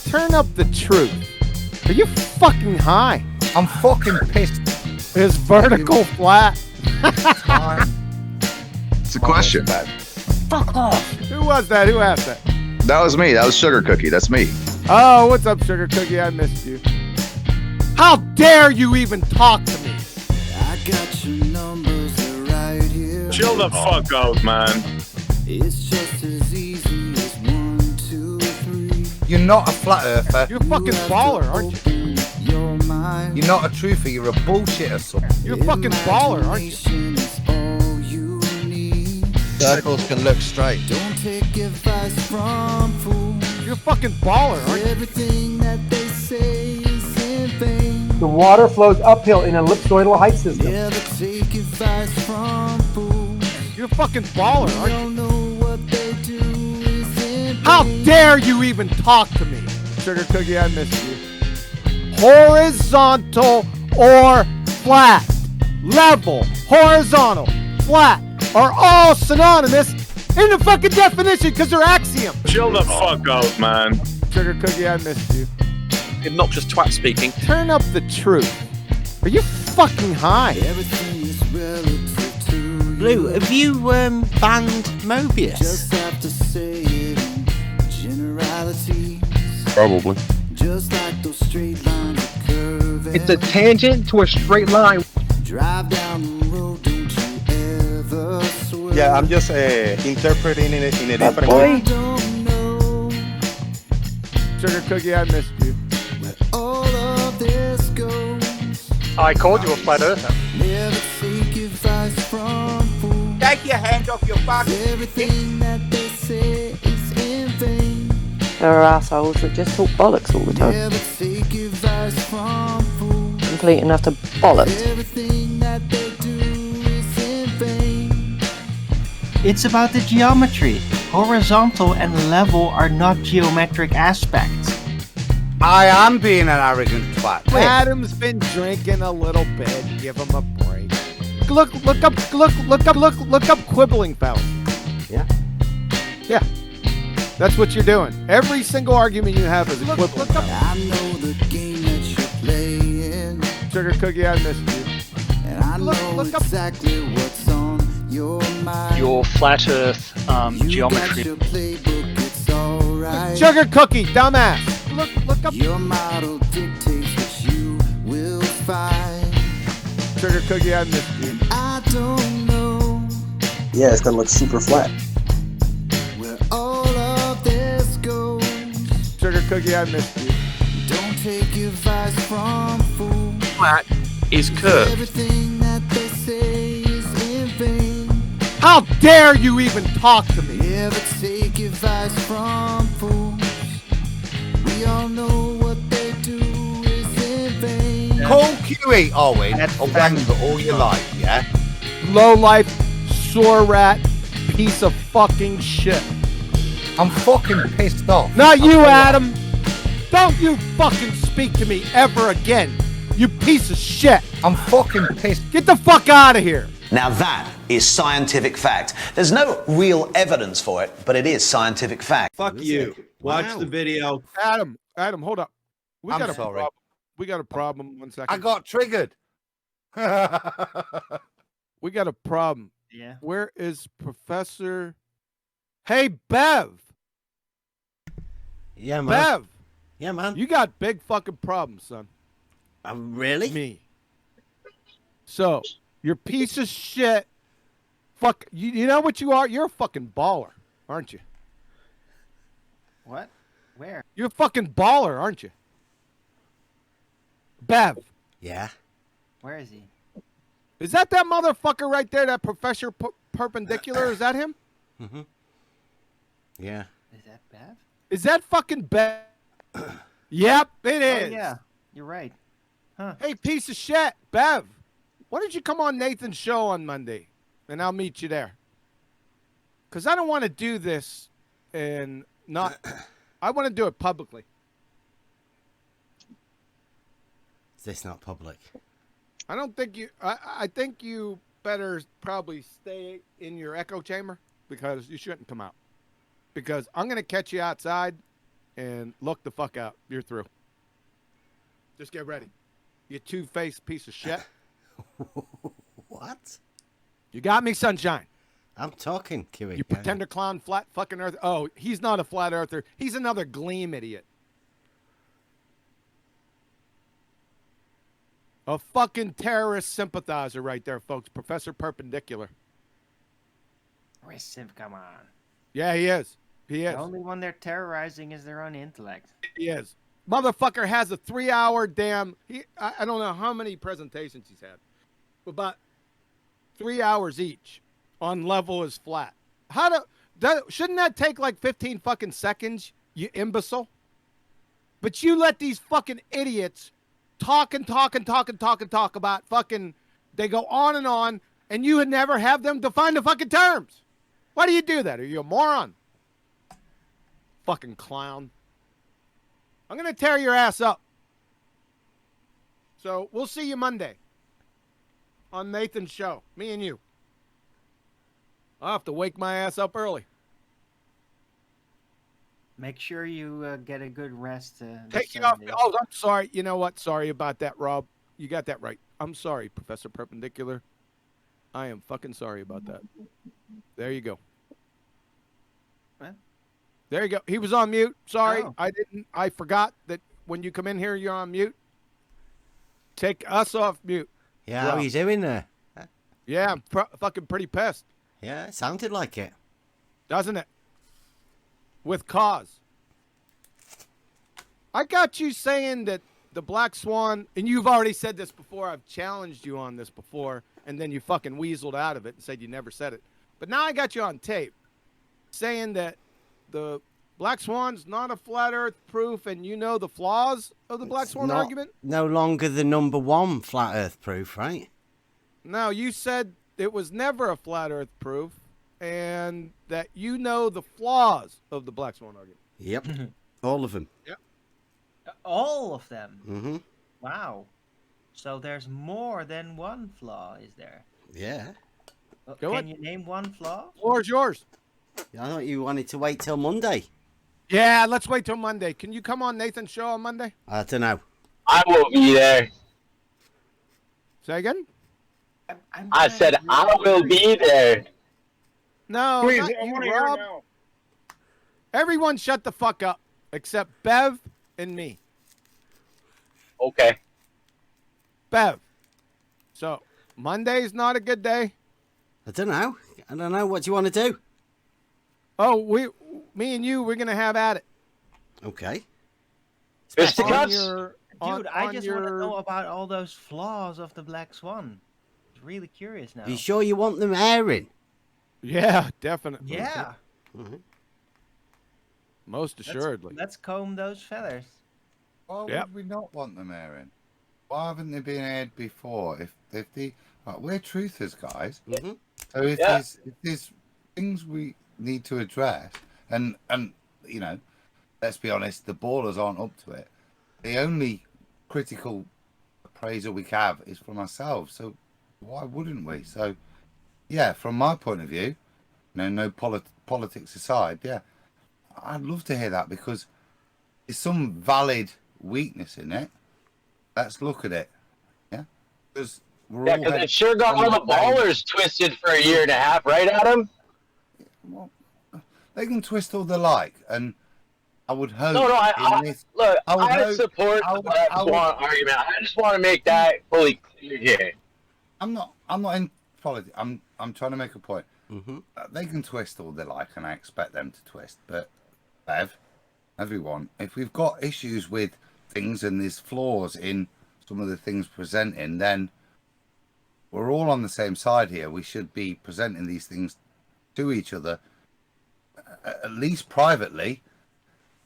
Turn up the truth. Are you fucking high? I'm fucking pissed. Is vertical flat? It's a question. Fuck off. Who was that? Who asked that? That was me. That was Sugar Cookie. That's me. Oh, what's up, Sugar Cookie? I missed you. How dare you even talk to me? I got your numbers right here. Chill the fuck out, man. It's just as easy as 1, 2, 3. You're not a flat earther. You're a fucking baller, aren't you? Your mind. You're not a truther. You're a bullshitter, son. You're a fucking baller, aren't you? Imagination is all you need. Circles can look straight. Don't take advice from fools. You're a fucking baller, aren't you? Everything that they say is in vain. The water flows uphill in an ellipsoidal height system. Never take advice from fools. You're a fucking baller, We aren't you? don't know what they do is in How vain. dare you even talk to me? Sugar Cookie, I missed you. Horizontal or flat. Level, horizontal, flat are all synonymous in the fucking definition because they're axioms. Chill the fuck out, man. Sugar Cookie, I missed you. Obnoxious twat speaking. Turn up the truth. Are you fucking high? Everything is relative to you. Blue, have you banned Mobius? Just have to say it in generalities. Probably. Just like those straight lines of curve. It's a tangent to a straight line. Drive down the road, don't you ever swear. Yeah, I'm just interpreting it in a different boy. way. I don't know Sugar Cookie, I missed you. where all of this goes. I called you a flat earther. Never take advice from fools. Take your hand off your fucking... Everything that they say is in vain. There are assholes that just talk bollocks all the time. Never take advice from fools. Complete enough to bollocks. Everything that they do is in vain. It's about the geometry. Horizontal and level are not geometric aspects. I am being an arrogant twat. Adam's been drinking a little bit. Give him a break. Look up quibbling fellas. Yeah. Yeah. That's what you're doing. Every single argument you have is a quibbling fellas. I know the game that you're playing, Sugar Cookie, I missed you. and I know look up. exactly what's on your mind. Your flat earth you geometry. got your playbook, it's alright. Sugar Cookie, dumbass. Look up. Your model dictates what you will find. Sugar Cookie, I missed you. I don't know Yeah, it's gonna look super flat. where all of this goes. Sugar Cookie, I missed you. Don't take advice from fools. Flat is curved. Everything that they say is in vain. How dare you even talk to me? Never take advice from fools. We all know what they do is in vain. Call QE Owen a wanker all your life, yeah? Low life, sore rat, piece of fucking shit. I'm fucking pissed off. Not you, Adam. Don't you fucking speak to me ever again. You piece of shit. I'm fucking pissed. Get the fuck out of here. Now that is scientific fact. There's no real evidence for it, but it is scientific fact. Fuck you. Watch the video. Adam, hold up. We I'm got a sorry. problem. We got a problem. 1 second. I got triggered. We got a problem. Yeah. Where is Professor? Hey, Bev. Yeah, man. Bev, Yeah, man. you got big fucking problems, son. Really? Me. So, you're a piece of shit. Fuck. You know what you are? You're a fucking baller, aren't you? What? Where? You're a fucking baller, aren't you? Bev. Yeah. Where is he? Is that motherfucker right there, that Professor Perpendicular? Is that him? Mm-hmm. Yeah. Is that Bev? Is that fucking Bev? Yep, it is. Oh, yeah. You're right. Huh. Hey, piece of shit, Bev. Why don't you come on Nathan's show on Monday, and I'll meet you there? Because I don't want to do this and not... I want to do it publicly. Is this not public? I don't think you... I think you better probably stay in your echo chamber because you shouldn't come out. Because I'm going to catch you outside and look the fuck out. You're through. Just get ready. You two-faced piece of shit. What? You got me, sunshine. I'm talking, Kiwi. You pretender clown, flat fucking earth. Oh, he's not a flat earther. He's another Gleam idiot. A fucking terrorist sympathizer right there, folks. Professor Perpendicular. Come on. Yeah, he is. He is. The only one they're terrorizing is their own intellect. He is. Motherfucker has a 3-hour damn. I don't know how many presentations he's had. About 3 hours each on level is flat. Shouldn't that take like 15 fucking seconds, you imbecile? But you let these fucking idiots talk about fucking. They go on, and you would never have them define the fucking terms. Why do you do that? Are you a moron? Fucking clown. I'm going to tear your ass up. So we'll see you Monday on Nathan's show. Me and you. I'll have to wake my ass up early. Make sure you get a good rest. Take you off. Oh, I'm sorry. You know what? Sorry about that, Rob. You got that right. I'm sorry, Professor Perpendicular. I am fucking sorry about that. There you go. What? There you go. He was on mute. Sorry. Oh. I forgot that when you come in here, you're on mute. Take us off mute. Yeah, how are you doing there? Yeah, I'm fucking pretty pissed. Yeah, it sounded like it. Doesn't it? With cause. I got you saying that the Black Swan, and you've already said this before. I've challenged you on this before, and then you fucking weaseled out of it and said you never said it. But now I got you on tape saying that the Black Swan's not a flat earth proof, and you know the flaws of the Black Swan argument? No longer the #1 flat earth proof, right? No, you said it was never a flat earth proof, and that you know the flaws of the Black Swan argument. Yep. All of them. Yep. All of them? Mm-hmm. Wow. So there's more than one flaw, is there? Yeah. Can you name one flaw? Floor's yours. I thought you wanted to wait till Monday. Yeah, let's wait till Monday. Can you come on Nathan's show on Monday? I don't know. I will be there. Say again? I said I will be there. No, Please, not I you, want to hear Rob. now. Everyone shut the fuck up except Bev and me. Okay. Bev. So, Monday's not a good day. I don't know. I don't know. What do you want to do? Oh, me and you, we're going to have at it. Okay. Fisticuffs? Dude, I just want to know about all those flaws of the Black Swan. I'm really curious now. You sure you want them airing? Yeah, definitely. Yeah. Mm-hmm. Most assuredly. Let's comb those feathers. Why would we not want them airing? Why haven't they been aired before? If we're truthers, guys. Mm-hmm. So if there's things we need to address, and you know, let's be honest, the ballers aren't up to it. The only critical appraisal we have is from ourselves. So why wouldn't we? So yeah, from my point of view, no politics aside, yeah, I'd love to hear that because there's some valid weakness in it. Let's look at it. Yeah, because it sure got all the ballers twisted for a year and a half, right, Adam? Well, they can twist all they like, and I would hope. I support the Black Swan argument. I just want to make that fully clear here. I'm not in politics. I'm trying to make a point. Mm-hmm. They can twist all they like, and I expect them to twist. But Bev, everyone, if we've got issues with things and there's flaws in some of the things presenting, then we're all on the same side here. We should be presenting these things to each other, at least privately,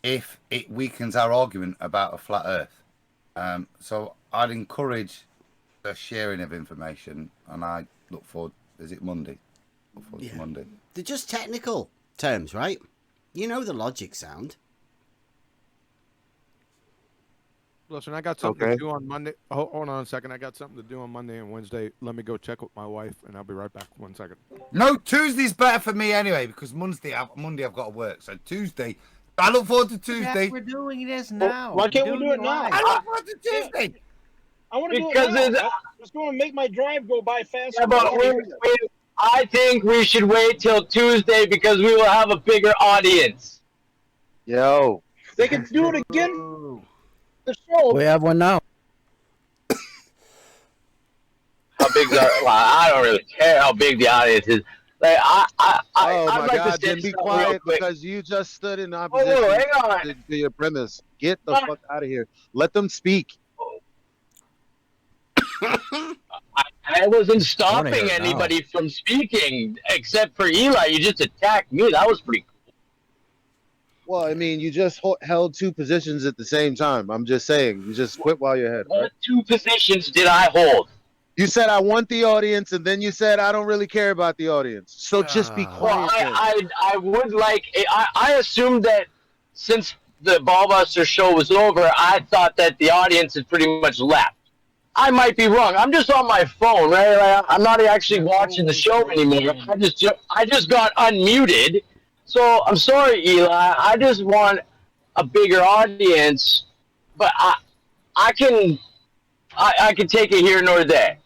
if it weakens our argument about a flat earth. So I'd encourage the sharing of information, and I look forward. Is it Monday? Look forward to Monday. They're just technical terms, right? You know the logic sound. Listen, I got something to do on Monday. Hold on a second. I got something to do on Monday and Wednesday. Let me go check with my wife, and I'll be right back. 1 second. No, Tuesday's better for me anyway because Monday I've got to work. So Tuesday I look forward to Yes, Tuesday. we're doing this now. Why can't we do it it now? live. I look forward to Tuesday. I want to do Because it it's, now. It's going to make my drive go by faster. yeah, but I think we should wait till Tuesday because we will have a bigger audience. Yo. They can do it again. The show. We have one now. How big the? Well, I don't really care how big the audience is. Like Oh I'd my like to God! say Then be something real quiet quick. because you just stood in Oh, opposition hang on. to your premise. Get the fuck out of here. Let them speak. I wasn't stopping anybody from speaking except for Eli. You just attacked me. That was pretty cool. Well, I mean, you just held two positions at the same time. I'm just saying, you just quit while you're ahead. What two positions did I hold? You said I want the audience, and then you said I don't really care about the audience. So just be quiet. Well, I would like. I assumed that since the Ballbuster show was over, I thought that the audience had pretty much left. I might be wrong. I'm just on my phone, right? Like, I'm not actually watching the show anymore. I just got unmuted. So I'm sorry, Eli. I just want a bigger audience, but I can take it here nor there.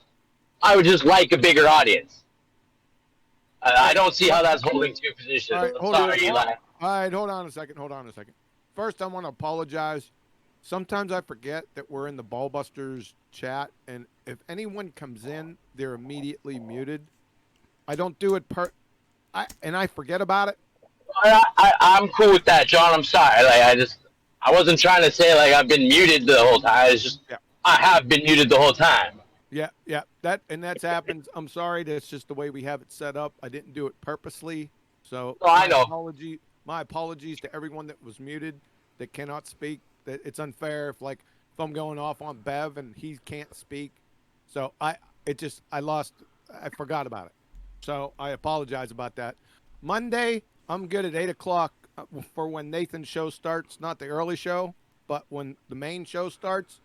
I would just like a bigger audience. I don't see how that's holding two positions. All right, Sorry, Eli. All right, hold on a second. First, I want to apologize. Sometimes I forget that we're in the Ballbusters chat, and if anyone comes in, they're immediately muted. I don't do it and I forget about it. I'm cool with that, John. I'm sorry. Like I wasn't trying to say like I've been muted the whole time. It's just I have been muted the whole time. Yeah. That's happened. I'm sorry. That's just the way we have it set up. I didn't do it purposely. So I know. My apologies to everyone that was muted that cannot speak. That it's unfair if I'm going off on Bev and he can't speak. So I forgot about it. So I apologize about that. Monday, I'm good at 8:00 for when Nathan's show starts. Not the early show, but when the main show starts,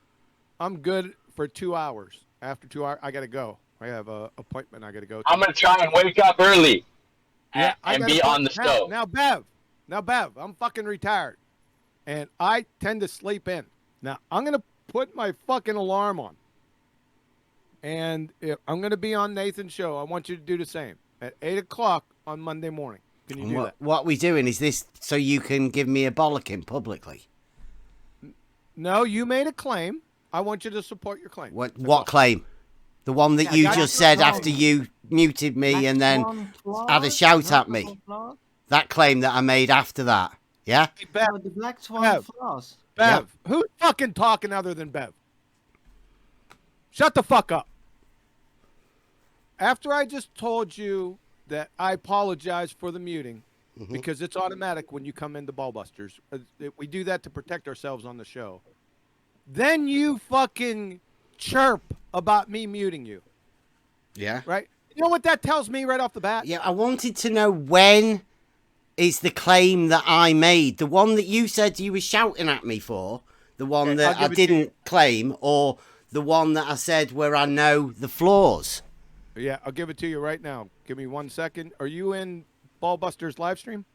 I'm good for 2 hours. After 2 hours, I got to go. I have an appointment I got to go to. I'm going to try and wake up early and be on the show. Now, Bev, I'm fucking retired. And I tend to sleep in. Now, I'm going to put my fucking alarm on. And if I'm going to be on Nathan's show. I want you to do the same. At 8:00 on Monday morning. Can you do that? What we're doing is this so you can give me a bollocking publicly. No, you made a claim. I want you to support your claim. What claim? The one that you just said after you muted me and then had a shout at me. That claim that I made after that. Yeah? Hey, Bev, The Black Swan flaws. Bev, who's fucking talking other than Bev? Shut the fuck up. After I just told you that I apologize for the muting, because it's automatic when you come into Ballbusters. We do that to protect ourselves on the show. Then you fucking chirp about me muting you. Yeah. Right? You know what that tells me right off the bat? Yeah, I wanted to know when is the claim that I made. The one that you said you were shouting at me for. The one that I didn't claim. Or the one that I said where I know the flaws. Yeah, I'll give it to you right now. Give me 1 second. Are you in Ballbusters live stream?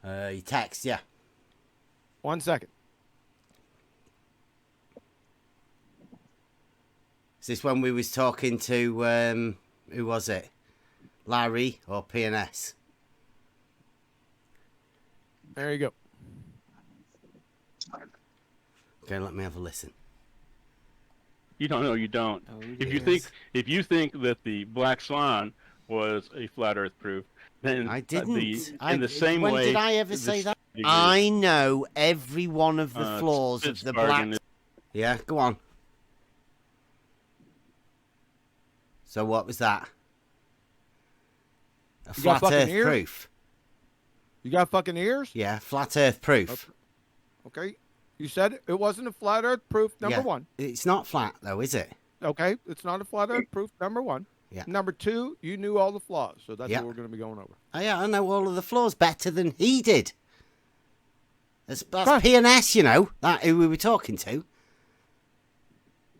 You text, yeah. 1 second. Is this when we was talking to, who was it? Larry or PNS? There you go. Okay, let me have a listen. You don't know, you don't. Oh, if yes. you think that the Black Swan was a flat Earth proof, then I didn't. In the same when way. When did I ever say that? I know every one of the flaws of the Black. Yeah, go on. So what was that? A flat Earth proof. You got fucking ears? Yeah, flat Earth proof. Okay. You said it wasn't a flat Earth proof, number one. It's not flat, though, is it? Okay, it's not a flat Earth proof, number one. Yeah. Number two, you knew all the flaws, so that's what we're going to be going over. Oh, yeah, I know all of the flaws better than he did. That's PNS, you know, that who we were talking to.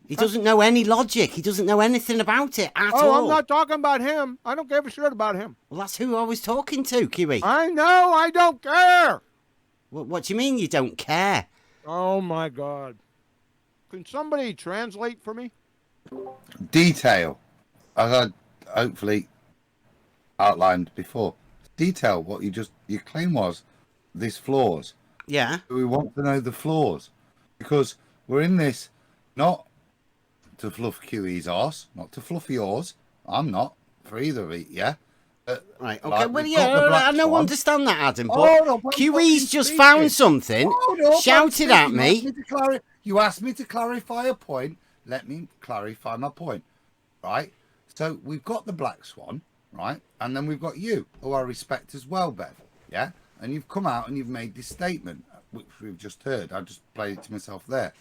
He doesn't know any logic. He doesn't know anything about it at all. Oh, I'm not talking about him. I don't give a shit about him. Well, that's who I was talking to, Kiwi. I know. I don't care. What do you mean you don't care? Oh my God! Can somebody translate for me? Detail, as I hopefully outlined before. Detail what your claim was. These flaws. Yeah. We want to know the flaws because we're in this not to fluff QE's arse, not to fluff yours. I'm not for either of it. Yeah. Right. Okay. Like, Well, we've got the yeah. black I don't swan. understand that, Adam. But Hold up, I'm fucking QE's just speaking. found something, Hold up, I'm shouted at speaking. me. You asked me to clarify a point. Let me clarify my point. Right. So we've got the black swan, right, and then we've got you, who I respect as well, Bev. Yeah. And you've come out and you've made this statement, which we've just heard. I just played it to myself there.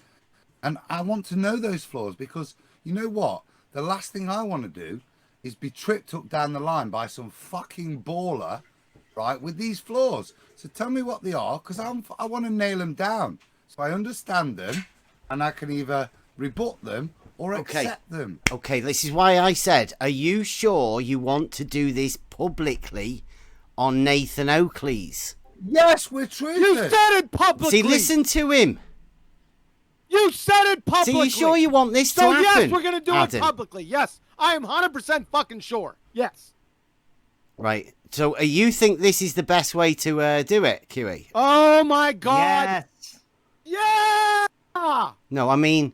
And I want to know those flaws because you know what? The last thing I want to do is be tripped up down the line by some fucking baller, right, with these flaws. So tell me what they are because I want to nail them down so I understand them and I can either rebut them or accept them. Okay, this is why I said, are you sure you want to do this publicly on Nathan Oakley's? Yes, we're truthers. You said it publicly. See, listen to him. You said it publicly. So you sure you want this to So happen? yes, we're gonna do Adam? it publicly. Yes, I am 100% fucking sure. Yes. Right. So you think this is the best way to do it, QE? Oh my God. Yes. Yeah. No, I mean,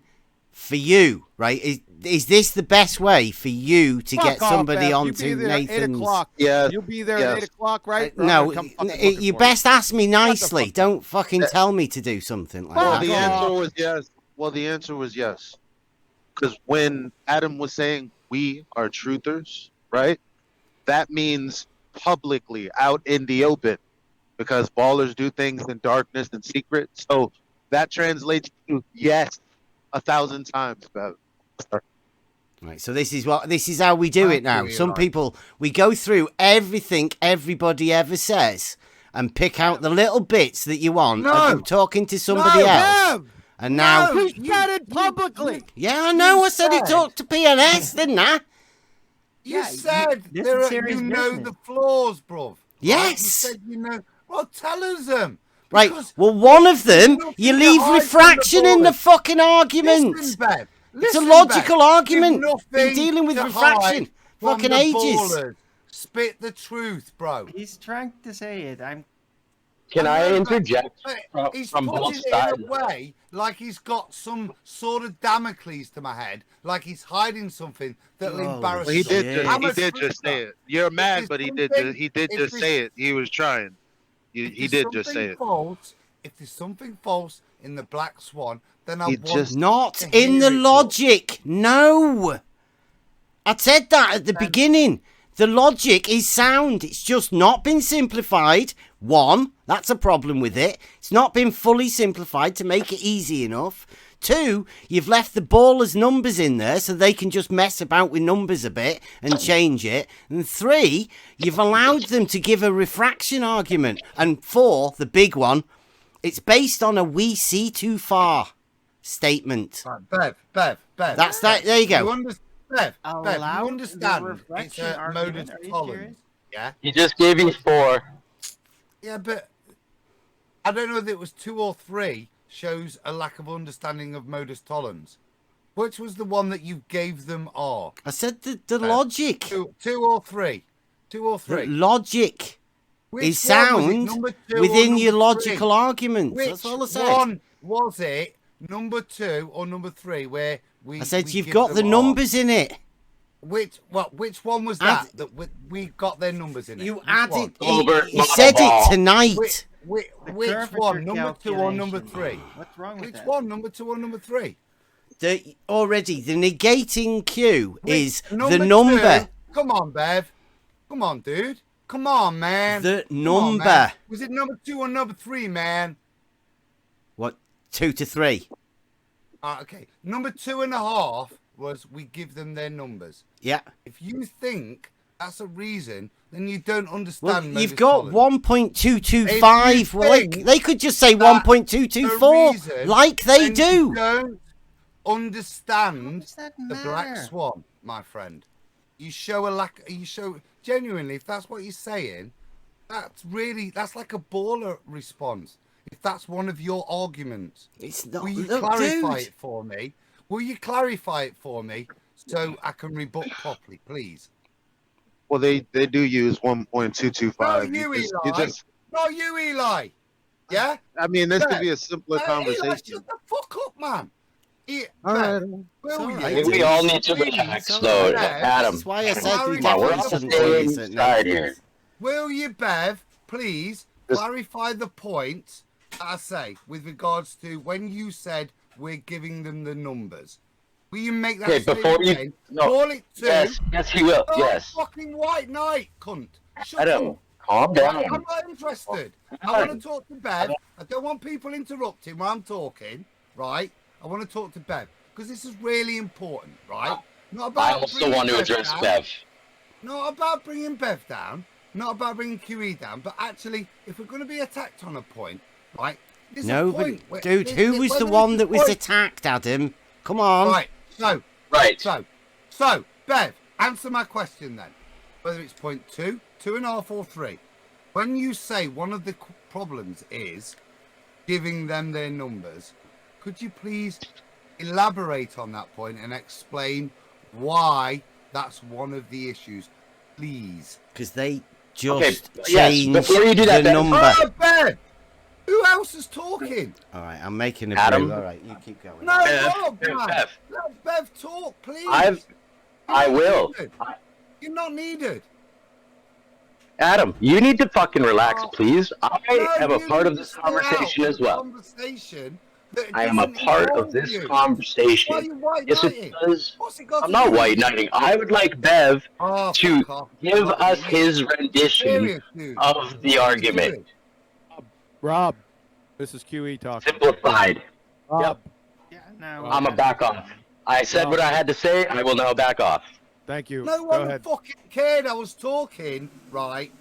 for you, right? Is this the best way for you to Fuck get off, somebody Bev. onto You be there at 8 Nathan's? o'clock. Yeah. You'll be there at 8 o'clock, right? Or I'm No, gonna come fucking looking you for best ask me the nicely. fuck Don't fucking tell me to do something like Well, that. the answer was yes. Well, the answer was yes. Because when Adam was saying we are truthers, right? That means publicly out in the open. Because ballers do things in darkness and secret. So that translates to yes 1,000 times, Bev. Right, so this is how we do it now. Some people, we go through everything everybody ever says and pick out the little bits that you want. No. I'm talking to somebody else. Bev. And now, You said it publicly. yeah, I know. I said it talked to PNS, didn't I? You said this there is are, serious you know business. the flaws, bruv. Yes. Right? You said you know. Well, tell us them. Right. Because Well, one of them, nothing you to leave hide from the refraction in the ballers. fucking argument. Listen, Bev. It's a Listen, logical Bev. argument. You've Been nothing dealing with to refraction hide from fucking the ages. ballers. Spit the truth, bro. He's trying to say it. Can I interject But he's from putting both it sides? in a way like he's got some sort of Damocles to my head, like he's hiding something that'll embarrass Well, he us. did. Yeah. Just, I'm he a did just say speaker. it. You're If mad, there's but he did. something- He did if just there's- say it. He was trying. He If did there's just say something it. false, if there's something false in the Black Swan, then I He want just- Not to in hear the it, logic. No. I said that at the beginning. The logic is sound. It's just not been simplified. One, that's a problem with it. It's not been fully simplified to make it easy enough. Two, you've left the ballers' numbers in there so they can just mess about with numbers a bit and change it. And three, you've allowed them to give a refraction argument. And four, the big one, it's based on a we see too far statement. Right, Bev. That's that. There you go. Bev, Allowed you the understand? It's reflection a argument, modus are you tollens. serious? Yeah? He just gave you 4. Yeah, but I don't know if it was 2 or 3 shows a lack of understanding of modus tollens. Which was the one that you gave them R? I said the logic. 2 or 3. 2 or 3. The logic Which is one was it, sound number 2 or within your number logical 3? arguments. Which That's all I said. one was it? Number 2 or number 3? Where we? I said we you've give got the them R? numbers in it. Which one was Add- that? We got their numbers in it. You Which added. one? You said it tonight. Which curvature one? Number 2 or number 3? What's wrong with Which that? one? Number 2 or number 3? Already, the negating Q is the Number number. 2. Come on, Bev. Come on, dude. Come on, man. The Come on, number. man. Was it number 2 or number 3, man? What? 2 to 3. Okay. Number 2.5 was we give them their numbers. Yeah. If you think that's a reason, then you don't Well, understand. you've modus got tollens. 1.225. If you Well, think they could just say that 1.224, the reason, like they then do. You don't understand does that the Black matter? Swan, my friend. You show a lack. You show genuinely. If that's what you're saying, that's like a baller response. if that's one of your arguments. It's not. Will you Look, clarify dude. it for me? Will you clarify it for me so I can rebut properly, please? Well, they do use Not 1.225. you, You Eli. just. Not you, Eli. Yeah? I mean, this could Bev. be a simpler Eli, conversation. shut the fuck up, man. All Bev, right. will all you? right, I think we all need to Please, relax, all though, right. Bev, Adam. That's why I said we Come on, we're definitely on the shouldn't play same this at side Nathan's. here. Will you, Bev, please Just- clarify the point that I say with regards to when you said we're giving them the numbers? Will you make that Okay, before statement you. again? No. Call it two. Yes, he will. Oh, Yes. fucking white knight, cunt. Shut Adam, up. calm Right, I'm down. not interested. I want to talk to Bev. I don't want people interrupting while I'm talking, right? I want to talk to Bev because this is really important, right? Not about I also bringing want to Bev address down. Bev. Not about bringing Bev down, not about bringing QE down, but actually, if we're going to be attacked on a point, right? There's No, a but point where, dude, who was the whether one it's that a was point- attacked, Adam? Come on. Right. Right. So, Bev, answer my question then. Whether it's point 2, 2.5, or 3. When you say one of the problems is giving them their numbers, could you please elaborate on that point and explain why that's one of the issues, please? Because they Okay, just yes, changed before you do that, the Bev. number. Oh, Bev! Who else is talking? All right, I'm making a Adam? brew. All right, you keep going. No, Bev, man. Bev. Let Bev talk, please. I will. Needed. You're not needed. Adam, you need to fucking relax, please. I am a you part need of to this stay conversation out as of the well. Conversation that I am a doesn't part of involve this you. Why are conversation. you white Yes, knighting? it does. What's it got I'm to not do with white it? knighting. I would like Bev Oh, to fuck off. give Not us you. his rendition Serious, dude. of the What are you argument. doing? Rob, this is QE talking. Simplified. Rob, Yeah, no. I'm a back off. I said what I had to say. I will now back off. thank you. No Go one ahead. fucking cared. I was talking, right?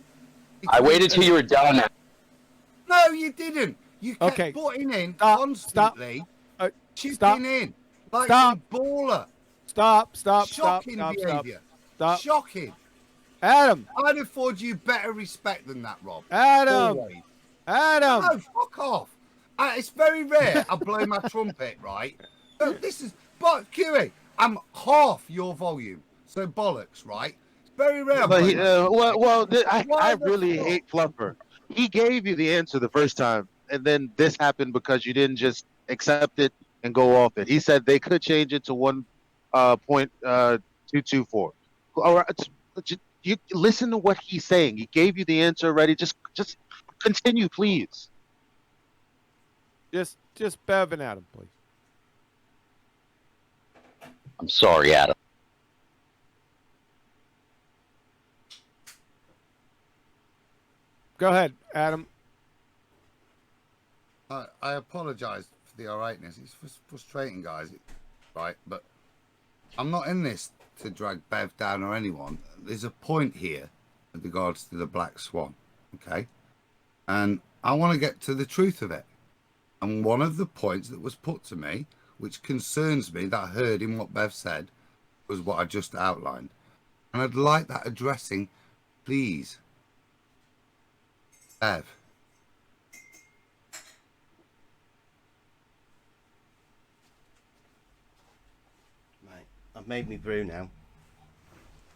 I waited till you were done. No, you didn't. You kept Okay. putting in Stop. constantly, chipping Stop. in like Stop. a baller. Stop. Shocking behaviour. Stop. Shocking. Adam. I'd afford you better respect than that, Rob. Adam. Always. Adam. No, fuck off. It's very rare I blow my trumpet, right? But QE, I'm half your volume. So bollocks, right? It's very rare. But I Why the really fuck? hate Fluffer. He gave you the answer the first time, and then this happened because you didn't just accept it and go off it. He said they could change it to 1.224. All right, you listen to what he's saying. He gave you the answer already. Just continue, please. Just Bev and Adam, please. I'm sorry, Adam. Go ahead, Adam. I apologise for the alrightness. It's frustrating, guys. Right, but I'm not in this to drag Bev down or anyone. There's a point here with regards to the Black Swan, okay? And I want to get to the truth of it. And one of the points that was put to me, which concerns me, that I heard in what Bev said, was what I just outlined. And I'd like that addressing, please. Bev. Right, I've made me brew now.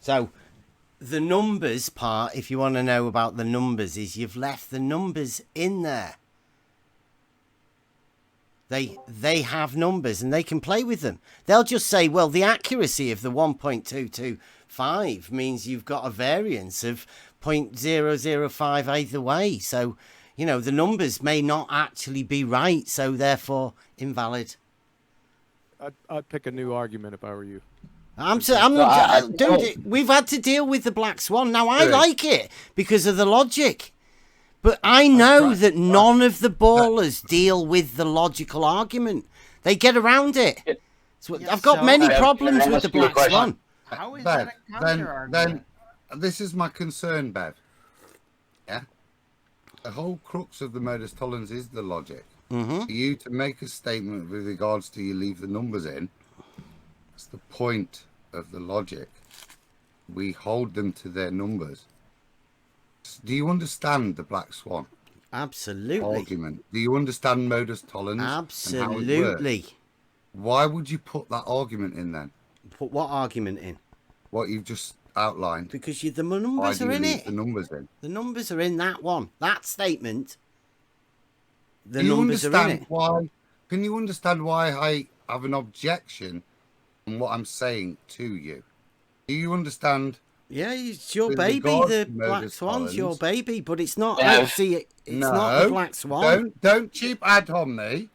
So, the numbers part, if you want to know about the numbers, is you've left the numbers in there. They have numbers and they can play with them. They'll just say, well, the accuracy of the 1.225 means you've got a variance of 0.005 either way. So, the numbers may not actually be right, so therefore invalid. I'd pick a new argument if I were you. Dude, we've had to deal with the Black Swan. Now, I like it because of the logic. But I know that none of the ballers deal with the logical argument. They get around it. So I've got many problems with the Black Swan. How is Bev, that a counter argument? then this is my concern, Bev. Yeah? The whole crux of the modus tollens is the logic. For you to make a statement with regards to you leave the numbers in, that's the point of the logic. We hold them to their numbers. Do you understand the Black Swan? Absolutely. argument. Do you understand modus tollens? And how it works? Absolutely. Why would you put that argument in then? Put what argument in? What you've just outlined. Because the numbers are in it. The numbers in. The numbers are in that one. That statement. The Do you numbers are in understand it. why? Can you understand why I have an objection on what I'm saying to you? Do you understand? Yeah, it's your with baby. regard The to Black modus Swan's tollens? your baby, but it's not. Yeah. It's No, not the Black Swan. Don't cheap ad on me.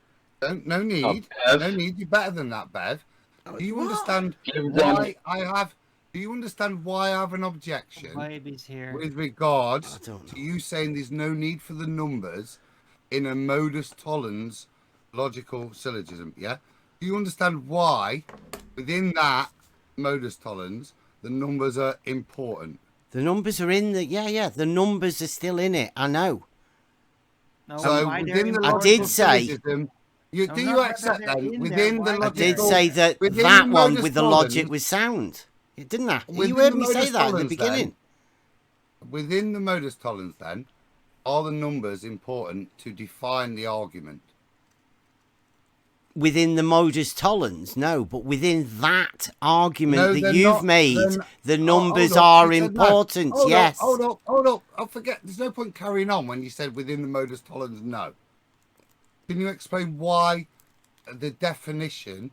No need. Bev. No need. You're better than that, Bev. Do you What? understand Give them- why I have? Do you understand why I have an objection Baby's here. with regards I don't know. to you saying there's no need for the numbers in a modus tollens logical syllogism? Yeah. Do you understand why within that modus tollens the numbers are important? The numbers are in the. Yeah. The numbers are still in it. I know. No, So why they're within the important? I did logical say- syllogism, No, do not you whether accept they're then in within there, the why I logical? did say that within that the one modus with the logic tollens- was sound. Didn't I? Within You heard the me say modus that at the tollens, beginning. Within the modus tollens, then, are the numbers important to define the argument? Within the modus tollens, no, but within that argument No, that they're you've not. made, They're- the Oh, numbers hold up. are You said no. important. Hold Yes. up, hold up. I forget. There's no point carrying on when you said within the modus tollens, no. Can you explain why the definition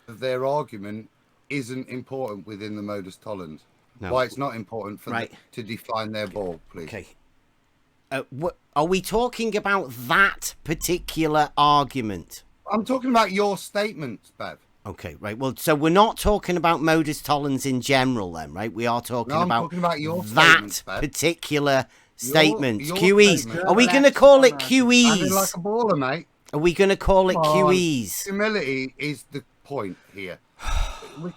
of their argument isn't important within the modus tollens? No. Why it's not important for Right. to define their ball, please? Okay. Are we talking about that particular argument? I'm talking about your statements, Bev. Okay, right. Well, so we're not talking about modus tollens in general, then, right? We are talking No, I'm about talking about your that statements, Bev. particular statement. your QEs. statement. Are we going to call it I QEs? mean, like a baller, mate. Are we going to call it Come on. QEs? Humility is the point here. We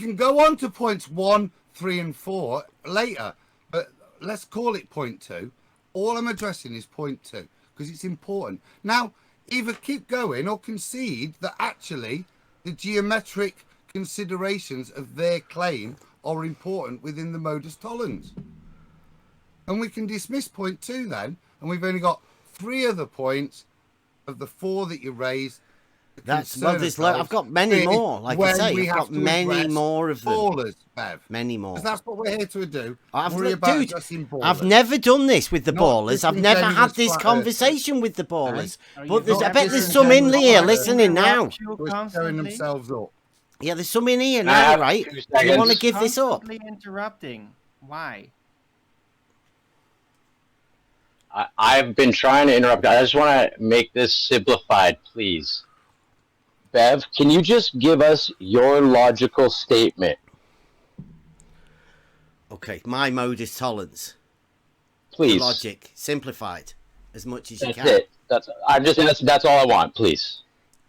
can go on to points 1, 3, and 4 later, but let's call it point 2. All I'm addressing is point 2 because it's important. Now, either keep going or concede that actually the geometric considerations of their claim are important within the modus tollens. And we can dismiss point 2 then, and we've only got 3 other points of the 4 that you raised. That's well. I've got many more. Like I say, I've got many more of them. Ballers, Bev. Many more. Because that's what we're here to do. I've Ballers. never done this with the Not ballers. I've never had disingenuous this flat conversation with the ballers. Are But you I not bet there's some in disingenuous here flat listening now. We're showing themselves up. Yeah, there's some in here I now, have right? 2 Do you seconds. want to give this up? Constantly interrupting. Why? I've been trying to interrupt. I just want to make this simplified, please. Bev, can you just give us your logical statement? Okay, my modus tollens. Please. Logic, simplified as much as you That's can. it. That's all I want, please.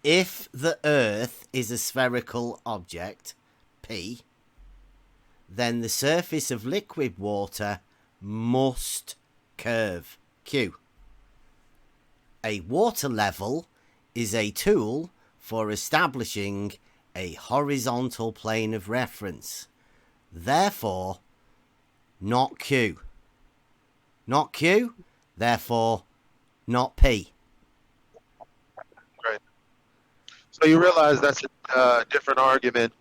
If the Earth is a spherical object, P, then the surface of liquid water must curve, Q. A water level is a tool for establishing a horizontal plane of reference. Therefore, not Q. Not Q, therefore, not P. Right. So you realize that's a different argument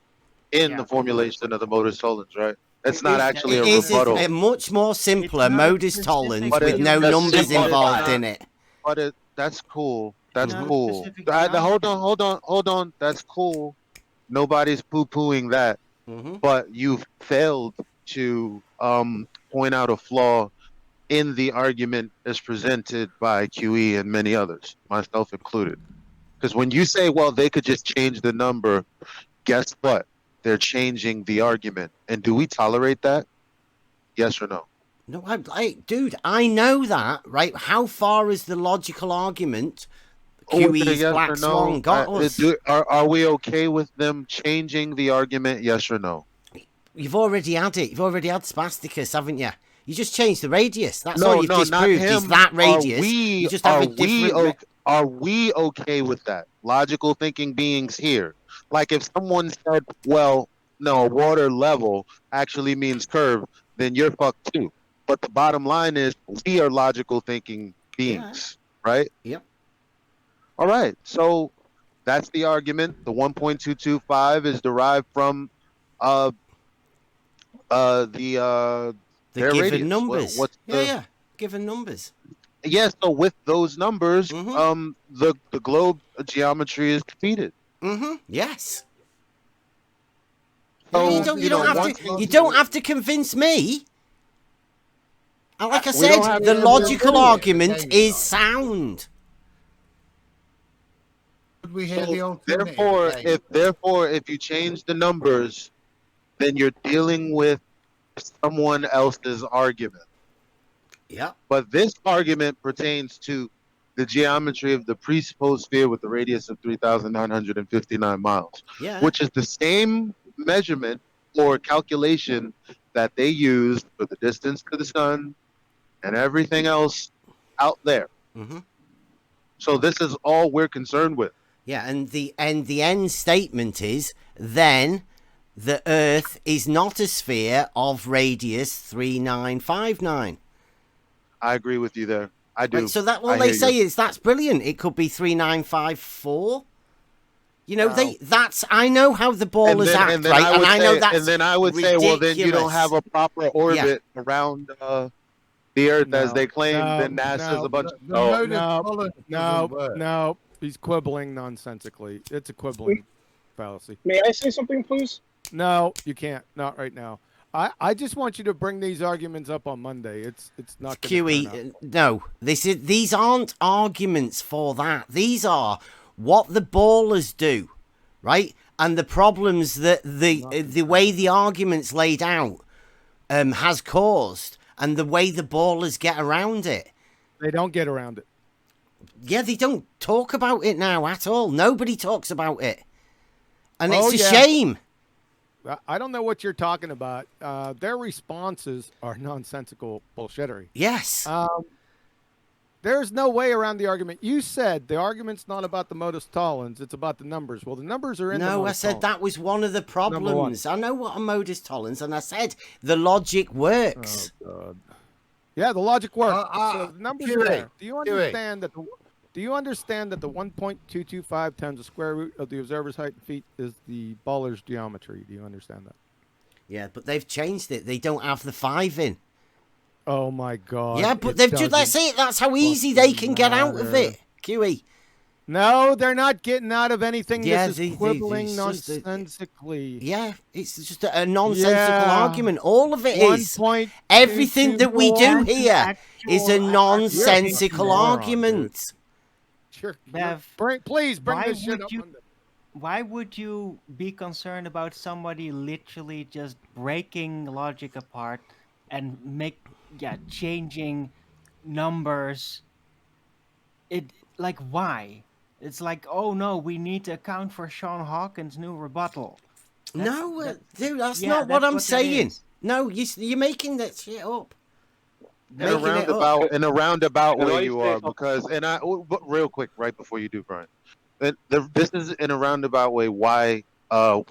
in the formulation of the modus tollens, right? It's not actually a It is rebuttal. a much more simpler It's not modus specific tollens But with it- no that's numbers simple. involved in it. But that's cool. That's Not a cool. specific Hold on. That's cool. Nobody's poo-pooing that. Mm-hmm. But you've failed to point out a flaw in the argument as presented by QE and many others, myself included. Because when you say, well, they could just change the number, guess what? They're changing the argument. And do we tolerate that? Yes or no? No, dude, I know that, right? How far is the logical argument QE's yes Black or Swan got us? Are we okay with them changing the argument? Yes or no? You've already had it. You've already had Spasticus, haven't you? You just changed the radius. That's No, all you've no, not disproved is him. that radius. You just have a different... Are we okay with that? Logical thinking beings here. Like if someone said, well, no, water level actually means curve, then you're fucked too. But the bottom line is we are logical thinking beings, right? Yep. All right. So that's the argument. The 1.225 is derived from uh The their given radius. numbers. What's the Yeah. Given numbers. Yes, so with those numbers, Mm-hmm. the globe geometry is defeated. Mm-hmm. Yes. So Yeah, you don't have to convince me. And like I we don't said, have the to logical convince argument you. is sound. Could we hear the So alternative therefore, again? if you change the numbers, then you're dealing with someone else's argument. Yep. But this argument pertains to the geometry of the presupposed sphere with the radius of 3,959 miles, Yeah. which is the same measurement or calculation that they used for the distance to the sun and everything else out there. Mm-hmm. So this is all we're concerned with. Yeah, and the end statement is then the Earth is not a sphere of radius 3959. I agree with you there. I do. Right, so that I they hear say you. is that's brilliant. It could be 3954. You know, that's I know how the ballers act, right? And I know that's and then I would say, well, then you don't ridiculous. have a proper orbit around the Earth as they claim. Then NASA's a bunch of No. He's quibbling nonsensically. It's a quibbling fallacy. May I say something, please? No, you can't. Not right now. I just want you to bring these arguments up on Monday. It's not gonna turn out. QE. No, these aren't arguments for that. These are what the ballers do, right? And the problems that the way the argument's laid out has caused, and the way the ballers get around it. They don't get around it. Yeah, they don't talk about it now at all. Nobody talks about it, and it's a shame. I don't know what you're talking about. Their responses are nonsensical bullshittery. Yes. There's no way around the argument. You said the argument's not about the modus tollens, it's about the numbers. Well, the numbers are in the modus I said tollens. that was one of the problems. I know what a modus tollens, and I said the logic works. Oh, God. Yeah, the logic works. So the numbers are there. Do you understand that the 1.225 times the square root of the observer's height in feet is the baller's geometry? Do you understand that? Yeah, but they've changed it. They don't have the 5 in. Oh my God! Yeah, but they've just that's it. That's how easy they can get out of it. QE. No, they're not getting out of anything. Yeah, this is quibbling nonsensically. Yeah, it's just a nonsensical argument. All of it is. Everything that we do here is a nonsensical argument. Bev, please bring this shit up. Why would you be concerned about somebody literally just breaking logic apart and changing numbers? Why? It's like, oh no, we need to account for Sean Hawkins' new rebuttal. Dude, that's not what I'm saying. No, you're making that shit up. In a roundabout way you are, because but real quick, right before you do, Brian, this is in a roundabout way why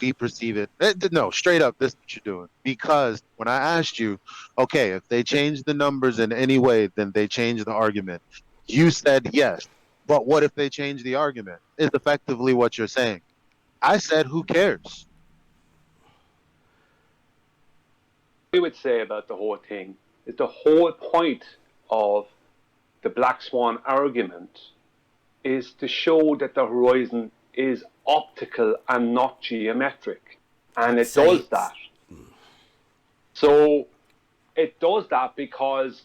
we perceive it. No, straight up, this is what you're doing. Because when I asked you, okay, if they change the numbers in any way, then they change the argument. You said yes, but what if they change the argument? Is effectively what you're saying. I said, who cares? We would say about the whole thing is the whole point of the Black Swan argument is to show that the horizon is optical and not geometric. And it does that. So it does that because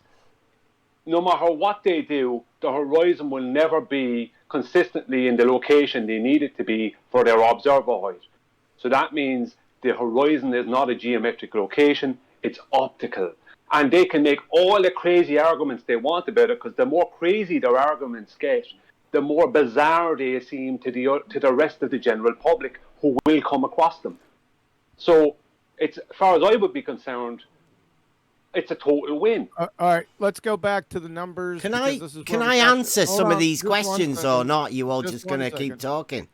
no matter what they do, the horizon will never be consistently in the location they need it to be for their observer height. So that means the horizon is not a geometric location, it's optical. And they can make all the crazy arguments they want about it, because the more crazy their arguments get, the more bizarre they seem to the rest of the general public who will come across them. So, it's, as far as I would be concerned, it's a total win. All right, let's go back to the numbers. Can I answer some of these questions or not? You all just going to keep talking?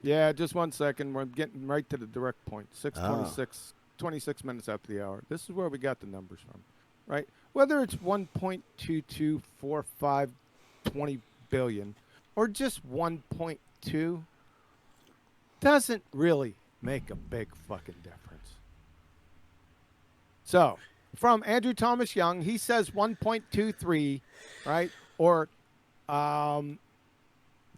Yeah, just 1 second. We're getting right to the direct point. 6:26, 26 minutes after the hour. This is where we got the numbers from, right? Whether it's 1.2245 20 billion or just 1.2 doesn't really make a big fucking difference. So, from Andrew Thomas Young, he says 1.23, right? Or times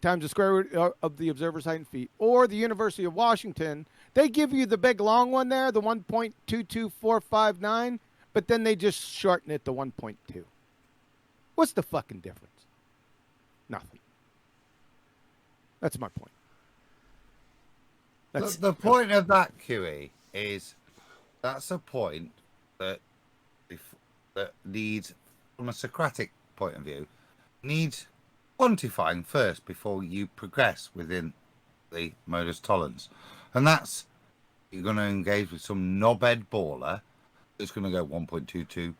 the square root of the observer's height in feet. Or the University of Washington, they give you the big long one there, the 1.22459, but then they just shorten it to 1.2. What's the fucking difference? Nothing. That's my point. The point of that, QE, is that's a point that needs, from a Socratic point of view, needs quantifying first before you progress within the modus tollens. And that's, you're going to engage with some knobhead baller that's going to go 1.225,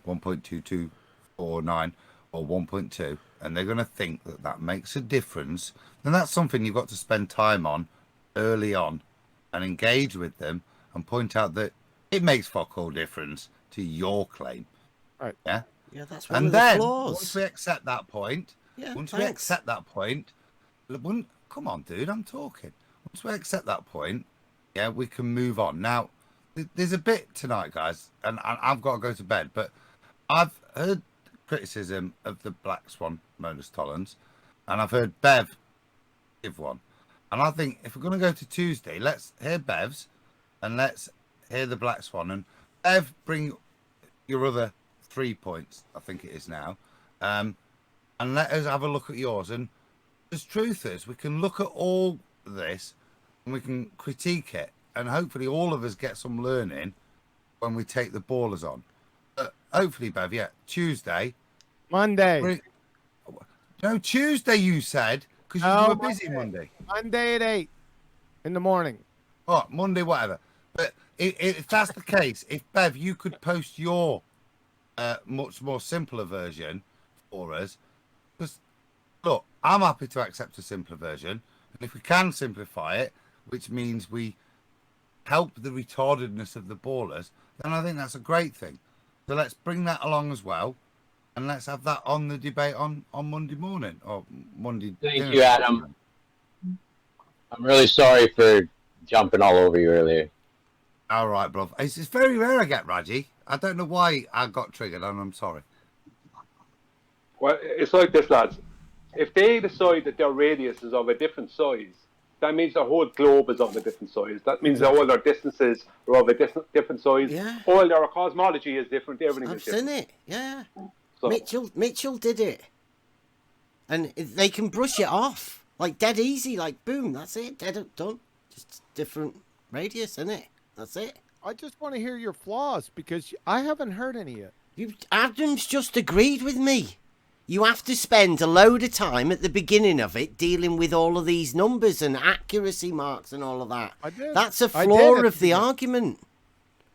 1.2249, or 1.2, and they're going to think that that makes a difference. And that's something you've got to spend time on early on and engage with them and point out that it makes fuck all difference to your claim. Right. Yeah. Yeah, that's one And of the then flaws. once we accept that point, come on, dude, I'm talking. Once we accept that point, yeah, we can move on. Now, there's a bit tonight, guys, and I've got to go to bed, but I've heard criticism of the Black Swan modus tollens, and I've heard Bev give one. And I think if we're going to go to Tuesday, let's hear Bev's and let's hear the Black Swan. And Bev, bring your other 3 points, I think it is now, and let us have a look at yours. And as truthers, we can look at all this and we can critique it, and hopefully all of us get some learning when we take the ballers on. Hopefully, Bev, yeah, Tuesday. Monday. No, Tuesday you said, because you were busy Monday. Monday at 8 in the morning. Oh, Monday, whatever. But if that's the case, if Bev, you could post your much more simpler version for us, because look, I'm happy to accept a simpler version, and if we can simplify it, which means we help the retardedness of the ballers, then I think that's a great thing. So let's bring that along as well, and let's have that on the debate on Monday morning or Monday. Thank you, Adam. I'm really sorry for jumping all over you earlier. All right, bro. It's very rare I get Raji. I don't know why I got triggered, and I'm sorry. Well, it's like this, lads. If they decide that their radius is of a different size, that means the whole globe is of a different size. That means that all their distances are of a different size. Yeah. All their cosmology is different. Everything is different. I've seen it. Yeah. So, Mitchell did it, and they can brush it off like dead easy. Like boom, that's it. Dead done. Just different radius, isn't it? That's it. I just want to hear your flaws because I haven't heard any yet. Adam's just agreed with me. You have to spend a load of time at the beginning of it dealing with all of these numbers and accuracy marks and all of that. I did. That's a flaw of the argument.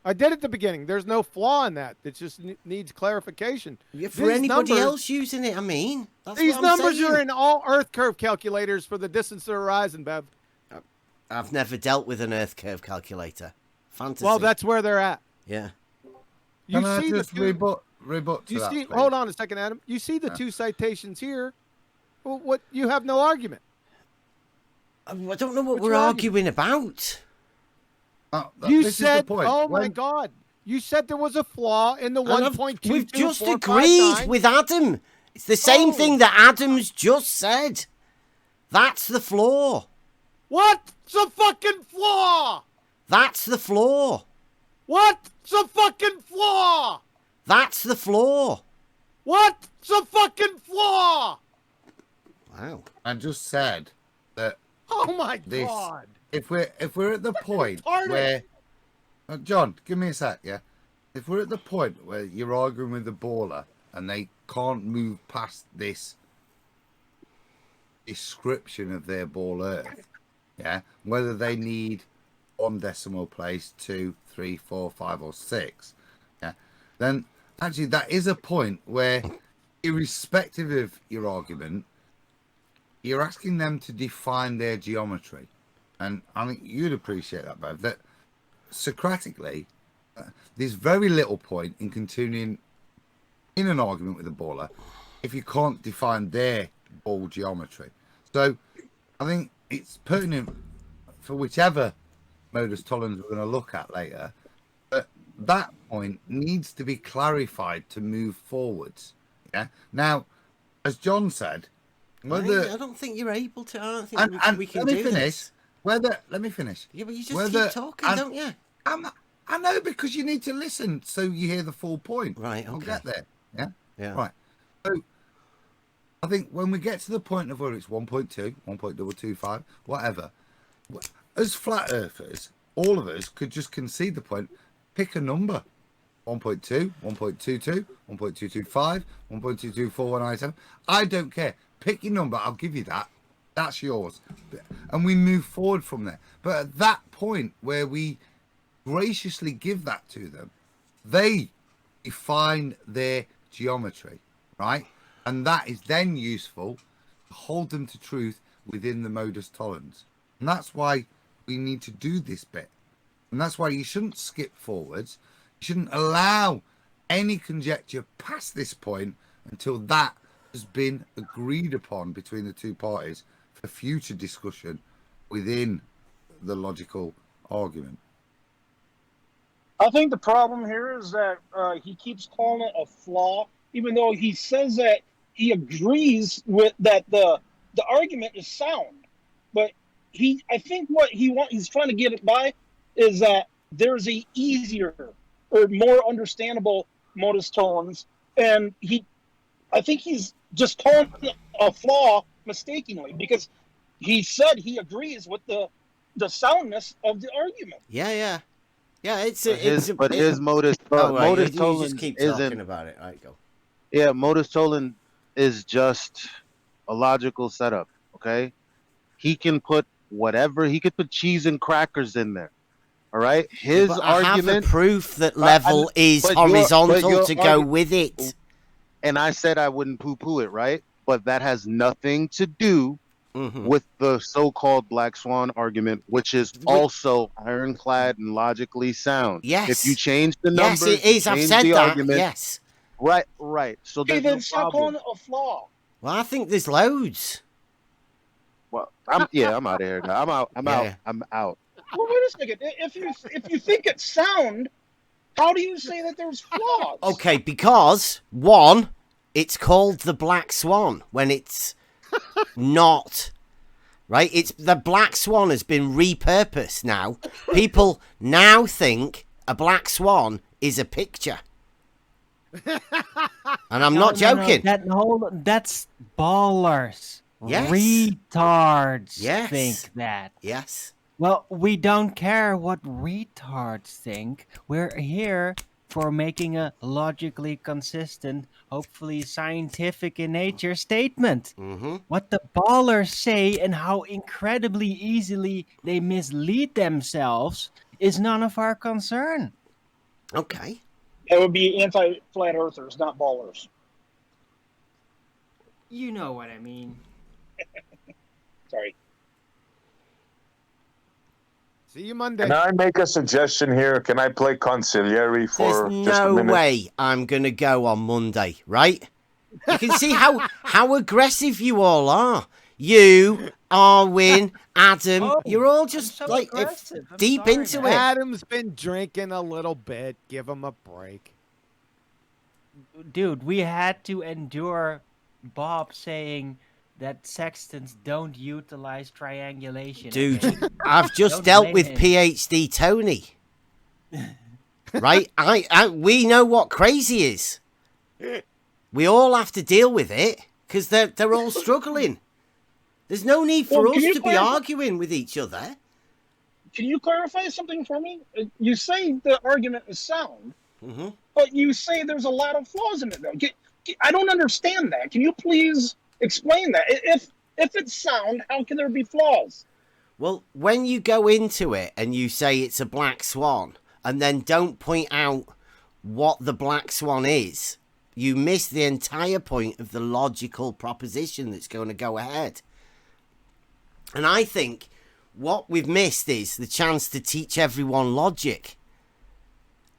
I did at the beginning. There's no flaw in that. It just needs clarification. Yeah, for anybody else using it, I mean. These numbers are in all Earth curve calculators for the distance to the horizon, Bev. I've never dealt with an Earth curve calculator. Fantasy. Well, that's where they're at. Yeah. You Can see I just rebut to you that, see, please? hold on a second, Adam. You see the two citations here. Well, what? You have no argument. I don't know what we're arguing about. You said, oh my God. You said there was a flaw in the 1.2. We've just agreed with Adam. It's the same thing that Adam's just said. That's the flaw. What's the fucking flaw? That's the flaw. What's the fucking flaw? That's the flaw. What's the fucking flaw? Wow. I just said that. Oh my God. If we're at the point where, John, give me a sec, yeah. If we're at the point where you're arguing with the baller and they can't move past this description of their ball Earth, yeah, whether they need 1 decimal place, 2, 3, 4, 5, or 6, yeah, then actually that is a point where, irrespective of your argument, you're asking them to define their geometry. And I think you'd appreciate that, Bev, that Socratically, there's very little point in continuing in an argument with a baller if you can't define their ball geometry. So I think it's pertinent for whichever modus tollens we're going to look at later, but that point needs to be clarified to move forwards. Yeah. Now, as John said, whether I don't think you're able to. I don't think we can do this. Let me finish. Yeah, but you just keep talking, don't you? I know, because you need to listen so you hear the full point. Right. Okay. I'll get there. Yeah. Yeah. Right. So I think when we get to the point of whether it's 1.2, 1.225, whatever, as flat earthers, all of us could just concede the point, pick a number. 1.2, 1.22, 1.225, 1.224, I don't care. Pick your number. I'll give you that. That's yours. And we move forward from there. But at that point where we graciously give that to them, they define their geometry, right? And that is then useful to hold them to truth within the modus tollens. And that's why we need to do this bit. And that's why you shouldn't skip forwards. You shouldn't allow any conjecture past this point until that has been agreed upon between the two parties for future discussion within the logical argument. I think the problem here is that he keeps calling it a flaw, even though he says that he agrees with that the argument is sound. But I think what he's trying to get it by is that there's a easier or more understandable modus tollens, and I think he's just calling it a flaw mistakenly, because he said he agrees with the soundness of the argument. Yeah. His modus tollens just keep isn't talking about it. Right, go. Yeah, modus tollens is just a logical setup. Okay, he can put whatever. He could put cheese and crackers in there. All right, his but argument. I have the proof that level is horizontal to go with it. And I said I wouldn't poo-poo it, right? But that has nothing to do with the so-called Black Swan argument, which is also ironclad and logically sound. Yes. If you change the numbers, yes, it is. I've said that. Argument, yes. Right. So then stop calling it a flaw. Well, I think there's loads. Well, I'm out of here now. I'm out. Well, wait a second. If you think it's sound, how do you say that there's flaws? Okay, because one, it's called the Black Swan when it's not. Right? It's the Black Swan has been repurposed now. People now think a black swan is a picture. And I'm not joking. That's ballers. Yes. Retards Yes. think that. Yes. Well, we don't care what retards think. We're here for making a logically consistent, hopefully scientific in nature statement. What the ballers say and how incredibly easily they mislead themselves is none of our concern. Okay. It would be anti-flat earthers, not ballers. You know what I mean. Sorry. See you Monday. Can I make a suggestion here? Can I play conciliary for There's just a no minute? way I'm going to go on Monday, right? You can see how aggressive you all are. You, Arwin, Adam, you're all just so like aggressive. I'm deep sorry, into man. it. Adam's been drinking a little bit. Give him a break. Dude, we had to endure Bob saying that sextants don't utilize triangulation. Dude, again. I've just Don't dealt blame with him. PhD Tony. Right? We know what crazy is. We all have to deal with it because they're all struggling. There's no need for Well, us can you to be clarify- arguing with each other. Can you clarify something for me? You say the argument is sound, but you say there's a lot of flaws in it, though. I don't understand that. Can you please explain that? If it's sound, how can there be flaws? Well, when you go into it and you say it's a black swan and then don't point out what the black swan is, you miss the entire point of the logical proposition that's going to go ahead. And I think what we've missed is the chance to teach everyone logic.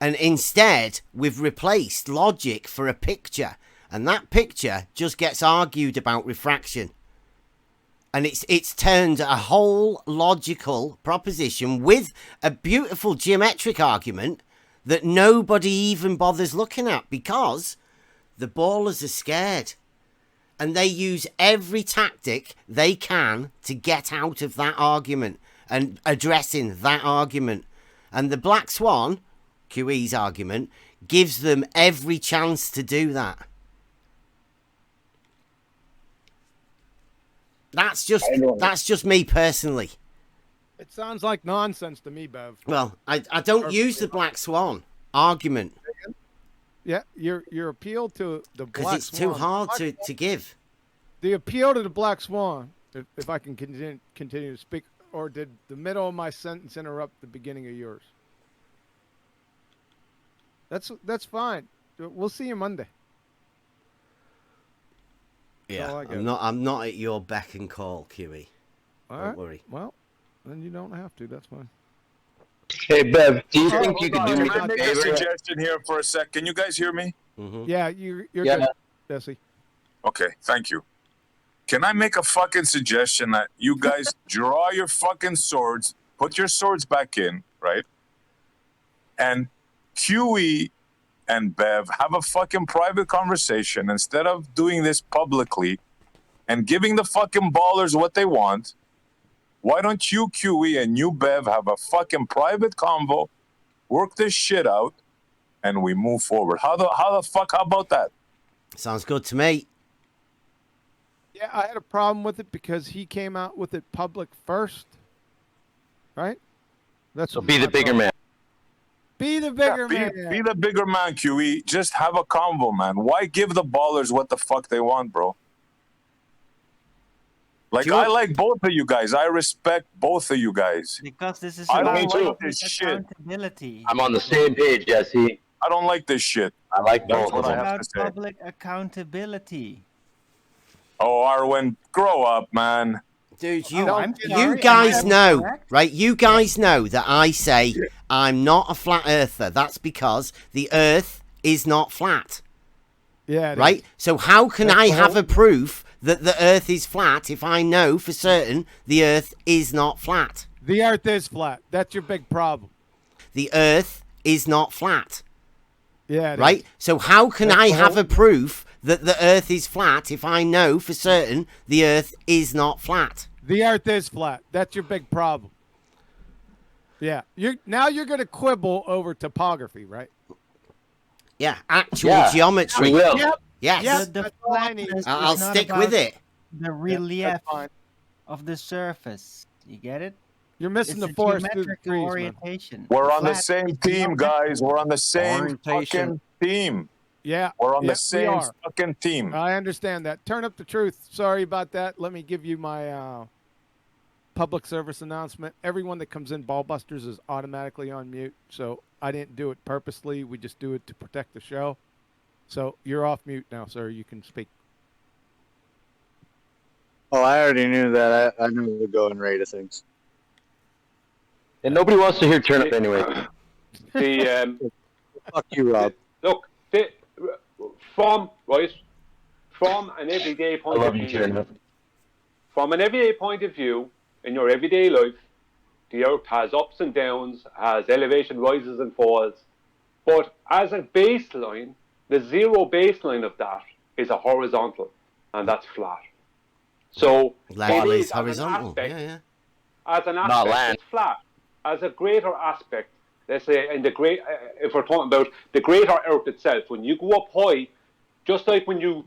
And instead, we've replaced logic for a picture. And that picture just gets argued about refraction. And it's turned a whole logical proposition with a beautiful geometric argument that nobody even bothers looking at because the ballers are scared. And they use every tactic they can to get out of that argument and addressing that argument. And the Black Swan, QE's argument, gives them every chance to do that. That's just me personally. It sounds like nonsense to me, Bev. Well, I don't use the Black Swan argument. Yeah, your appeal to the Black Swan. Because it's too hard to give. The appeal to the Black Swan, if I can continue to speak, or did the middle of my sentence interrupt the beginning of yours? That's fine. We'll see you Monday. Yeah, I'm not at your beck and call, QE. Don't worry. Well, then you don't have to. That's fine. Hey, Bev, do you think you could do me Can I a make a favor? suggestion here for a sec? Can you guys hear me? Mm-hmm. Yeah, you're good, Jesse. Okay, thank you. Can I make a fucking suggestion that you guys draw your fucking swords, put your swords back in, right? And QE and Bev have a fucking private conversation instead of doing this publicly and giving the fucking ballers what they want. Why don't you, QE, and you, Bev, have a fucking private convo, work this shit out, and we move forward? How the fuck? How about that? Sounds good to me. Yeah, I had a problem with it because he came out with it public first. Right? That's So be the bigger man. Be the bigger man. Be the bigger man, QE. Just have a convo, man. Why give the ballers what the fuck they want, bro? Like, I like both of you guys. I respect both of you guys. Because this is I about don't like public this shit. accountability. I'm on the same page, Jesse. I don't like this shit. I like That's both what of I them. have About to say. public accountability. Oh, Arwen, grow up, man. Dude, I'm you sorry, guys am I know, correct? right? You guys know that I say I'm not a flat earther. That's because the earth is not flat. Yeah. it Right? is. So how can That's I the have whole- a proof that the earth is flat if I know for certain the earth is not flat? The earth is flat. That's your big problem. The earth is not flat. Yeah. it Right? is. So how can That's I the have whole- a proof that the earth is flat if I know for certain the earth is not flat? The earth is flat. That's your big problem. Yeah. Now you're going to quibble over topography, right? Yeah, actual Yeah, geometry. we will. Yep. Yes. Yep. The That's all I need. flatness I'll is not stick about with it. The relief That's fine. of the surface. You get it? You're missing It's the a forest through the geometrical trees, man. orientation. We're on the Flat same is team, guys. We're on the same Orientation. fucking team. Yeah. We're on yeah, the same we are. fucking team. I understand that. Turn up the truth. Sorry about that. Let me give you my public service announcement. Everyone that comes in Ballbusters is automatically on mute. So I didn't do it purposely. We just do it to protect the show. So you're off mute now, sir. You can speak. Oh, I already knew that. I knew the going rate of things. And nobody wants to hear turnip anyway. The Fuck you, Rob. look, from an everyday I point love of you, view, turnip. from an everyday point of view, in your everyday life, the earth has ups and downs, has elevation rises and falls. But as a baseline, the zero baseline of that is a horizontal, and that's flat. So Level it is is as an horizontal. aspect, Yeah. as an Not aspect, land. it's flat. As a greater aspect, let's say, in the great, if we're talking about the greater Earth itself, when you go up high, just like when you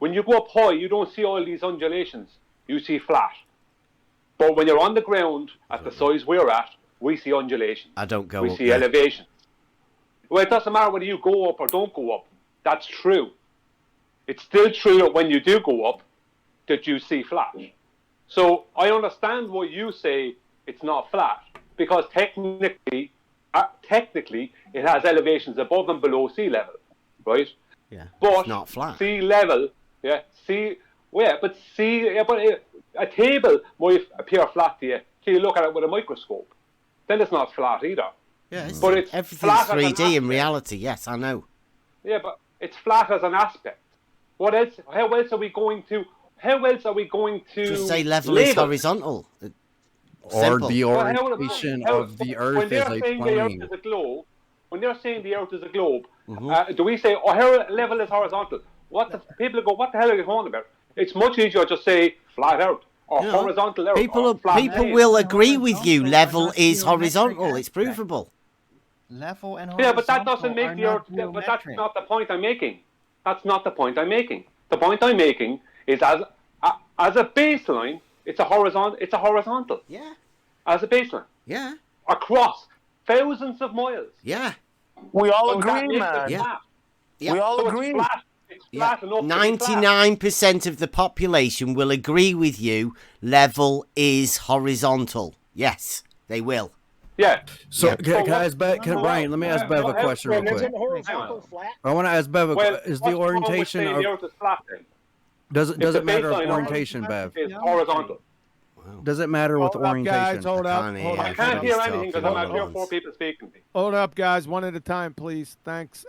go up high, you don't see all these undulations. You see flat. But when you're on the ground at the size we're at, we see undulations. I don't go We up see there. elevation. Well, it doesn't matter whether you go up or don't go up. That's true. It's still true that when you do go up, that you see flat. So I understand why you say it's not flat, because technically it has elevations above and below sea level, right? Yeah. But It's not flat. sea level, but a table might appear flat to you till you look at it with a microscope. Then it's not flat either. Yeah, it's, But it's everything's flat as an 3D in aspect. reality. Yes, I know. Yeah, but it's flat as an aspect. What else? How else are we going to? How else are we going to? Just say level label? is horizontal. Or Simple. the Well, orientation of the when Earth they're as a saying the Earth plane. is a globe, when they're saying the Earth is a globe, Mm-hmm. do we say, oh, her level is horizontal? People go, what the hell are you talking about? It's much easier to just say flat Earth or horizontal Earth. People plane. will agree with you. Level is horizontal. It's provable. Level and Yeah, horizontal but that doesn't make the Earth. But that's not the point I'm making. That's not the point I'm making. The point I'm making is as a baseline, it's a horizontal. Yeah. As a baseline. Yeah. Across thousands of miles. Yeah. We all So that agree, makes it man. flat. Yeah. We all So agree. It's flat. It's flat enough. 99% of the population will agree with you. Level is horizontal. Yes, they will. Yeah. So Yeah. can I ask Bev? Brian, let me ask Bev a question real quick. Isn't horizontal flat? I want to ask Bev. Well, Is the orientation the Earth is flat then? does it matter of baseline orientation, Bev? Is horizontal. Does it matter with Hold up, orientation? guys. Hold up. Hold I up. can't hear anything because I'm out here 4 people speaking to me. Hold up, guys. One at a time, please. Thanks.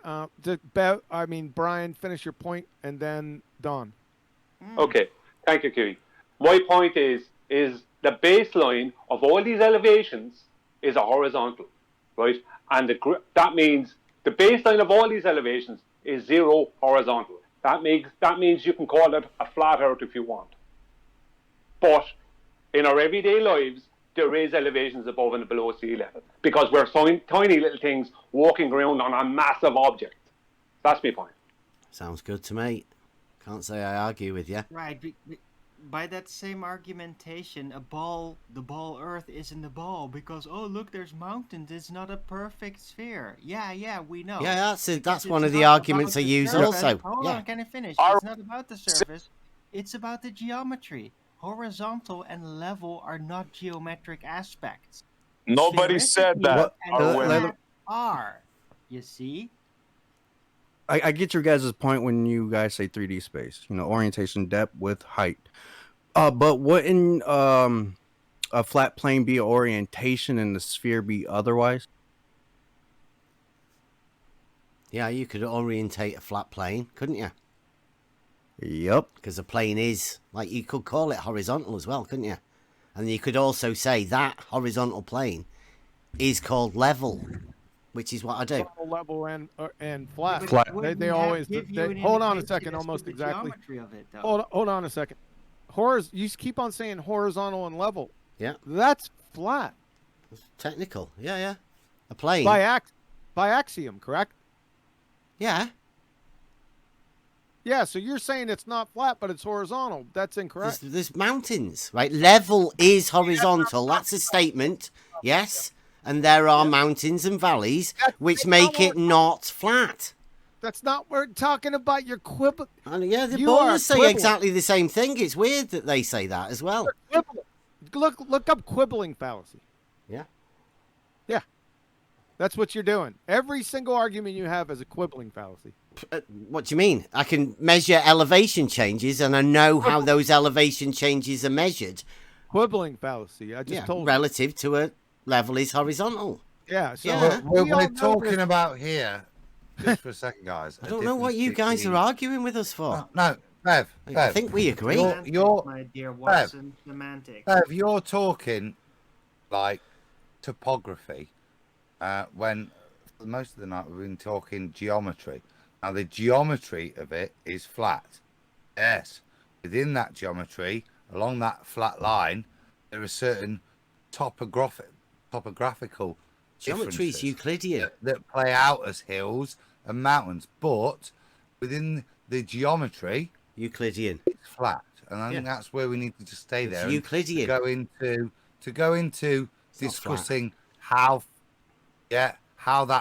Brian, finish your point, and then Don. Okay. Thank you, Kiwi. My point is the baseline of all these elevations is a horizontal, right? And that means the baseline of all these elevations is 0 horizontal. That means you can call it a flat Earth if you want. But in our everyday lives, there is elevations above and below sea level because we're tiny little things walking around on a massive object. That's my point. Sounds good to me. Can't say I argue with you. Right. By that same argumentation, the ball Earth isn't a ball because look, there's mountains. It's not a perfect sphere. Yeah, we know. Yeah, that's It's one of the not arguments I about the use surface. also. Hold Yeah. on, can I finish? It's not about the surface. It's about the geometry. Horizontal and level are not geometric aspects. Nobody said that. And flat are. You see? I get your guys' point when you guys say 3D space. Orientation, depth, width, height. But wouldn't a flat plane be orientation and the sphere be otherwise? Yeah, you could orientate a flat plane, couldn't you? Yep. Because a plane is, you could call it horizontal as well, couldn't you? And you could also say that horizontal plane is called level, which is what I do. Level and flat. Flat. They always. Hold on a second. Almost exactly. Hold on a second. You keep on saying horizontal and level. Yeah. That's flat. Technical. Yeah. A plane. By axiom, correct? Yeah. Yeah, so you're saying it's not flat, but it's horizontal. That's incorrect. There's mountains, right? Level is horizontal. That's a statement. Yes. And there are mountains and valleys which make it not flat. That's not what we're talking about. You're quibbling. Yeah, the ballers say exactly the same thing. It's weird that they say that as well. Look up quibbling fallacy. Yeah. Yeah. That's what you're doing. Every single argument you have is a quibbling fallacy. What do you mean? I can measure elevation changes and I know how those elevation changes are measured. Quibbling fallacy. I just told you. Relative to a level is horizontal. Yeah. So We're talking about here. Just for a second, guys. I don't know what you guys are arguing with us for. No, Bev. I think we agree. You're my dear Watson, semantics. Bev, you're talking topography. When for most of the night we've been talking geometry. Now the geometry of it is flat. Yes. Within that geometry, along that flat line, there are certain topographical geometry is Euclidean that play out as hills and mountains, but within the geometry, Euclidean, it's flat, and I think that's where we need to just stay there. Euclidean. To go into discussing how that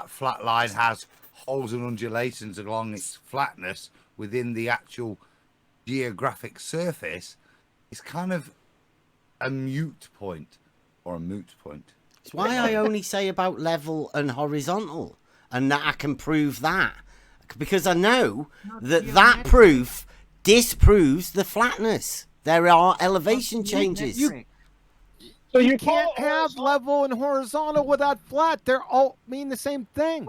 flat line has holes and undulations along its flatness within the actual geographic surface is kind of a moot point. It's why I only say about level and horizontal, and that I can prove that. Because I know that proof disproves the flatness. There are elevation changes. So you can't have level and horizontal without flat. They're all mean the same thing.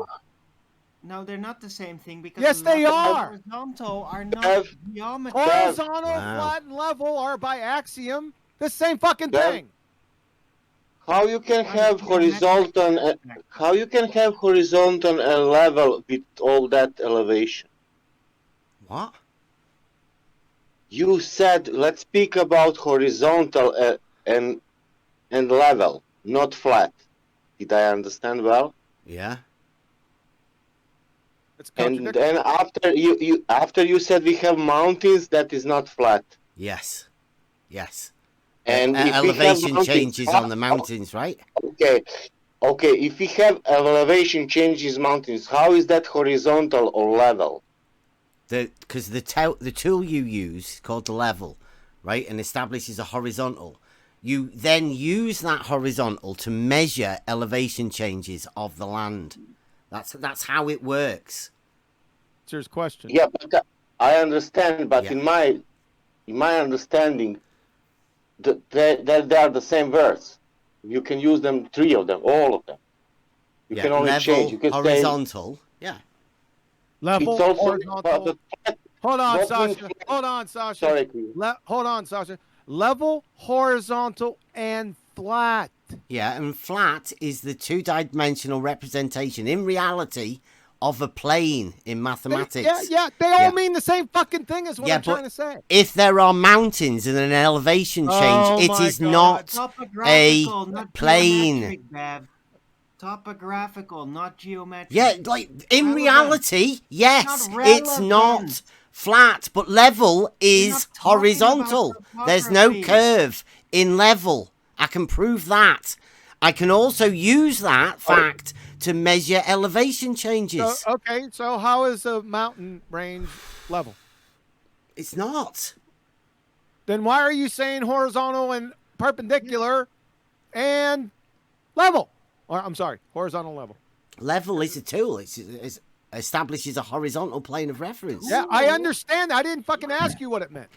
No, they're not the same thing because Yes, they level and are. horizontal are not geometry. Horizontal, Wow. flat, and level are by axiom the same fucking Bev, thing. how you can have horizontal and level with all that elevation? What? You said let's speak about horizontal and level, not flat. Did I understand well? Yeah. And then after you said we have mountains, that is not flat. Yes. Yes. And if we have elevation mountains, changes on the mountains, right? Okay. If we have elevation changes mountains, how is that horizontal or level? Because the tool you use called the level, right, and establishes a horizontal. You then use that horizontal to measure elevation changes of the land. That's how it works. Here's question. Yeah, but I understand. But in my understanding, they are the same words. You can use them, three of them, all of them. You can only level, change. You can horizontal. Yeah. Level, It's also horizontal. Hold on, not Sasha. being Hold on, Sasha. Sorry. Hold on, Sasha. Level, horizontal, and flat. Yeah, and flat is the two-dimensional representation in reality of a plane in mathematics. They all mean the same fucking thing is what I'm trying to say. If there are mountains and an elevation change, it is not a plane. Geometric, Bev. Topographical, not geometric. Yeah, like in reality, yes, it's not flat, but level is horizontal. There's no curve in level. I can prove that. I can also use that fact to measure elevation changes. So how is a mountain range level? It's not. Then why are you saying horizontal and perpendicular and level? Or I'm sorry, horizontal level. Level is a tool. It establishes a horizontal plane of reference. Yeah, I understand. I didn't fucking ask you what it meant.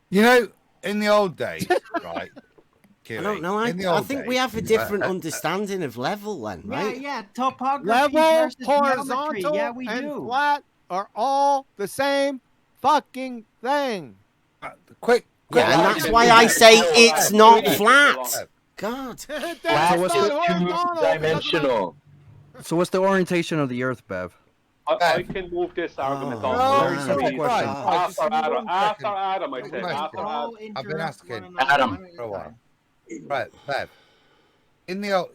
You know, in the old days, right? I don't know. I think we have a different understanding of level then, right? Yeah, topography Level, versus horizontal, geometry. Yeah, we and do. flat are all the same fucking thing. Quick. Yeah, and that's why I say it's not flat. God. Flat is two-dimensional. So what's the orientation of the Earth, Bev? I can move this argument on. very simple question. After Adam, I said. After Adam. I've been asking Adam. for a while. Right, Bev.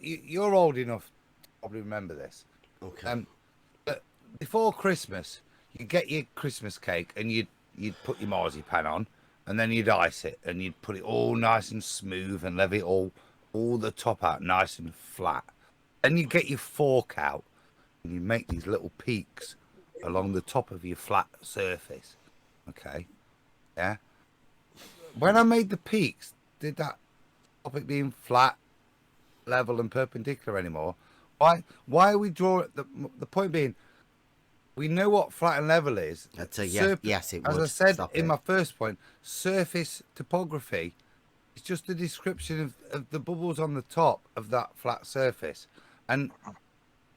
You're old enough to probably remember this. Okay. But before Christmas, you get your Christmas cake and you'd put your marzipan on, and then you'd ice it, and you'd put it all nice and smooth and leave it all the top out nice and flat. Then you get your fork out and you make these little peaks along the top of your flat surface. Okay. Yeah. When I made the peaks, did that stop it being flat, level, and perpendicular anymore? Why are we drawing? The point being, we know what flat and level is. Yes, it would. As I said in my first point, surface topography is just a description of the bubbles on the top of that flat surface. And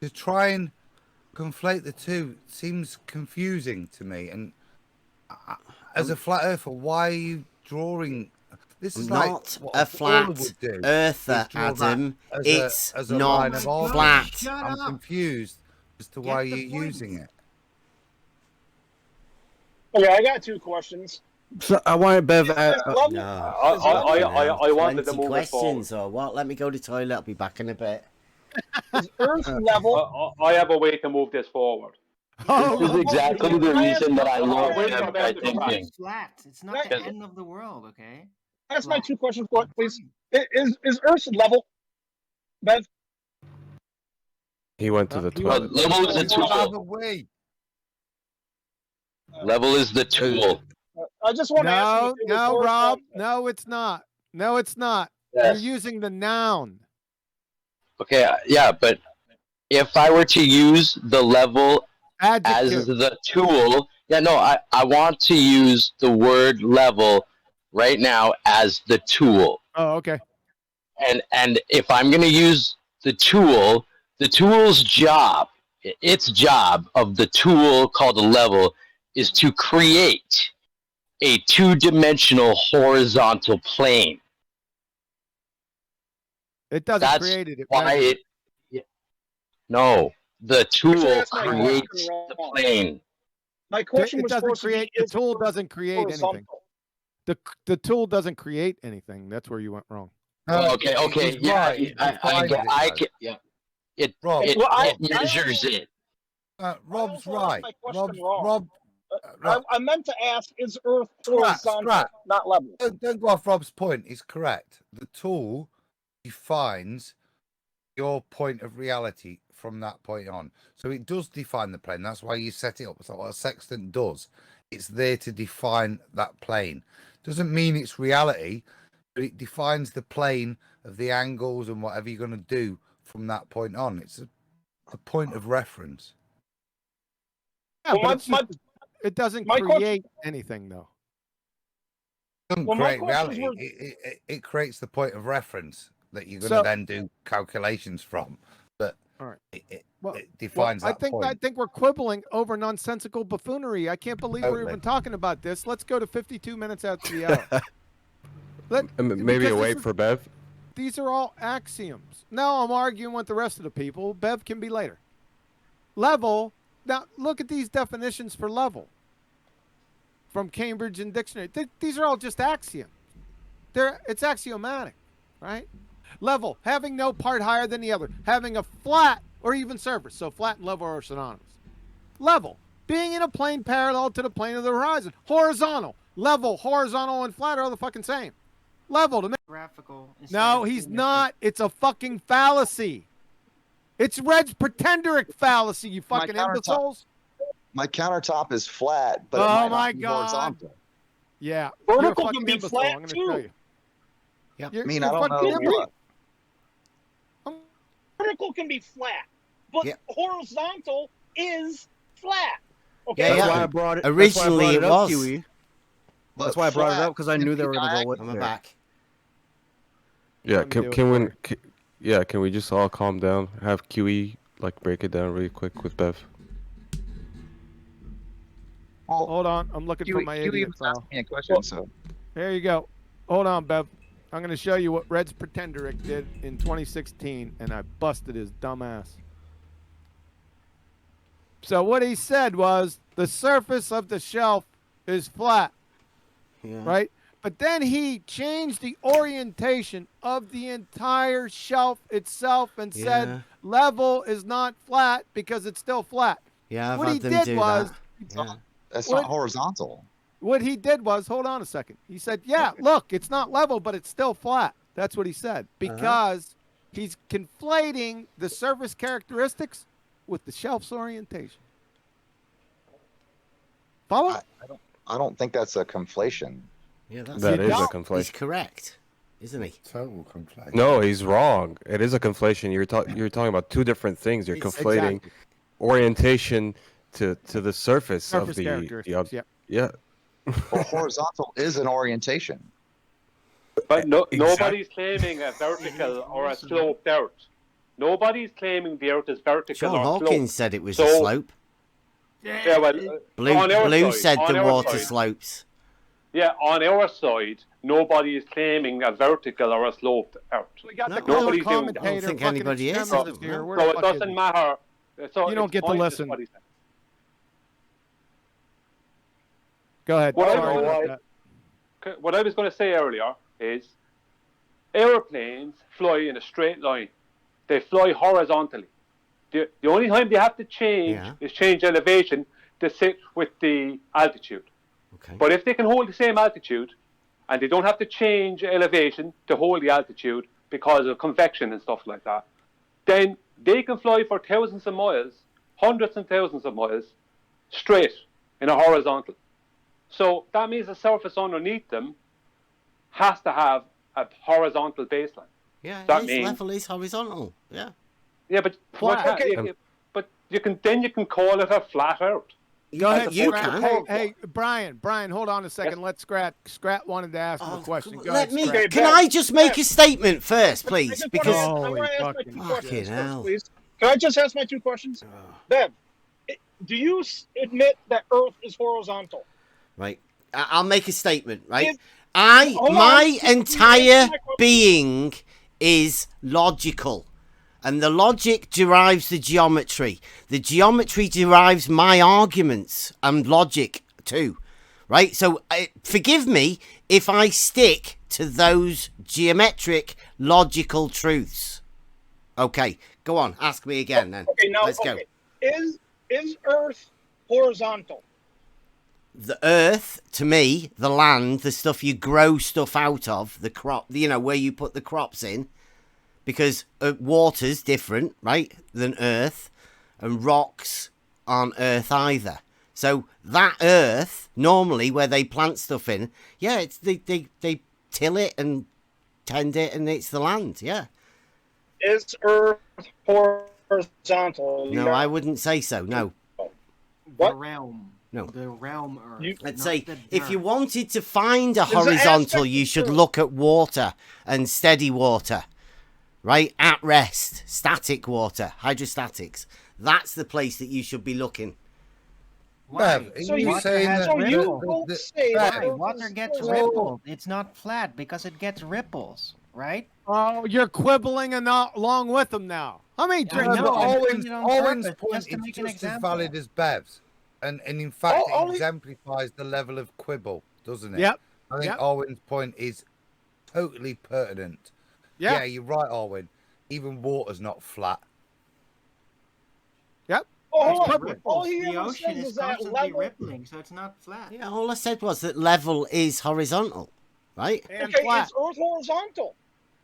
to try and conflate the two seems confusing to me. And as a flat earther, why are you drawing? This is not like a flat earther, Adam. It's not flat. I'm confused as to why you're using it. Okay, I got two questions. So I wanted Bev. I wanted to move questions or what? Let me go to the toilet. I'll be back in a bit. Is Earth level? I have a way to move this forward. This is exactly the reason that I love my thinking. It's flat. It's not the end of the world, okay? That's my two questions, please. Is Earth level, Bev? He went to the toilet. Level is the tool. Level is the tool. I just want to ask you. No, Rob. No, it's not. No, it's not. Yes. You're using the noun. Okay, yeah, but if I were to use the level Adjective. as the tool, I want to use the word level right now as the tool. Oh, okay. And if I'm going to use the tool's job its job of the tool called a level is to create a two-dimensional horizontal plane. It doesn't That's create it. It why renders it. No, the tool that's my creates question the wrong. plane. My question It was doesn't supposed to create. be, The is tool Earth doesn't create anything. horizontal? The tool doesn't create anything. That's where you went wrong. Okay, He's yeah, right. He defines it, I though. can, yeah. It Rob, it measures it. Rob's also asked right. my question wrong. Rob, I meant to ask, is Earth Scrat, horizontal, not level? Don't go off Rob's point. He's correct. The tool defines your point of reality from that point on. So it does define the plane. That's why you set it up. That's what a sextant does. It's there to define that plane. Doesn't mean it's reality, but it defines the plane of the angles and whatever you're going to do from that point on. It's a point of reference. Yeah, Well, but it's just, it doesn't create anything, though. It doesn't Well, my create questions reality. It creates the point of reference that you're going to So- then do calculations from. But All right. it Well, defines I that think point. I think we're quibbling over nonsensical buffoonery. I can't believe we're Totally. even talking about this. Let's go to 52 minutes after the hour. Maybe because a wait this is- for Bev. These are all axioms. Now I'm arguing with the rest of the people. Bev can be later. Level. Now look at these definitions for level from Cambridge and Dictionary. These are all just axioms. It's axiomatic, right? Level, having no part higher than the other, having a flat or even surface. So flat and level are synonymous. Level, being in a plane parallel to the plane of the horizon. Horizontal, level, horizontal, and flat are all the fucking same. Level to me. Graphical. No, he's not. It's a fucking fallacy. It's Red's pretenderic fallacy, you My fucking countertop- imbeciles. My countertop is flat, but it Oh might my not be God. horizontal. Yeah. Vertical you're a can fucking be imbecile. flat, I'm going to too. tell you. Yep. You're, I mean, you're I don't fucking know. imbecile. Vertical can be flat, but Yeah. horizontal is flat. Okay. That's Yeah. why I brought it. Originally that's why I brought it it up, was. Kiwi. That's why I brought it up because I knew they were going to go with I'm there. back. Yeah, Let me do can it we? Yeah, can we just all calm down? Have QE like break it down really quick with Bev. Hold on. I'm looking for my idiot was file. asking me a question, so There you go. Hold on, Bev. I'm going to show you what Red's Pretenderic did in 2016, and I busted his dumb ass. So what he said was the surface of the shelf is flat, Yeah. right? But then he changed the orientation of the entire shelf itself and Yeah. said level is not flat because it's still flat. Yeah, I've What he had them did do was that. Yeah. that's What- not horizontal. What he did was, hold on a second. He said, yeah, look, it's not level, but it's still flat. That's what he said. Because he's conflating the surface characteristics with the shelf's orientation. Follow? I don't think that's a conflation. Yeah, that's That is a He's conflation. correct, isn't he? Total conflation. No, he's wrong. It is a conflation. You're talking about two different things. You're It's- conflating Exactly. orientation to the surface of Surface the characteristics, object. yeah. Yeah. Well, horizontal is an orientation. But Exactly. nobody's claiming a vertical or a sloped earth. Nobody's claiming the earth is vertical Sean or Hawkins sloped. said it was So- a slope. Yeah, well, Blue on our side, said on the our water side- slopes. Yeah, on our side, nobody is claiming a vertical or a sloped earth. We got No, the color nobody's doing that. commentator. I don't think fucking anybody is. extremist here. Where So the it fuck is doesn't he? matter. So You don't it's get to pointless listen. what he said. Go ahead. What I Sorry know about why- that. What I was going to say earlier is airplanes fly in a straight line. They fly horizontally. The only time they have to change Yeah. is change elevation to sit with the altitude. Okay. But if they can hold the same altitude and they don't have to change elevation to hold the altitude because of convection and stuff like that, then they can fly for thousands of miles, hundreds and thousands of miles, straight in a horizontal. So that means the surface underneath them has to have a horizontal baseline. Yeah, That his means- level is horizontal. Yeah. Yeah, but Flat. but you can call it a flat earth. Go ahead. You Scrat. can. Hey, Brian, hold on a second. Let Scrat wanted to ask him a question. Go Let ahead, me. Scrat. Can I just make a statement first, please? Because I'm Holy going to ask my fucking two fucking questions hell. first, please. Can I just ask my two questions? Bev, do you admit that Earth is horizontal? Right. I'll make a statement, right? If- hold on. My Can you entire answer my question? being is logical. And the logic derives the geometry. The geometry derives my arguments and logic too. Right? So forgive me if I stick to those geometric, logical truths. Okay, go on. Ask me again then. Okay, now, Let's go. Is Earth horizontal? The earth, to me, the land, the stuff you grow stuff out of, the crop, you know, where you put the crops in, because water's different, right, than earth, and rocks aren't earth either. So that earth, normally where they plant stuff in, yeah, it's they till it and tend it, and it's the land, yeah. Is Earth horizontal? No, I wouldn't say so, no. The realm. No. The realm Earth. I'd not say the if you dirt. wanted to find a There's an horizontal, aspect you of should truth. look at water and steady water, right? At rest, static water, hydrostatics. That's the place that you should be looking. Why? Bev, are So you you- saying has that so you ripple. don't the- say Bev, that Why? Earth Water is gets horizontal. rippled. It's not flat because it gets ripples, right? Oh, you're quibbling and not along with them now. How many I drinks? know, I'm Owen's, doing it on Owen's purpose, point just to is make an just as example. valid as Bev's. And in fact, All it he- exemplifies the level of quibble, doesn't it? Yep. I think Yep. Owen's point is totally pertinent. Yeah. Yeah, you're right, Owen. Even water's not flat. Yep. Oh, hold It's on. rippling. All he The ever ocean says is is that constantly level. rippling, so it's not flat. Yeah, all I said was that level is horizontal, right? And Okay, flat. is Earth horizontal?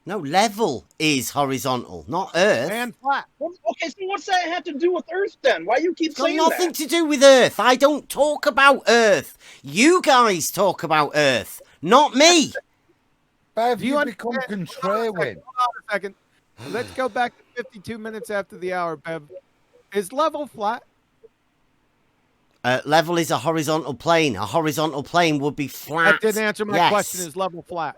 No, level is horizontal, not earth. And flat. Okay, so what's that have to do with Earth then? Why you keep It's got saying nothing that? to do with Earth. I don't talk about Earth. You guys talk about Earth, not me. Bev, Do you you become understand- contrarian. Hold on a second. Let's go back to 52 minutes after the hour, Bev. Is level flat? Level is a horizontal plane. A horizontal plane would be flat. That didn't answer my Yes. question. Is level flat?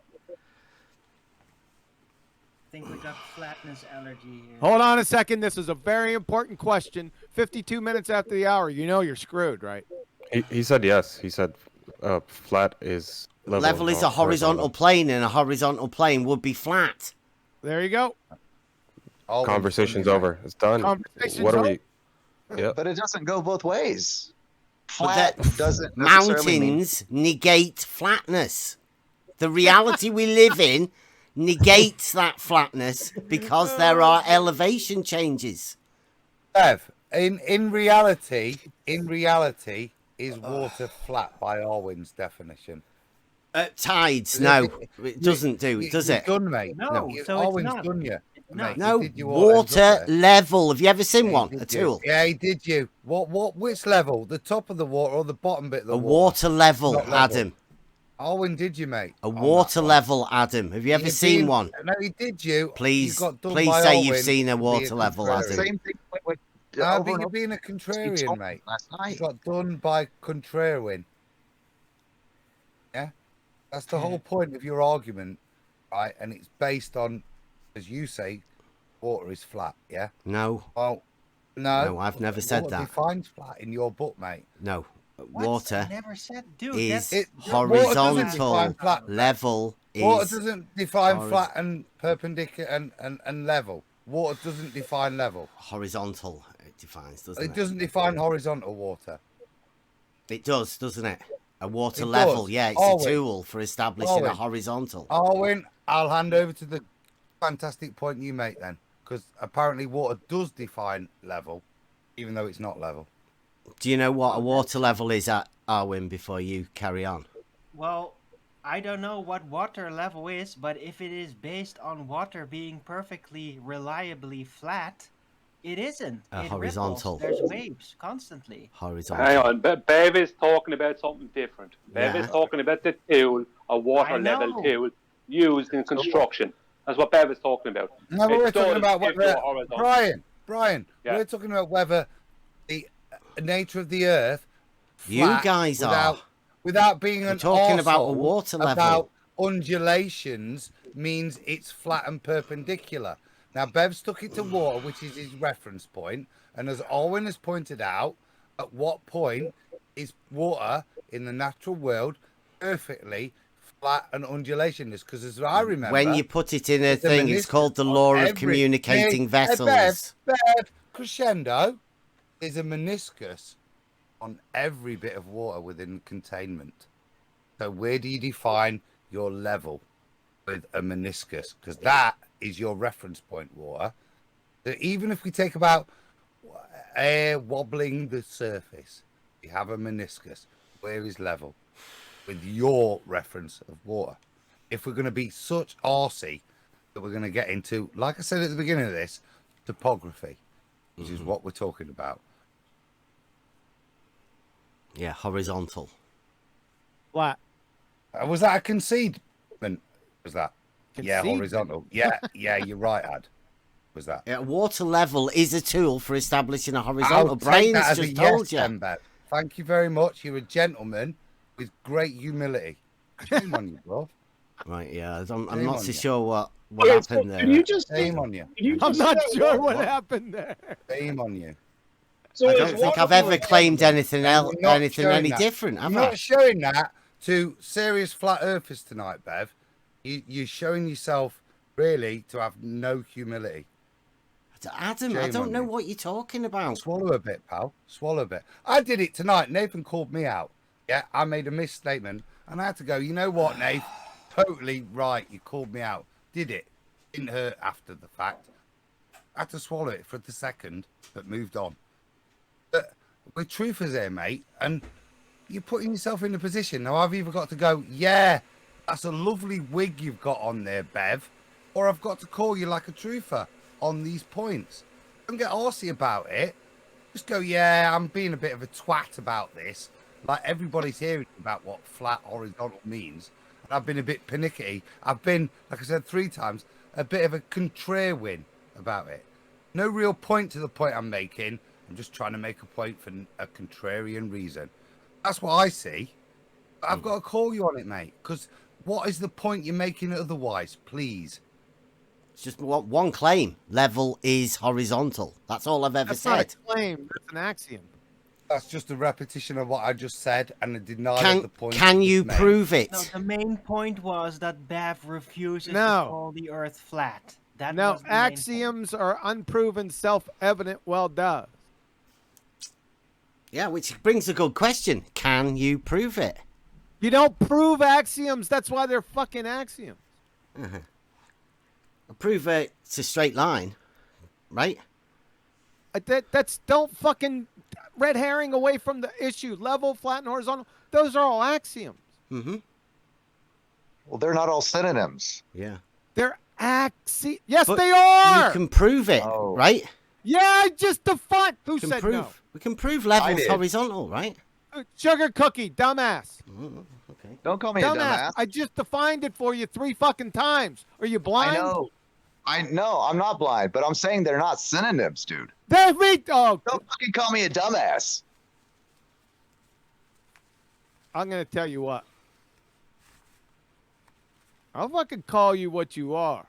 I think we got flatness allergy here. Hold on a second. This is a very important question. 52 minutes after the hour. You know you're screwed, right? He said yes. He said flat is level. Level is not a horizontal plane, and a horizontal plane would be flat. There you go. Conversation's over. It's done. Conversation's What are over. we? Yeah. But it doesn't go both ways. But Flat that doesn't necessarily mean mountains negate flatness. The reality we live in negates that flatness because there are elevation changes. Bev, in reality, is water flat by Owen's definition? Tides, no, it doesn't do it, does You're it? done, mate. No, You- so it's Owen's not. done you. No. Mate. He No, did you all ends up water there. level. Have you ever seen Yeah, one? he A did you. tool? Yeah, he did you. Which level? The top of the water or the bottom bit of the A water? water level, Not level. Adam. Owen, did you, mate? A on that water one? level, Adam. Have you ever You've seen been- one? No, he did you. Please, You got done please by say you've Owen seen a for being water level, contrarian. Adam. same thing with No, over but and you're over. being a He contrarian, told mate. me last You night. got done by contrarian. Yeah? That's the whole point of your argument, right? And it's based on, as you say, water is flat, yeah? No, Well, no. No, I've never said water that. defines flat in your book, mate. no. What? Water I never said, dude. is That's water doesn't horizontal. define flat. Level Water is doesn't define horiz- flat and perpendicular and level. Water doesn't define level. horizontal. It defines, doesn't It it? doesn't define horizontal water. It does, doesn't it? A water It level, does. yeah. It's Owen. a tool for establishing a Owen. horizontal. Owen, I'll hand over to the fantastic point you make then, because apparently water does define level, even though it's not level. Do you know what a water level is at Arwin before you carry on? Well, I don't know what water level is, but if it is based on water being perfectly reliably flat, it isn't. It horizontal. ripples. There's waves constantly. Horizontal. Hang on, Bev is talking about something different. Bev is Yeah. talking about the tool, a water I level know. tool used in construction. That's what Bev is talking about. No, but It we're talking does about give whether, you a horizontal. Brian, Yeah. we're talking about whether the nature of the earth, You flat guys are. without being We're an talking about a arsehole water level. about undulations means it's flat and perpendicular. Now, Bev stuck it to water, which is his reference point. And as Owen has pointed out, at what point is water in the natural world perfectly flat and undulationless? Because as I remember, when you put it in a the thing, it's called the law of communicating vessels. Bev, crescendo is a meniscus on every bit of water within containment. So where do you define your level with a meniscus? Because that is your reference point, water. So even if we take about air wobbling the surface, you have a meniscus. Where is level with your reference of water? If we're going to be such arsey that we're going to get into, like I said at the beginning of this, topography, which is what we're talking about. Yeah, horizontal. Flat. Was that a concedement? Was that? Yeah, Concedement? horizontal. Yeah, yeah, you're right, Ad. Was that? Yeah, water level is a tool for establishing a horizontal. I'll take Brain's that as just a told yes, you. then, Bev. Thank you very much. You're a gentleman with great humility. Shame on you, bro. Right, yeah. I'm Shame not on so you. sure what Okay, happened so there. Did you just Shame on you. I'm not sure what happened there. Shame on you. So I is don't think I've water- ever claimed anything And else, you're not anything showing any that. different, have You're I? not showing that to serious flat earthers tonight, Bev. You're showing yourself really to have no humility. Adam, I Shame don't on know you. what you're talking about. Swallow a bit, pal. Swallow a bit. I did it tonight. Nathan called me out. Yeah, I made a misstatement, and I had to go, you know what, Nate? Totally right. You called me out. Did it. Didn't hurt after the fact. I had to swallow it for the second, but moved on. But we're truthers here, mate, and you're putting yourself in a position. Now, I've either got to go, yeah, that's a lovely wig you've got on there, Bev, or I've got to call you like a truther on these points. Don't get arsey about it. Just go, yeah, I'm being a bit of a twat about this. Like everybody's hearing about what flat horizontal means. And I've been a bit panicky. I've been, like I said 3 times, a bit of a contrarian about it. No real point to the point I'm making. I'm just trying to make a point for a contrarian reason. That's what I see. But I've got to call you on it, mate. Because what is the point you're making otherwise? Please. It's just one claim. Level is horizontal. That's all I've ever That's said. not a claim. That's an axiom. That's just a repetition of what I just said and a denial of the point. Can you made. prove it? No, the main point was that Bev refuses to No. call the Earth flat. That No, was the main axioms are unproven, self-evident. Well done. Yeah, which brings a good question. Can you prove it? You don't prove axioms. That's why they're fucking axioms. Prove it's a straight line, right? That's don't fucking red herring away from the issue. Level, flat, and horizontal. Those are all axioms. Mm-hmm. Well, they're not all synonyms. Yeah. They're axioms. Yes, But they are. You can prove it, Oh. right? Yeah, I just defined. Who We can said prove. no? We can prove levels did. horizontal, right? Sugar cookie, dumbass. Okay. Don't call me a dumbass. I just defined it for you 3 fucking times. Are you blind? I know. I'm not blind, but I'm saying they're not synonyms, dude. There's me. Oh, Don't fucking call me a dumbass. I'm gonna tell you what. I'll fucking call you what you are.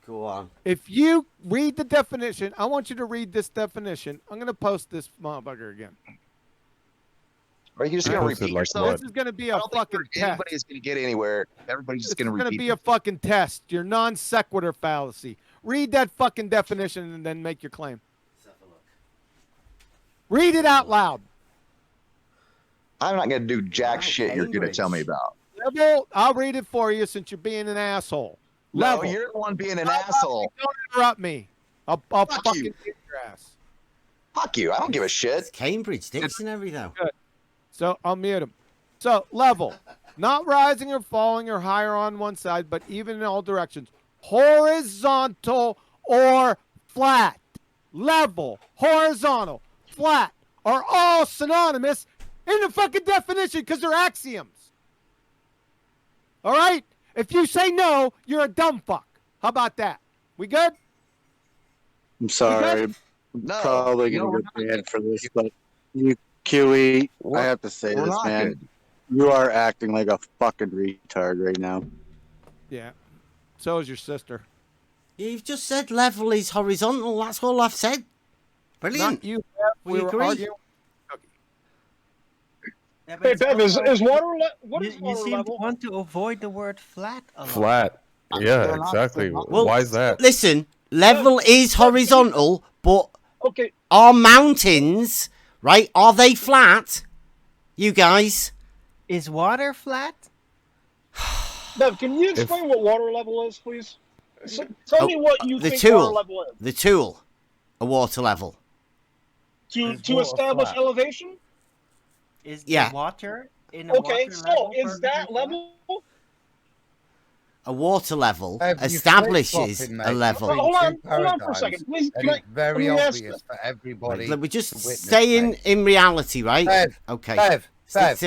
Go on. If you read the definition, I want you to read this definition. I'm gonna post this motherfucker again. Are you just I gonna posted repeat like yourself? what? This is gonna be I a don't think fucking test. anybody's gonna get anywhere. Everybody's just This is gonna gonna repeat. be a fucking test. Your non sequitur fallacy. Read that fucking definition and then make your claim. Read it out loud. I'm not gonna do jack shit you're gonna tell me about. Level. I'll read it for you since you're being an asshole. Level. No, you're the one being an asshole. Don't interrupt me. I'll fucking you. kick your ass. Fuck you. I don't give a shit. It's Cambridge Dictionary, though. Good. So I'll mute him. So level, not rising or falling or higher on one side, but even in all directions. Horizontal or flat. Level, horizontal, flat are all synonymous in the fucking definition because they're axioms. All right? If you say no, you're a dumb fuck. How about that? We good? I'm sorry. I'm No, probably no, gonna we're get not banned for this, but you QE, I have to say we're this, not man. good. You are acting like a fucking retard right now. Yeah. So is your sister. You've just said level is horizontal. That's all I've said. Brilliant. Not you. We were agree. arguing. Yeah, but Hey, it's Bev, is also- water what you, is you water seem level? to want to avoid the word flat a lot. Flat. Yeah, They're not- exactly. they're not- Well, Why is that? Listen, level is horizontal, but Okay. are mountains, right? Are they flat? You guys? Is water flat? Bev, can you explain what water level is, please? So, tell me what you the think tool. water level is. The tool. A water level. To water establish flat? elevation? Is Yeah. the water in a Okay, water so level is perfectly that flat? level? A water level You're establishes flip-flopping, a mate. level. Between Hold on two for a paradigms, second. Please, and can it's very let me ask obvious for everybody. We're just to witness, staying mate. in reality, right? Bev, Okay. Bev,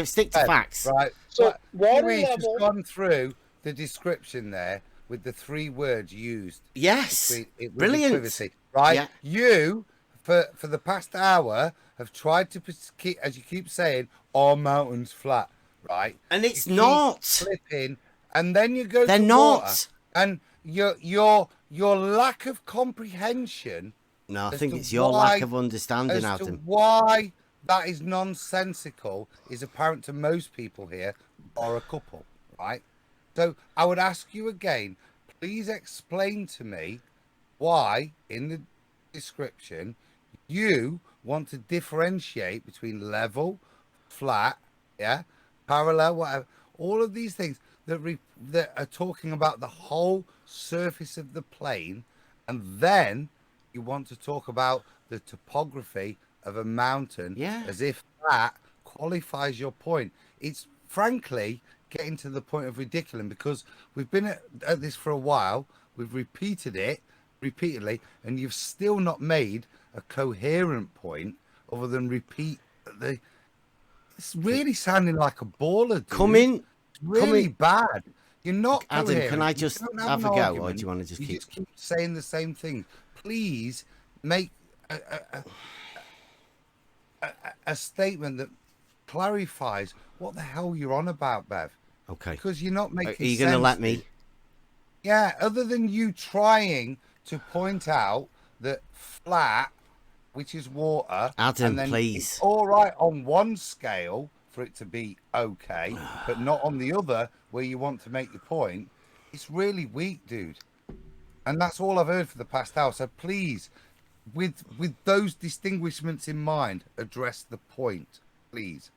Stick to Bev, facts. Right. So, But water Huey's level- just gone through the description there with the 3 words used. Yes. With Brilliant. equivocity, right? Yeah. You, for the past hour, have tried to keep, as you keep saying, all mountains flat, right? And it's You keep not. Flipping, and then you go They're to not. water, and your lack of comprehension. No, I as think to it's your lack why- of understanding, as to Adam. why that is nonsensical is apparent to most people here or a couple, right? So I would ask you again, please explain to me why in the description you want to differentiate between level, flat, yeah, parallel, whatever, all of these things that are talking about the whole surface of the plane, and then you want to talk about the topography of a mountain, Yeah. as if that qualifies your point. It's frankly getting to the point of ridiculous, because we've been at this for a while, we've repeated it repeatedly, and you've still not made a coherent point other than repeat the. It's really sounding like a baller, dude. It's really bad. You're not Adam, coherent. can I You just don't have an a go, or argument. do you want to just You keep... just keep saying the same thing. Please make a statement that clarifies what the hell you're on about, Bev. Okay. Because you're not making Are you going to sense, let me? dude. Yeah, other than you trying to point out that flat, which is water, Adam, and then please. it's all right on one scale for it to be okay, but not on the other where you want to make your point. It's really weak, dude. And that's all I've heard for the past hour. So please, with those distinguishments in mind, address the point, please.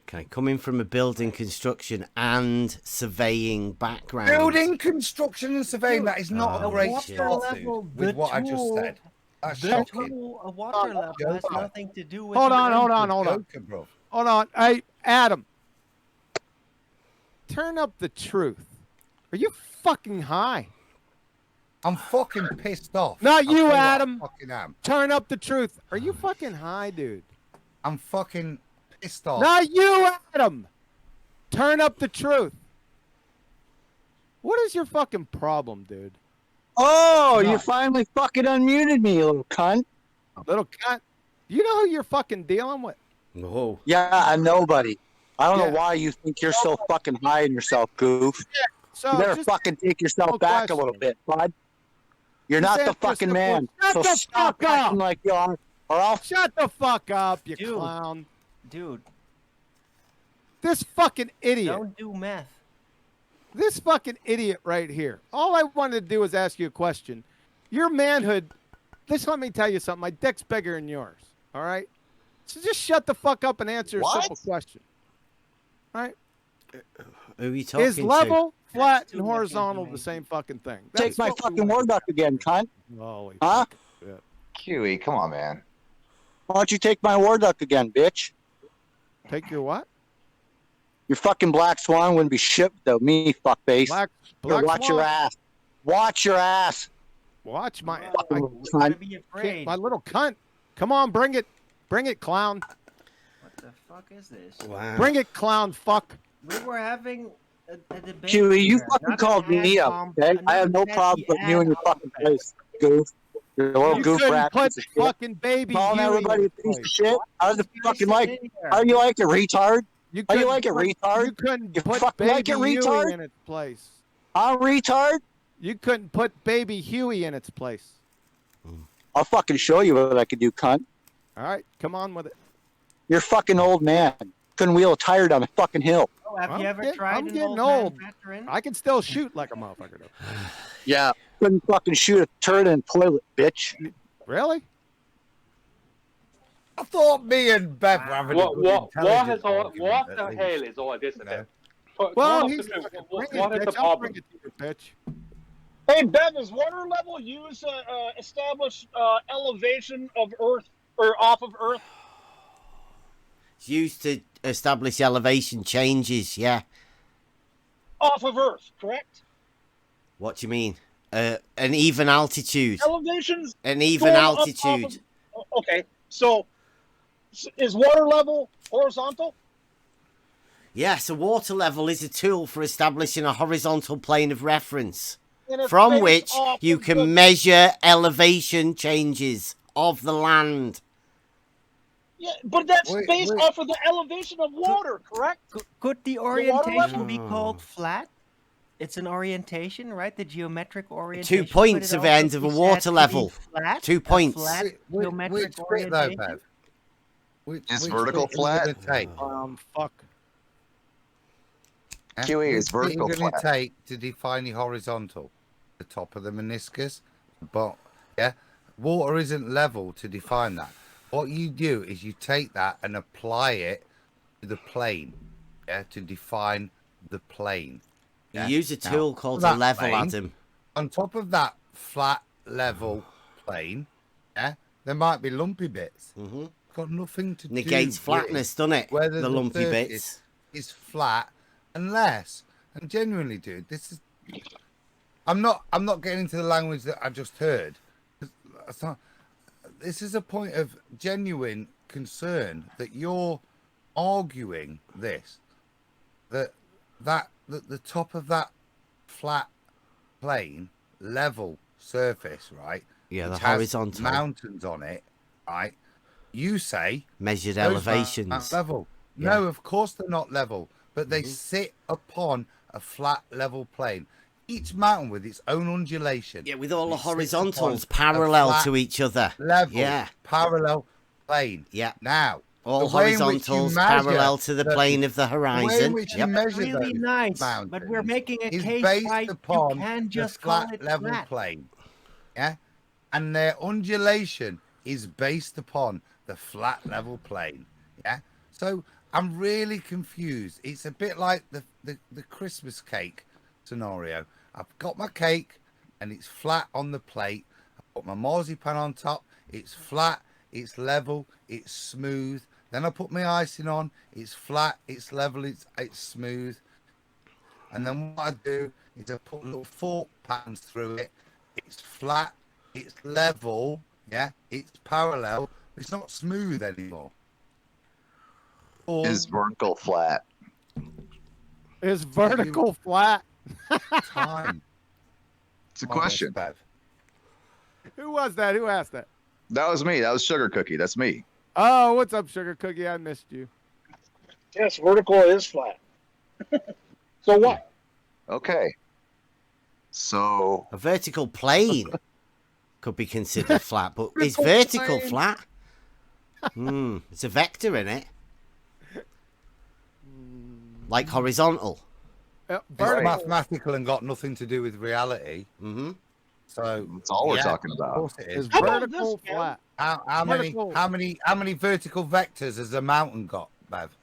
Okay, coming from a building construction and surveying background. Building construction and surveying, that is not a great water start, level, dude, with what I just said. That's shocking. A water level has Joker. nothing to do with Hold the on. Joker, bro. Hold on. Hey, Adam. Turn up the truth. Are you fucking high? I'm fucking pissed off. Not I'll you, tell what I Adam. fucking am. Turn up the truth. Are you fucking high, dude? I'm fucking pissed off. Not you, Adam. Turn up the truth. What is your fucking problem, dude? Oh, No. you finally fucking unmuted me, you little cunt. Little cunt. You know who you're fucking dealing with? No. Yeah, nobody. I don't Yeah. know why you think you're so fucking high in yourself, goof. So You better just fucking take yourself no back question. a little bit, bud. You're Just not the answer a fucking simple- man. Shut So the stop fuck up. acting like you are, or I'll Shut the fuck up, you Dude. clown. Dude, This fucking idiot. don't do meth. This fucking idiot right here. All I wanted to do was ask you a question. Your manhood, let me tell you something. My dick's bigger than yours. All right? So just shut the fuck up and answer a simple question. All right? Who are you talking Is level, That's flat, too and much horizontal the information. same fucking thing? take That's my what we fucking want. word up again, cunt. Holy Huh? shit. Huey, come on, man. Why don't you take my word up again, bitch? Take your what? Your fucking black swan wouldn't be shit without me, fuckface. Black Here, watch swan. your ass. Watch your ass. Watch my Fucking Don't cunt. be afraid. my little cunt. Come on, bring it. Bring it, clown. What the fuck is this? Wow. Bring it, clown fuck. We were having a debate. Huey, you here, fucking not an called me ad up, hominem, okay? not I have an no petty problem putting you in your ad fucking hominem. place, goof. You're a little You goof couldn't rat. put piece of shit. fucking baby Calling Huey everybody in a piece of place. shit. How's it You guys fucking sit like? in here. How you like it, retard? You How you couldn't like it, put- retard? You couldn't You put fucking baby like it, Huey retard? in its place. Huh, retard? You couldn't put baby Huey in its place. I'll fucking show you what I could do, cunt. All right, come on with it. You're a fucking old man. Couldn't wheel a tire down the fucking hill. Oh, have you ever tried I'm an getting old old. man veteran? I can still shoot like a motherfucker, though. Yeah. Couldn't fucking shoot a turd in a toilet, bitch. Really? I thought me and Bev were having a good What intelligent the argument, at hell least. is all this about? Well, What he's is the bitch. I'll bring problem? it to you, bitch. Hey, Bev, is water level used to establish elevation of Earth or off of Earth? It's used to establish elevation changes, yeah. Off of Earth, correct? What do you mean? An even altitude. Elevations. An even going altitude. Okay, so is water level horizontal? Yes, a water level is a tool for establishing a horizontal plane of reference, And it's from based which off you of can the- measure elevation changes of the land. Yeah, but that's Wait, based wait. off of the elevation of water, correct? Could the water orientation level? be called flat? It's an orientation, right? The geometric orientation. 2 points Could it of the end also of be a said water to be level. Flat? 2 A points. flat geometric Which bit though, orientation? Bev? Is which vertical bit are you flat? gonna take? Fuck. QE is Which bit are vertical you going to flat. take to define the horizontal? The top of the meniscus? But, yeah, water isn't level to define that. What you do is you take that and apply it to the plane, yeah, to define the plane. You yeah? use a Now, tool called that a level, plane, Adam. On top of that flat level plane, yeah, there might be lumpy bits. Mm-hmm. Got nothing to Negates do flatness, with doesn't it? whether The lumpy surface bits. is flat unless, and genuinely, dude, this is. I'm not getting into the language that I just heard. This is a point of genuine concern that you're arguing this, that the top of that flat plane level surface, right? Yeah, the which has horizontal. mountains on it, right? You say Measured those elevations. aren't level. Yeah. No, of course they're not level, but they sit upon a flat level plane. Each mountain with its own undulation. Yeah, with all the It sits upon horizontals a parallel flat to each other. Level, Yeah. parallel plane. Yeah. Now, All the way in which you horizontals measure parallel to the plane of the The way in horizon. which you Yep. measure Really those nice, mountains but we're making a is case based why you upon can the just call flat it level flat. plane. Yeah, and their undulation is based upon the flat level plane. Yeah, so I'm really confused. It's a bit like the Christmas cake scenario. I've got my cake and it's flat on the plate. I put my marzipan on top. It's flat, it's level, it's smooth. Then I put my icing on. It's flat, it's level, it's smooth. And then what I do is I put little fork patterns through it. It's flat, it's level, yeah, it's parallel. It's not smooth anymore. Or Is vertical flat. Is vertical flat? time. It's a question. Who was that? Who asked that? That was me. That was Sugar Cookie. That's me. Oh, what's up, Sugar Cookie? I missed you. Yes, vertical is flat. So what? Okay. So A vertical plane could be considered flat, but is Vertical vertical plane. flat? It's a vector in it. Like horizontal. It's vertical. mathematical and got nothing to do with reality. Mm-hmm. So that's all we're yeah, talking Of about. course it is. Is How about vertical this, Kev? flat? How Vertical. many vertical vectors has a mountain got, Bev?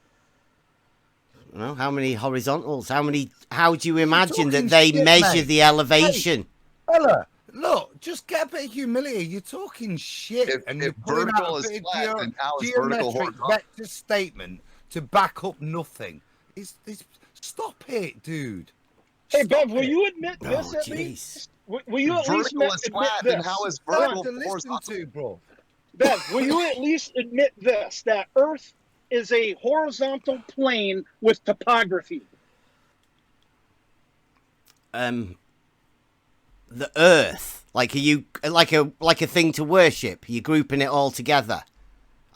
No, how many horizontals? How do you imagine that talking they shit, measure mate. the elevation? Fella, look, just get a bit of humility. You're talking shit, If- and if you're pulling vertical out is a bit flat, of then how is vertical geometric horizontal? vector statement to back up nothing. It's stop it, dude. Hey, Stop Bev, will it. you admit Oh, this at jeez. least? Will you at least Vertical is admit flat, this? then how is Hard vertical to listen horizontal? to, bro. Bev, will you at least admit this, that Earth is a horizontal plane with topography? The Earth, like are you like a thing to worship? You're grouping it all together.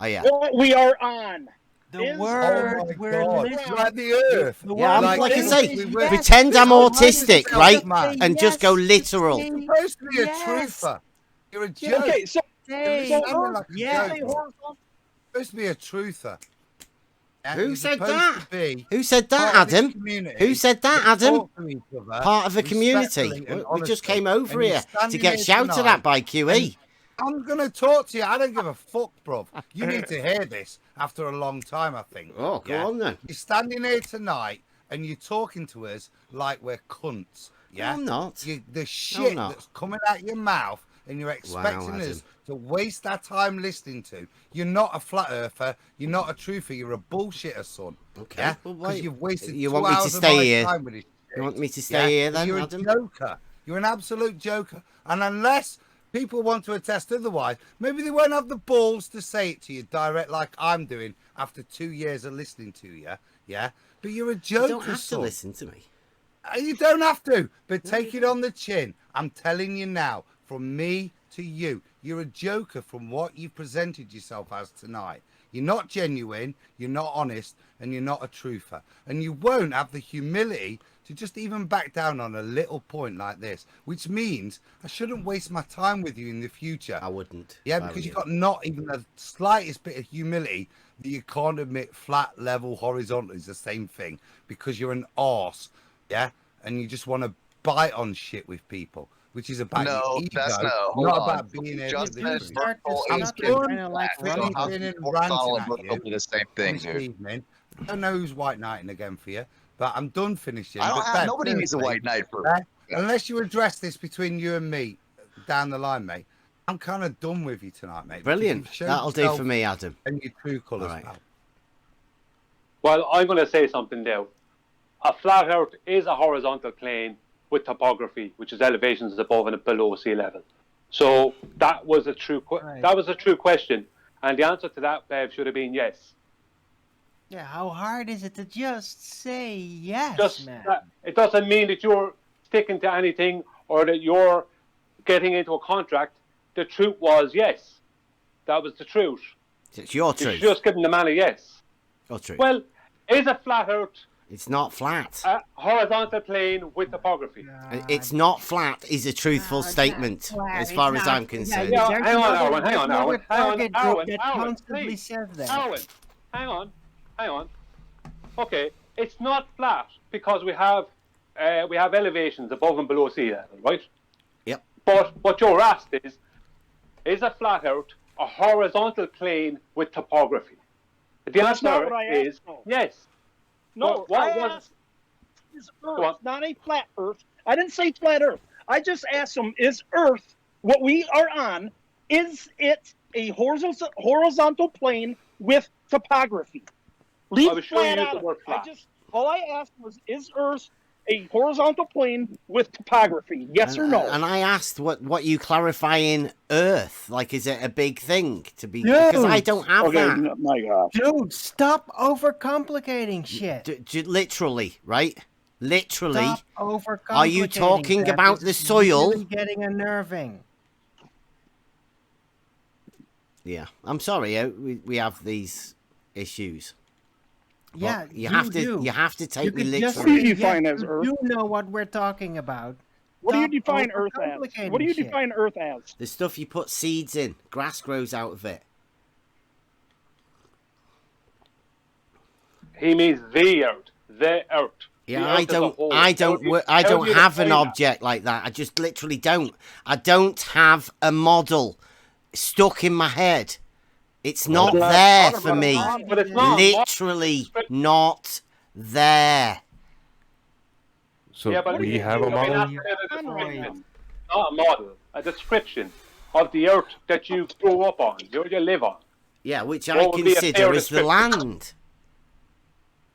Oh yeah. What we are on. is word Oh my we're God. listening. Like the Earth. The Yeah, word like I is say, yes. pretend I'm Oh, autistic, yourself, right? man. And just go literal. Say You're supposed to be a yes. truther. You're a Yeah. joke. okay. So You're Say sounding like a yes. joke, bro. You're supposed to be a truther. Yeah, Who you're said supposed that? to be Who said that, part of this Adam? community Who said that, Adam? talk to each other Part of a community. respectfully and We just honestly. came over And you're here to standing get here shouted tonight at by and QE. I'm gonna talk to you. I don't give a fuck, bruv. You need to hear this after a long time, I think. Oh, go on then. You're standing here tonight and you're talking to us like we're cunts. Yeah, No, I'm not. The shit not. that's coming out your mouth and you're expecting us to waste our time listening to. You're not a flat earther. You're not a truther. You're a bullshitter, son. Okay. Yeah, Well, because you've wasted you 2 want me to hours of stay my here? time with this. You want me to stay here then, You're Adam? a joker. You're an absolute joker. And unless people want to attest otherwise, maybe they won't have the balls to say it to you direct like I'm doing after 2 years of listening to you. Yeah? But you're a joker, You don't have son. to listen to me. You don't have to, but take it on the chin. I'm telling you now, from me to you, you're a joker from what you've presented yourself as tonight. You're not genuine, you're not honest, and you're not a truther. And you won't have the humility to just even back down on a little point like this, which means I shouldn't waste my time with you in the future. I wouldn't. Yeah, because you've got not even the slightest bit of humility that you can't admit flat, level, horizontal is the same thing because you're an arse. Yeah, and you just want to bite on shit with people, which is about No, your ego, that's no. Hold not on. about being able Just to said do vertical I'm is done kinda like flipping running. and horizontal ranting and at vertical you be the same thing, this dude. evening. I don't know who's white knighting again for you, but I'm done finishing. I don't But have Ben, nobody needs a seriously, white knight for unless you address this between you and me down the line, mate. I'm kind of done with you tonight, mate. because Brilliant. you've shown That'll do yourself for me, Adam. And your true colours, All right. pal. Well, I'm going to say something now. A flat earth is a horizontal plane with topography, which is elevations above and below sea level. So that was a true question, and the answer to that, Bev, should have been yes. Yeah, how hard is it to just say yes, Just man? it doesn't mean that you're sticking to anything or that you're getting into a contract. The truth was yes. That was the truth. It's your You truth. should just giving the man a yes. Your truth. Well, is a flat earth It's not flat. a horizontal plane with topography? It's not flat is a truthful statement, as far as I'm concerned. Yeah, There's hang on, another- Arwen, hang on, there's Arwen, another hang on, target group Arwen, that Arwen, constantly please. says that. Arwen, hang on. Okay, it's not flat because we have elevations above and below sea level, right? Yep. But what you're asked is a flat earth a horizontal plane with topography? The That's not answer what I is asked, though. yes. No, What I was- asked is Earth, not a flat Earth. I didn't say flat Earth. I just asked him, is Earth, what we are on, is it a horizontal plane with topography? Leave I was sure you flat used out the of word it. flat. All I asked was, is Earth a horizontal plane with topography? Yes or no? And I asked what you clarify in Earth. Like, is it a big thing to be? Dude. Because I don't have Okay, that. my gosh. Dude, stop overcomplicating shit. Literally, right? Literally. Stop overcomplicating. Are you talking Beth. about the It's soil? really getting unnerving. Yeah, I'm sorry. We have these issues. Yeah, But you have to take You me could just literally. say, define yes, as you Earth? do know what we're talking about. What do you Stop define Earth as? overcomplicating What do you shit. define Earth as? The stuff you put seeds in, grass grows out of it. He means the earth. The earth. Yeah, The I earth as a don't, whole. I don't, I How don't do you have an define that? object like that. I just literally don't. I don't have a model stuck in my head. It's not Well, there but for me. but it's not. Literally not there. So Yeah, but we have a I've been model. asking a description, not a model, a description of the earth that you grew up on, you live on. Yeah, which I What would be a consider fair as the description? land.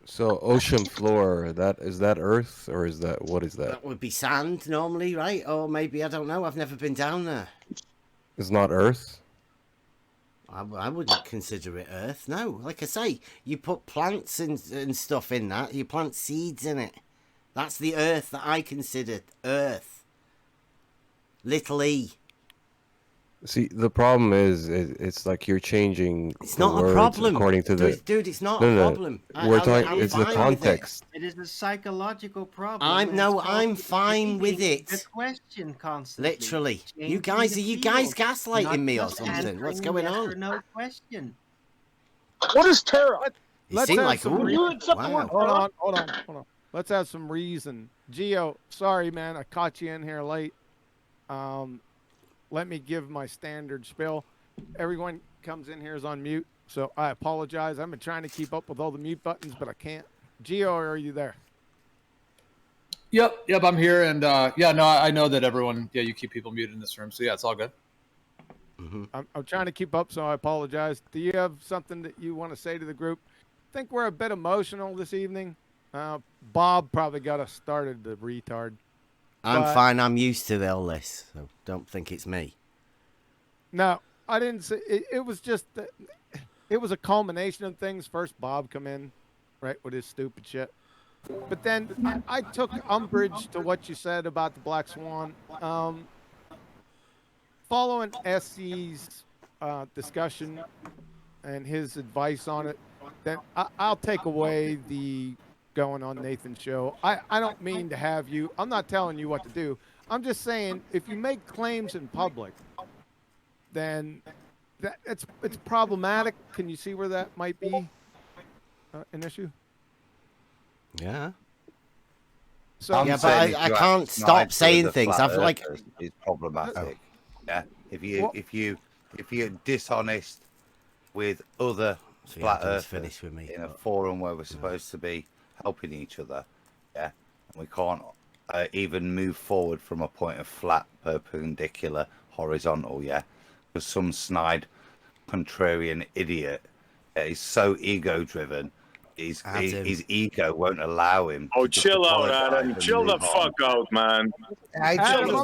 So ocean floor, is that Earth or is that what is that? That would be sand normally, right? Or maybe, I don't know. I've never been down there. It's not Earth. I wouldn't consider it Earth. No, like I say, you put plants and stuff in that. You plant seeds in it. That's the Earth that I consider Earth. Little E. See, the problem is, it's like you're changing It's the not a words problem. according to the. Dude, it's not No, a no, problem. we're talking. I'm It's the fine with it. context. It is a psychological problem. I'm and no, it's I'm called fine with evading it. The question constantly. Literally, you Changing guys, the are you guys field, gaslighting not me or just something? What's answering going yes on? or no question. What is Tara? Let's seemed have like some a- You accept the Wow. word Hold Tara? on. Let's have some reason. Geo, sorry, man, I caught you in here late. Let me give my standard spiel. Everyone comes in here is on mute, so I apologize. I've been trying to keep up with all the mute buttons, but I can't. Geo, are you there? Yep, I'm here, and yeah, no, I know that everyone, you keep people muted in this room, so yeah, it's all good. I'm trying to keep up, so I apologize. Do you have something that you want to say to the group? I think we're a bit emotional this evening. Bob probably got us started, the retard. I'm But- fine. I'm used to all this, so don't think it's me. No, I didn't say it was just that it was a culmination of things. First, Bob come in, right, with his stupid shit. But then I took umbrage to what you said about the Black Swan. Following SC's discussion and his advice on it, then I'll take away the going on Nathan's show. I don't mean to have you. I'm not telling you what to do. I'm just saying if you make claims in public, then it's problematic. Can you see where that might be an issue? Yeah. So I'm yeah, but saying I if you can't act stop snide saying with the things. flat I've like, earthers, it's problematic. Yeah, if you're dishonest with other See, flat Adam's earthers finished with me. in a forum where we're supposed to be helping each other, yeah, and we can't even move forward from a point of flat, perpendicular, horizontal, yeah, because some snide, contrarian idiot is so ego-driven. His ego won't allow him. Oh, to just chill out, apologise Adam. and Chill the move on. fuck out, man. Adam,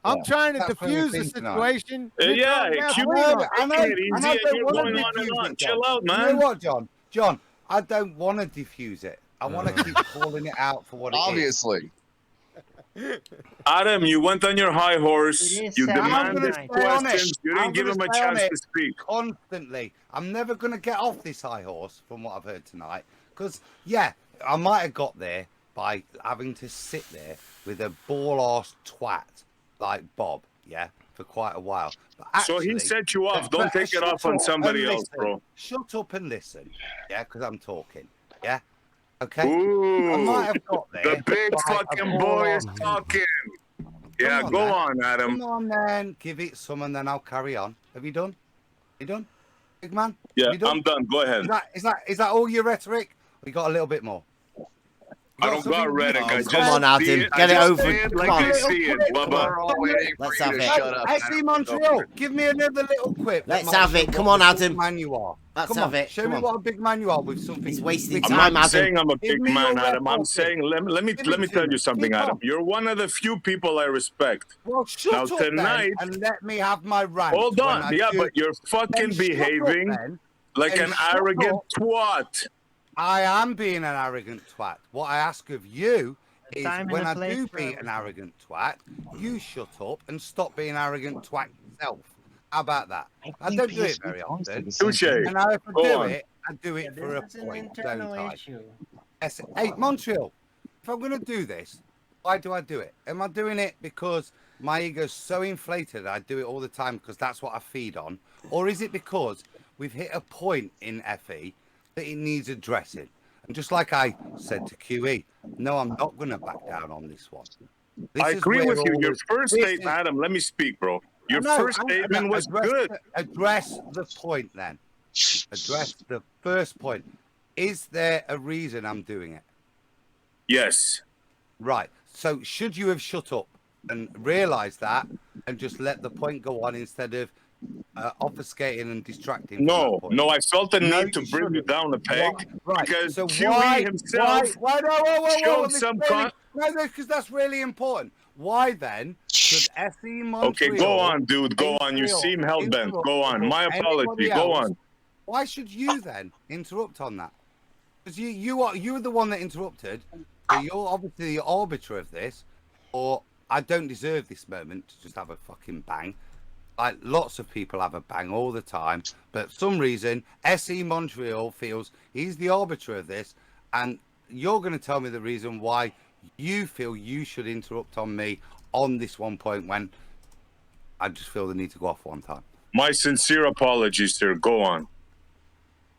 I'm trying to diffuse the situation. You're Yeah, going left Cuba, wing on it. I know, taking it and easy, I and don't you're want going to on and diffuse on. it, Chill John. out, You know man. what, John? John, I don't want to diffuse it. I want to keep calling it out for what it is. Obviously. Adam, you went on your high horse. It is You Saturday demanded night. questions. You didn't give him a chance to speak. Constantly. I'm never going to get off this high horse from what I've heard tonight. Because, yeah, I might have got there by having to sit there with a ball-ass twat like Bob, yeah, for quite a while. But So he actually, set you off. Don't take it shut off on up somebody and else, listen. bro. Shut up and listen, yeah, because I'm talking, yeah? Okay? Ooh, I might have got there. the big by a fucking boy is ball-ass- talking. Yeah, Come go then. on, Adam. Come on, then. Give it some, and then I'll carry on. Have you done? You done, big man? Yeah, Have you done? I'm done. Go ahead. Is that all your rhetoric? We got a little bit more. I don't got rhetoric. I just come on, see Adam, it. get I it just over. say it Come like on. I see it, Bubba. Let's have it. SC Montreal, give me another little quip. that Let's might have show it. Come what on, a big Adam. man you are. Let's Come have on, it. show Come me on. what a big man you are with something. It's wasting big. I'm time, not Adam. saying I'm a Give big me man, your Adam. I'm record. saying let me Give tell it to you me. something, Keep Adam. on. You're one of the few people I respect. Well, shut Now up tonight, then and let me have my rant. hold when on. I Yeah, do. but you're fucking Then shut up behaving then. like Then an shut arrogant up. twat. I am being an arrogant twat. What I ask of you is Time and when a I place do for be an everything. arrogant twat, you shut up and stop being an arrogant twat yourself. How about that? I don't do it very often. Touche. And now if I Go do on. it, I do it for a This is an point, internal don't I? issue. Yes. Hey, Montreal, if I'm going to do this, why do I do it? Am I doing it because my ego's so inflated I do it all the time because that's what I feed on? Or is it because we've hit a point in FE that it needs addressing? And just like I said to QE, no, I'm not going to back down on this one. This I is agree where with you. all Your the- first this statement, is- Adam, let me speak, bro. Your No, first I- statement was address good. Address the point then. Address the first point. Is there a reason I'm doing it? Yes. Right. So should you have shut up and realised that and just let the point go on instead of obfuscating and distracting? No, from that point? no, I felt the No, need to you bring you shouldn't. down a peg Right. because So QE himself showed some con. No, because that's really important. Why then should SE Montreal? Okay, go on, dude. Go on. You Montreal seem hell bent. interrupt Go on. My anybody apology. Go else? on. Why should you then interrupt on that? Because you're the one that interrupted. So you're obviously the arbiter of this, or I don't deserve this moment to just have a fucking bang. Like lots of people have a bang all the time, but for some reason SE Montreal feels he's the arbiter of this, and you're going to tell me the reason why you feel you should interrupt on me on this one point when I just feel the need to go off one time. My sincere apologies, sir. Go on.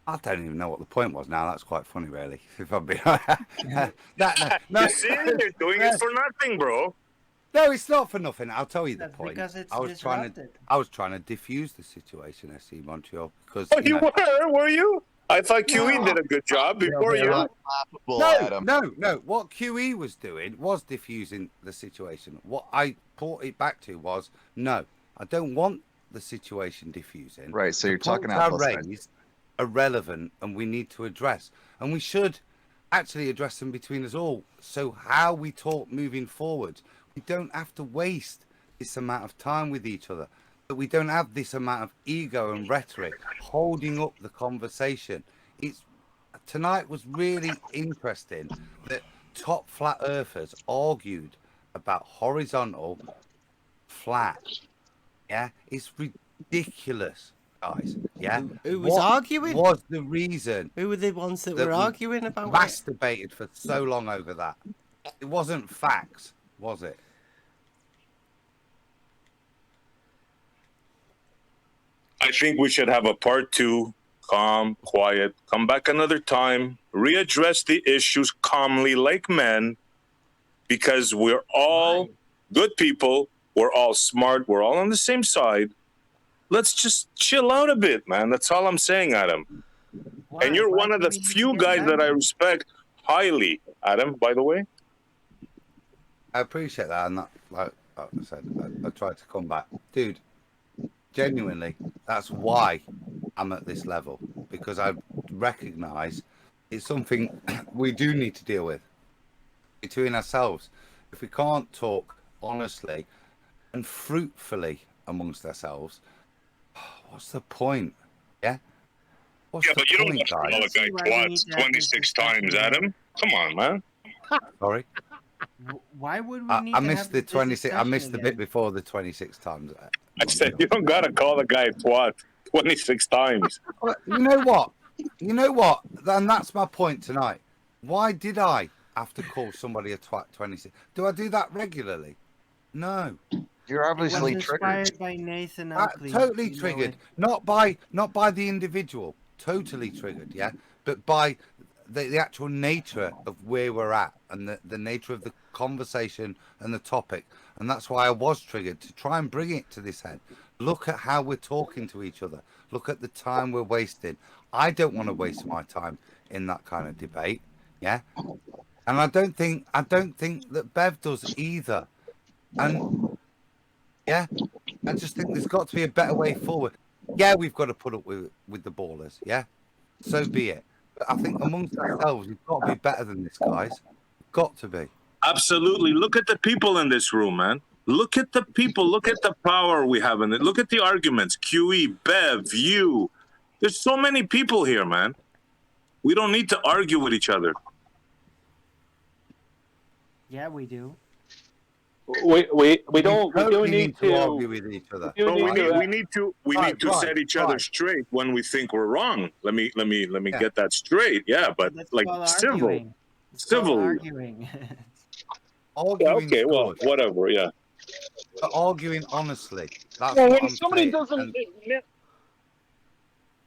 I don't even know what the point was now. That's quite funny, really. If I'm being You see, you're doing it for nothing, bro. No, it's not for nothing. I'll tell you the That's point. because it's I was trying to diffuse the situation, SC Montreal, because Oh, you were you? I thought QE did a good job before you. No. What QE was doing was diffusing the situation. What I brought it back to was, no, I don't want the situation diffusing. Right, so you're The talking points out I both sides. raised are relevant, and we need to address, and we should actually address them between us all. So how we talk moving forward, we don't have to waste this amount of time with each other. But we don't have this amount of ego and rhetoric holding up the conversation. Tonight was really interesting that top flat earthers argued about horizontal, flat. Yeah, it's ridiculous, guys. Yeah, Who was What arguing? Was the reason? Who were the ones that that were we arguing about it? masturbated for so long over that? It wasn't facts, was it? I think we should have a part 2, calm, quiet, come back another time, readdress the issues calmly like men, because we're all good people, we're all smart, we're all on the same side. Let's just chill out a bit, man. That's all I'm saying, Adam. And you're one of the few guys that I respect highly, Adam, by the way. I appreciate that, and that, like I said, I tried to come back, dude. Genuinely, that's why I'm at this level, because I recognise it's something we do need to deal with between ourselves. If we can't talk honestly and fruitfully amongst ourselves, what's the point? Yeah. What's the But you don't point, have to call a guys? guy twats 26 times, Adam. Come on, man. Sorry. Why would we need I to missed have the this 26. I missed the discussion bit before the 26 times. I said you don't gotta call a guy twat 26 times. Well, you know what? And that's my point tonight. Why did I have to call somebody a twat 26? Do I do that regularly? No. You're obviously triggered. Inspired by Nathan Oakley. Totally You know triggered. it. Not by the individual. Totally triggered, yeah. But by the actual nature of where we're at, and the nature of the conversation and the topic. And that's why I was triggered, to try and bring it to this head. Look at how we're talking to each other. Look at the time we're wasting. I don't want to waste my time in that kind of debate. Yeah. And I don't think that Bev does either. And yeah, I just think there's got to be a better way forward. Yeah, we've got to put up with the ballers. Yeah. So be it. But I think amongst ourselves, we've got to be better than this, guys. Got to be. Absolutely. Look at the people in this room, man. Look at the people. Look at the power we have in it. Look at the arguments. QE, Bev, you. There's so many people here, man. We don't need to argue with each other. Yeah, we do. We do need to argue with each other. We need to Right, set each other straight when we think we're wrong. Let me get that straight. Yeah, but That's like called civil. arguing. It's called Civil. arguing. Yeah, okay, well, whatever, yeah. But arguing honestly. That's well, what when I'm somebody saying. doesn't. And,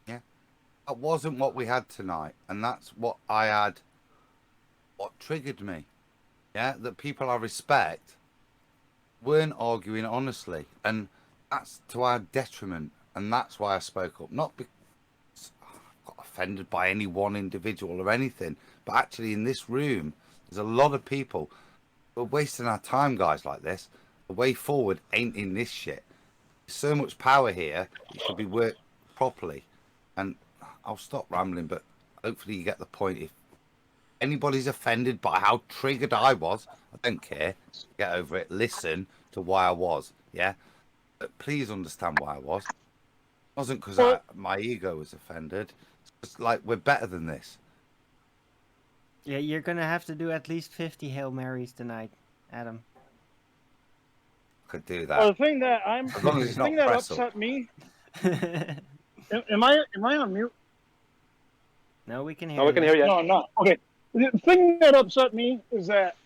yeah, that wasn't what we had tonight, and that's what I had. What triggered me, yeah, that people I respect weren't arguing honestly, and that's to our detriment, and that's why I spoke up. Not because I got offended by any one individual or anything, but actually in this room, there's a lot of people. We're wasting our time, guys, like this. The way forward ain't in this shit. There's so much power here. It should be worked properly. And I'll stop rambling, but hopefully you get the point. If anybody's offended by how triggered I was, I don't care. Get over it. Listen to why I was. Yeah? But please understand why I was. It wasn't because my ego was offended. It's just like, we're better than this. Yeah, you're gonna have to do at least 50 Hail Marys tonight, Adam. could do Well, that. the thing that As long as it's the thing not that Pretzel. upset me. Am I on mute? No, we can hear No, we can hear you. No, I'm not. Okay. The thing that upset me is that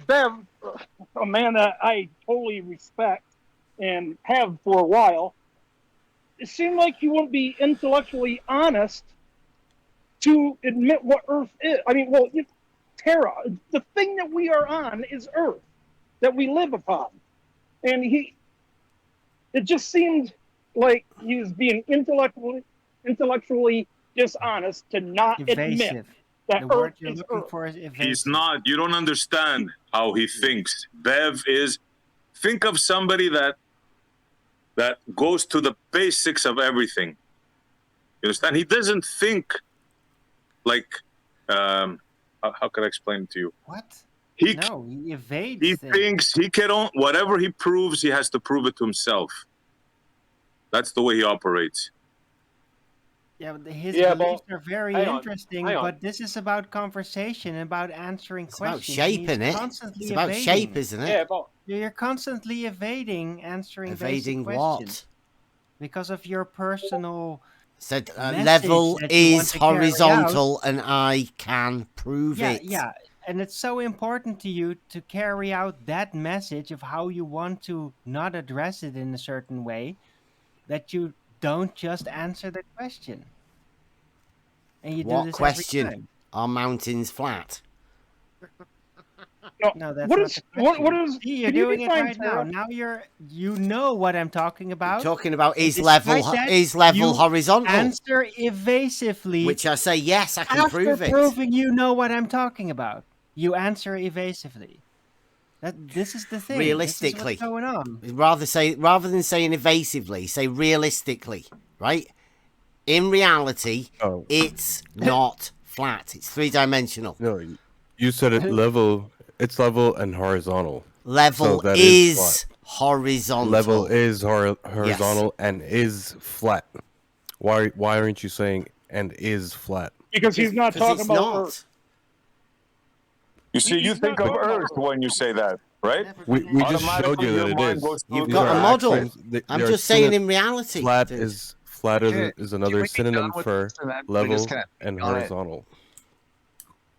Bev, a man that I totally respect and have for a while, it seemed like he wouldn't be intellectually honest to admit what Earth is. I mean, well, Terra, the thing that we are on is Earth that we live upon, and it just seemed like he was being intellectually dishonest to not admit Evasive. that The Earth word you're is looking Earth. for is evasive. He's not. You don't understand how he thinks. Bev is. Think of somebody that goes to the basics of everything. You understand? He doesn't think like. How can I explain it to you? What? He evades. He thinks he can. Whatever he proves, he has to prove it to himself. That's the way he operates. Yeah, but his Yeah, beliefs but are very hang on, interesting, hang on. but this is about conversation, about answering It's about questions. shape, and he's innit? constantly It's about evading. shape, isn't it? Yeah, but You're constantly evading answering Evading basic what? questions because of your personal Said message level that you want is to carry horizontal out. and I can prove Yeah, it. yeah, and it's so important to you to carry out that message of how you want to not address it in a certain way that you don't just answer the question. And you do What this question? every time. Are mountains flat? No, that's What not is the question. what is? See, you're Can you doing it define right now. Terra? Now you know what I'm talking about. Talking about And is level despite that, is level you horizontal? Answer evasively. Which I say yes, I can after prove it. proving you know what I'm talking about. You answer evasively. This is the thing. Realistically, this is what's going on. Rather than saying evasively, say realistically, right? In reality, it's not flat. It's three-dimensional. No, you said it level. It's level and horizontal. Level so that is flat. horizontal. Level is horizontal and is flat. Why aren't you saying and is flat? Because he's not talking it's about not. Earth. You see, you He's think not of talking about Earth when you say that, right? We just showed Automatically, you that your it mind is. goes to You've the got a Earth. model. Acronyms, I'm they are just saying in reality. Flat dude. is flat is another we be synonym done with for this and then we level just kinda and on it? horizontal.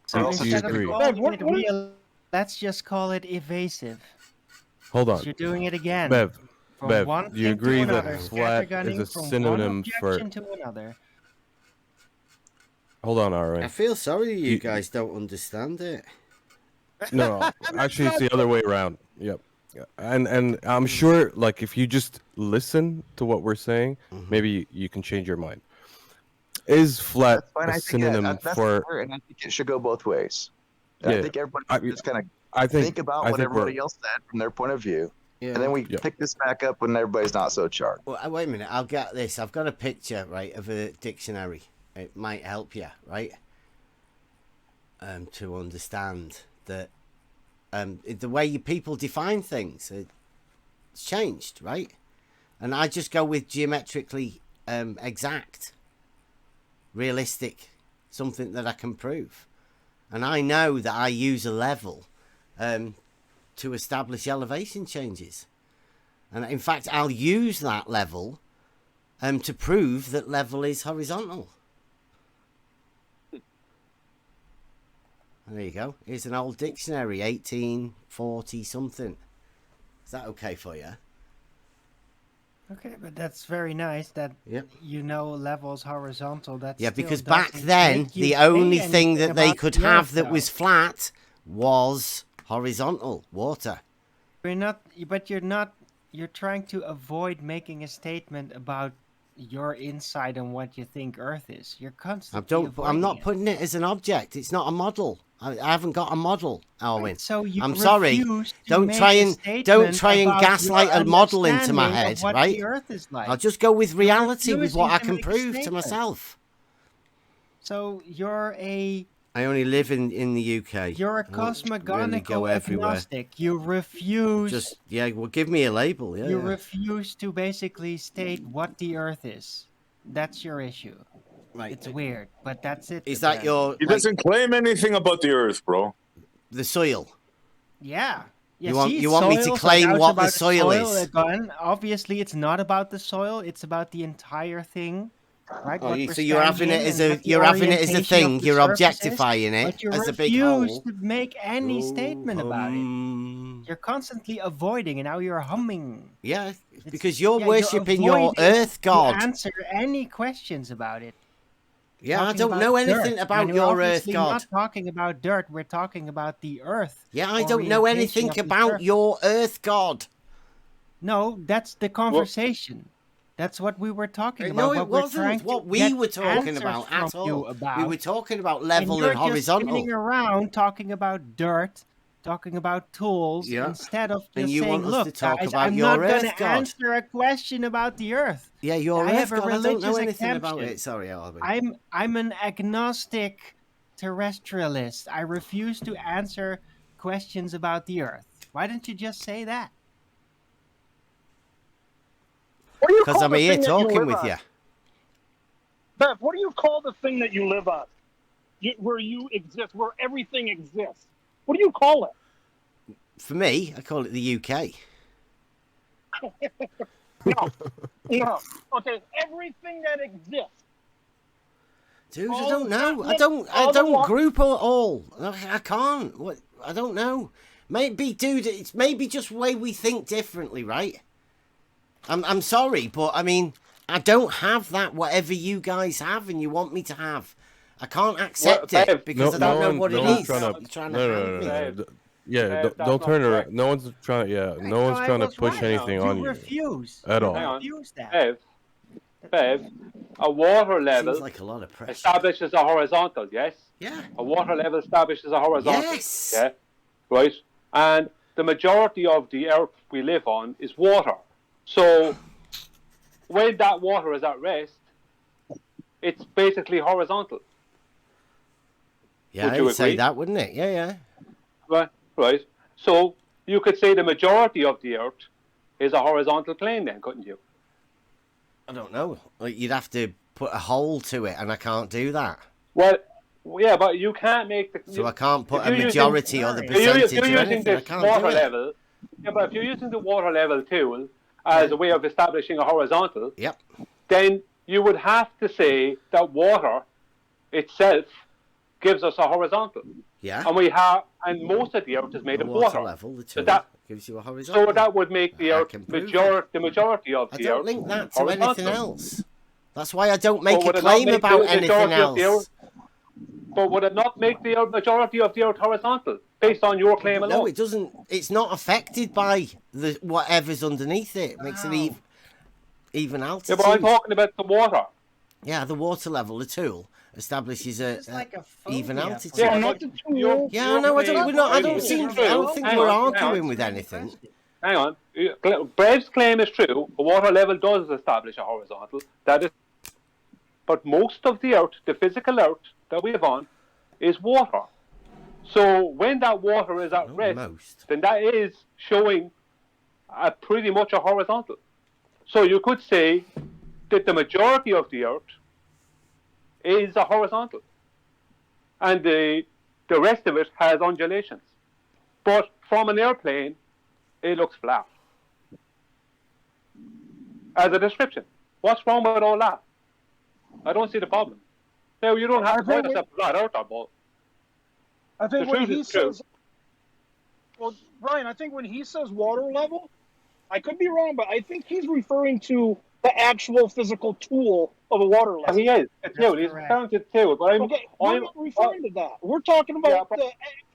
So also do you instead of agree? calling What it is- real, let's just call it evasive. Hold on. You're doing it again. Bev, From one do you thing agree to that another, flat scattergunning is a from one synonym for... objection to another. Hold on, Aaron. I feel sorry you guys don't understand it. No, actually, it's the other way around. Yep. Yeah. And I'm sure, like, if you just listen to what we're saying, maybe you can change your mind. Is flat That's fine. a I think synonym that's for? fair, and I think it should go both ways. And Yeah, I think everybody should just kind I of think- think about I what think everybody we're- else said from their point of view, Yeah. and then we Yeah. pick this back up when everybody's not so charged. Well, wait a minute. I'll get this. I've got a picture, right, of a dictionary. It might help you, right? To understand that the way you people define things, it's changed, right? And I just go with geometrically exact, realistic, something that I can prove. And I know that I use a level to establish elevation changes. And in fact, I'll use that level to prove that level is horizontal. There you go. Here's an old dictionary, 1840 something. Is that okay for you? Okay, but that's very nice that Yep. you know levels horizontal. That's Yeah, because back then, the only thing that they could have that was flat was horizontal, water. You're trying to avoid making a statement about your insight on what you think Earth is. You're constantly I'm not avoiding it. putting it as an object. It's not a model. I haven't got a model, Alwyn. Right, so you I'm sorry. refuse to Don't make try a and statement about gaslight your a model into my understanding head, of what right? the Earth is like. I'll just go with You're reality, with what refusing I to can make a prove to statement. myself. So you're a I only live in the UK. You're a I don't really cosmogonical go everywhere. agnostic. You refuse. Well, give me a label. Yeah. You yeah. refuse to basically state what the Earth is. That's your issue. Right. It's weird, but that's it. Is that apparently. your He doesn't claim anything about the Earth, bro. the soil? Yeah. Yeah, you want me to soil, so claim now it's what the about soil is? again. Obviously, it's not about the soil. It's about the entire thing, right? Oh, What we're so you're having standing it as in and a what the orientation thing. of the You're surface is, objectifying it but you as a big refuse hole. to make any statement about it. You're constantly avoiding, and now you're humming. Yeah, because you're You're worshipping your avoiding Earth to god. answer any questions about it. Yeah, I Talking don't about know dirt, anything about and we're your Earth obviously god. not talking about dirt. We're talking about the Earth. Yeah, I don't know anything orientation of the about surface. your Earth god. No, that's the conversation. That's what we were talking No, about. it what we're wasn't trying what to we get were talking answers about from at you all. about. We were talking about And level you're and just horizontal. spinning around talking about dirt, talking about tools, Yeah. instead of And just you saying, want us to look, talk guys, about I'm your not going Earth to god. answer a question about the Earth. Yeah, your I Earth have a god. I don't know religious anything about exemption. it. Sorry, Alvin. I'm an agnostic terrestrialist. I refuse to answer questions about the Earth. Why don't you just say that? What do you Because call I'm the here thing that you talking live with on? you. Bev, what do you call the thing that you live on? Where you exist, where everything exists. What do you call it? For me, I call it the UK. No. Okay, everything that exists. Dude, I don't know. I don't group all. I can't. What? I don't know. Maybe, dude, it's maybe just way we think differently, right? I'm sorry, but I mean, I don't have that whatever you guys have and you want me to have. I can't accept it because I don't know what it is. You're trying to hand me. Yeah, don't turn around. No one's trying. Yeah, no one's trying to push anything on you refuse at all. refuse that. Bev, a water level Seems like a lot of pressure. establishes a horizontal, yes? Yeah. A water level establishes a horizontal. Yes. Yeah. Right? And the majority of the earth we live on is water. So when that water is at rest, it's basically horizontal. Yeah, I'd say that, wouldn't it? Yeah. Right. So you could say the majority of the earth is a horizontal plane then, couldn't you? I don't know. Like, you'd have to put a hole to it, and I can't do that. Well, yeah, but you can't make the. So I can't put a majority or the percentage if or you're anything. using I this can't water do it. level, yeah, but if you're using the water level tool as a way of establishing a horizontal, then you would have to say that water itself gives us a horizontal. Yeah. And most of the earth is made The of water water. level, the So tool, that gives you a horizontal. So that would make the earth the majority of I the don't earth link that to horizontal. anything else. That's why I don't make But would a it not claim make about the anything majority of the else. earth- But would it not make the majority of the earth horizontal based on your claim alone? No, it doesn't. It's not affected by the whatever's underneath it. It makes it even altitude. Yeah, but I'm talking about the water. Yeah, the water level, the tool establishes a even altitude. Yeah, not the tool. Yeah, I know. I don't think we're arguing with anything. Hang on. Brev's claim is true. A water level does establish a horizontal. That is, but most of the earth, the physical earth that we live on, is water. So when that water is at rest, then that is showing pretty much a horizontal. So you could say that the majority of the earth is a horizontal, and the rest of it has undulations. But from an airplane, it looks flat. As a description, what's wrong with all that? I don't see the problem. No, you don't have to point yourself flat out, but I think the when truth he is true. says, well, Brian, I think when he says water level, I could be wrong, but I think he's referring to the actual physical tool of a water level. He is. It's tool. He's referring to the tool. But we're not referring to that. We're talking about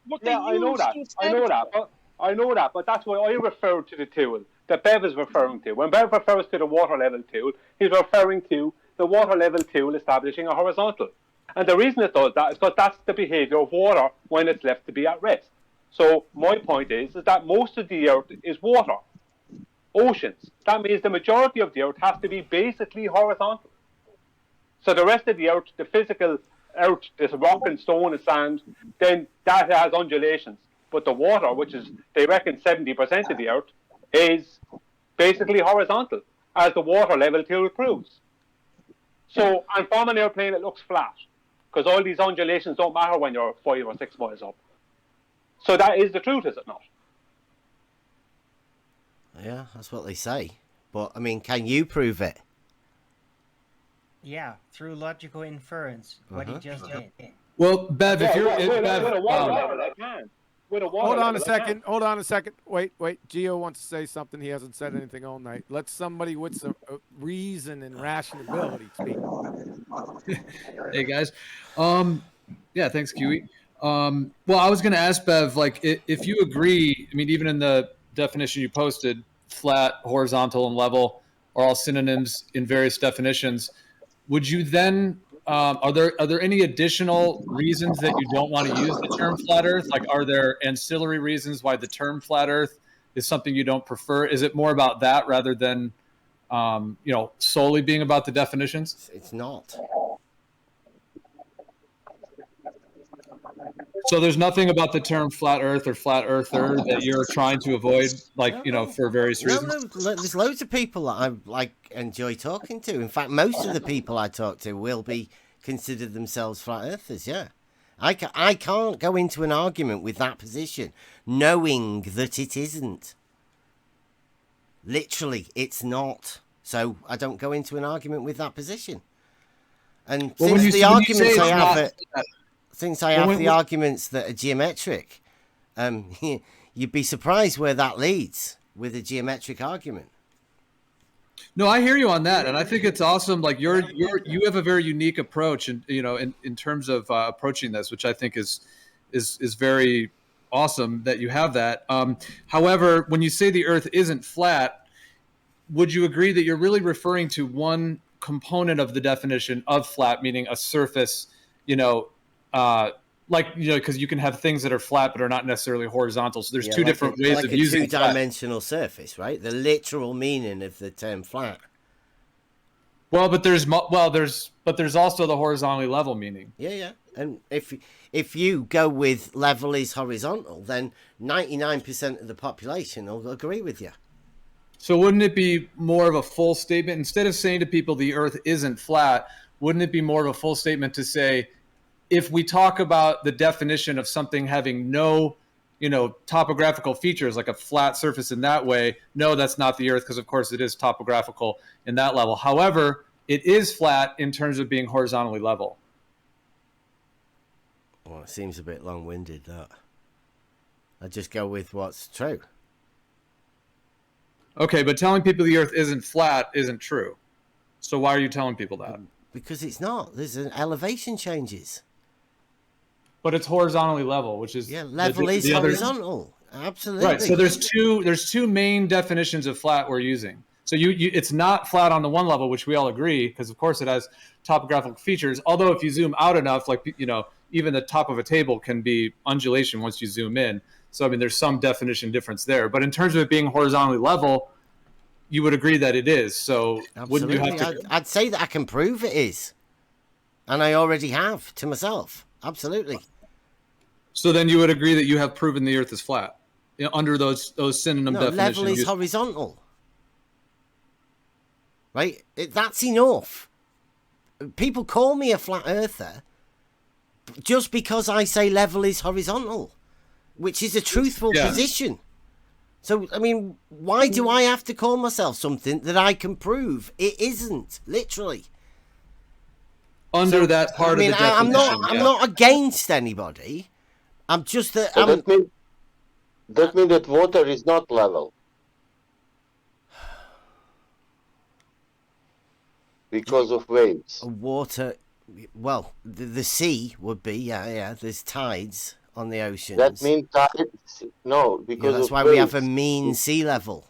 what they use I know that. to I know establish that. I know that. But that's why I refer to the tool that Bev is referring to. When Bev refers to the water level tool, he's referring to the water level tool establishing a horizontal. And the reason it does that is because that's the behavior of water when it's left to be at rest. So my point is that most of the earth is water. Oceans. That means the majority of the earth has to be basically horizontal. So the rest of the earth, the physical earth, this rock and stone and sand, then that has undulations. But the water, which is, they reckon 70% of the earth, is basically horizontal, as the water level tool proves. So, and from an airplane, it looks flat, because all these undulations don't matter when you're 5 or 6 miles up. So that is the truth, is it not? Yeah, that's what they say. But I mean, can you prove it? Yeah, through logical inference, what he just did. Well, Bev, if you're Bev, with a water level, I can. With a water Hold on level, a second. Hold on a second. Wait. Gio wants to say something. He hasn't said anything all night. Let somebody with some reason and rationality speak. Hey guys, yeah, thanks, Kiwi. Well, I was going to ask Bev, like, if you agree. I mean, even in the definition you posted, flat, horizontal, and level are all synonyms in various definitions. Would you then? Are there any additional reasons that you don't want to use the term flat Earth? Like, are there ancillary reasons why the term flat Earth is something you don't prefer? Is it more about that rather than, solely being about the definitions? It's not. So there's nothing about the term flat Earth or flat earther that you're trying to avoid, like, for various reasons? No, there's loads of people that I enjoy talking to. In fact, most of the people I talk to will be considered themselves flat earthers. Yeah, I can't go into an argument with that position, knowing that it isn't. Literally, it's not. So I don't go into an argument with that position. And since the arguments I have, since I have the arguments that are geometric, you'd be surprised where that leads with a geometric argument. No, I hear you on that, and I think it's awesome. Like you have a very unique approach, and in terms of approaching this, which I think is very awesome that you have that. However, when you say the Earth isn't flat, would you agree that you're really referring to one component of the definition of flat, meaning a surface? Because you can have things that are flat but are not necessarily horizontal. So there's two different ways of using flat. Like a two-dimensional surface, right? The literal meaning of the term flat. Well, but there's also the horizontally level meaning. Yeah. And if you go with level is horizontal, then 99% of the population will agree with you. So wouldn't it be more of a full statement instead of saying to people the Earth isn't flat? Wouldn't it be more of a full statement to say, if we talk about the definition of something having no, topographical features, like a flat surface in that way, no, that's not the Earth, because of course it is topographical in that level. However, it is flat in terms of being horizontally level. Well, it seems a bit long-winded, that. I just go with what's true. Okay, but telling people the Earth isn't flat isn't true. So why are you telling people that? Because it's not. There's an elevation changes. But it's horizontally level, which is level is horizontal. Absolutely. Right. So there's two main definitions of flat we're using. So it's not flat on the one level, which we all agree, because of course it has topographical features. Although if you zoom out enough, like even the top of a table can be undulation once you zoom in. So I mean, there's some definition difference there. But in terms of it being horizontally level, you would agree that it is. So absolutely. Wouldn't you have to? I'd say that I can prove it is, and I already have to myself. Absolutely. So then you would agree that you have proven the Earth is flat under those synonym definitions. Level is horizontal. Right? That's enough. People call me a flat earther just because I say level is horizontal, which is a truthful position. So, I mean, why do I have to call myself something that I can prove it isn't, literally? Under that part of the definition. I'm not against anybody. I'm just that. That means that water is not level. Because of waves. Water, well, the sea would be, yeah. There's tides on the oceans. That means tides? No, because that's why waves. we have a mean sea level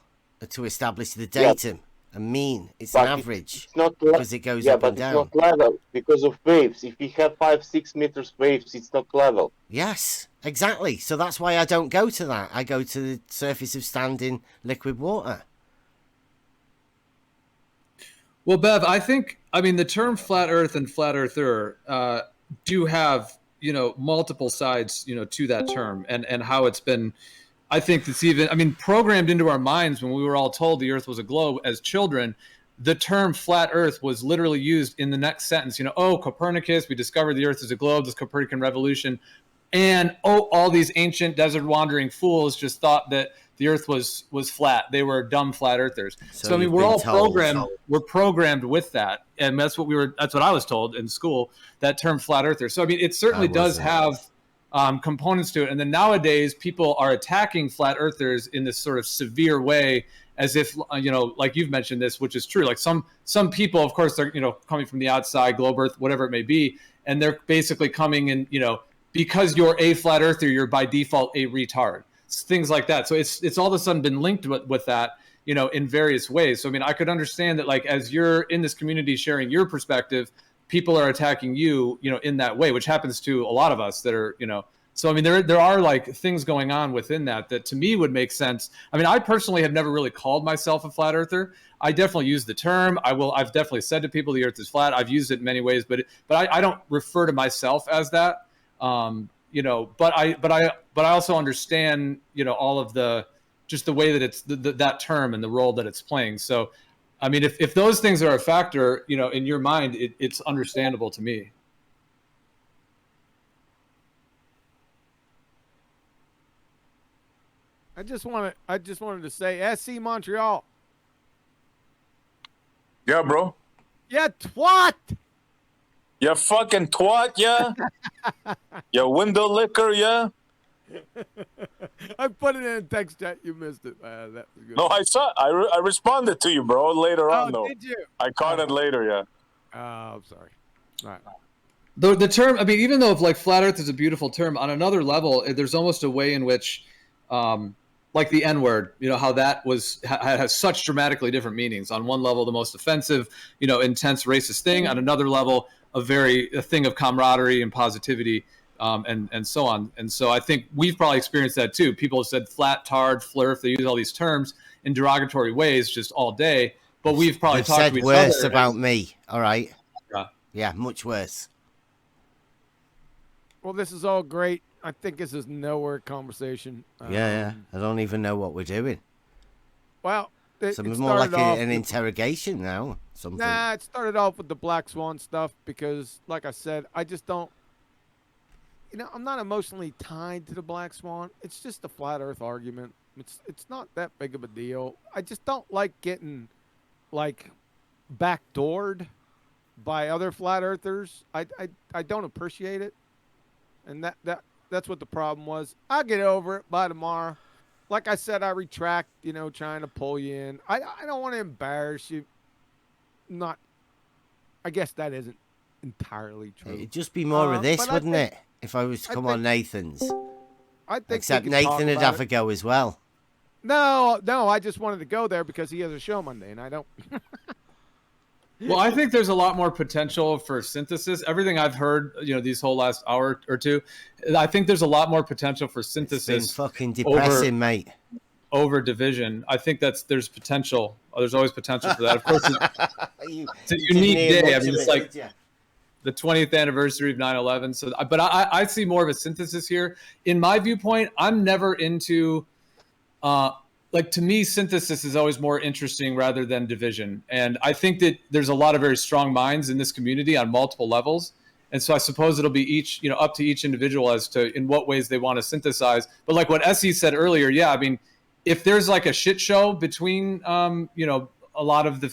to establish the datum. A mean, it's an average. It's not because it goes up and down. It's not level because of waves. If we have 5-6 meters waves, it's not level. Yes, exactly. So that's why I don't go to that. I go to the surface of standing liquid water. Well, Bev, the term flat Earth and flat earther do have, multiple sides, to that term and how it's been, I think it's even, programmed into our minds when we were all told the Earth was a globe as children. The term flat Earth was literally used in the next sentence, Copernicus, we discovered the Earth is a globe, this Copernican revolution. And all these ancient desert wandering fools just thought that the Earth was flat. They were dumb flat earthers. So I mean, you've we're been all told. programmed. We're programmed with that, and that's what I was told in school. That term flat earther. So I mean, it certainly does have components to it. And then nowadays, people are attacking flat earthers in this sort of severe way, as if like you've mentioned this, which is true. Like some people, of course, they're coming from the outside, globe Earth, whatever it may be, and they're basically coming in, because you're a flat earther, you're by default a retard. Things like that. So it's all of a sudden been linked with that, in various ways. So I mean, I could understand that, like, as you're in this community sharing your perspective, people are attacking you, in that way, which happens to a lot of us that are, So I mean, there are like things going on within that to me would make sense. I mean, I personally have never really called myself a flat earther. I definitely use the term. I've definitely said to people the Earth is flat. I've used it in many ways, but I don't refer to myself as that. But I also understand, all of just the way that it's that term and the role that it's playing. So, I mean, if those things are a factor, in your mind, it's understandable to me. I just wanted to say, SC Montreal. Yeah, bro. Yeah, twat. You fucking twat, yeah? You window licker, yeah? I put it in a text chat. You missed it. That was good. No, I saw. I responded to you, bro. Later on, though. Did you? I caught it later. Yeah. I'm sorry. All right. The term. I mean, even though like flat Earth is a beautiful term, on another level, there's almost a way in which, like the N word, how that has such dramatically different meanings. On one level, the most offensive, intense racist thing. On another level, a thing of camaraderie and positivity. And so on. And so I think we've probably experienced that too. People have said flat, tard, flirf. They use all these terms in derogatory ways just all day. But we've probably talked said to each worse other about me. All right. Yeah, much worse. Well, this is all great. I think this is nowhere conversation. Yeah. I don't even know what we're doing. Well, it's more like an interrogation now. Something. Nah, it started off with the Black Swan stuff because, like I said, I just don't. I'm not emotionally tied to the Black Swan. It's just a flat Earth argument. It's not that big of a deal. I just don't like getting, like, backdoored by other flat Earthers. I don't appreciate it, and that's what the problem was. I'll get over it by tomorrow. Like I said, I retract. Trying to pull you in. I don't want to embarrass you. I guess that isn't entirely true. It'd just be more of this, wouldn't it? If I was to come on Nathan's. I think except Nathan would have a go as well. No, I just wanted to go there because he has a show Monday, and I don't. Well, I think there's a lot more potential for synthesis. Everything I've heard, these whole last hour or two, I think there's a lot more potential for synthesis. It's been fucking depressing, mate. Over division. I think there's potential. There's always potential for that. Of course, it's a unique day. I mean, it's like the 20th anniversary of 9/11. So, but I see more of a synthesis here. In my viewpoint, I'm never into, to me, synthesis is always more interesting rather than division. And I think that there's a lot of very strong minds in this community on multiple levels. And so I suppose it'll be up to each individual as to in what ways they want to synthesize. But like what Essie said earlier, yeah, I mean, if there's like a shit show between, a lot of the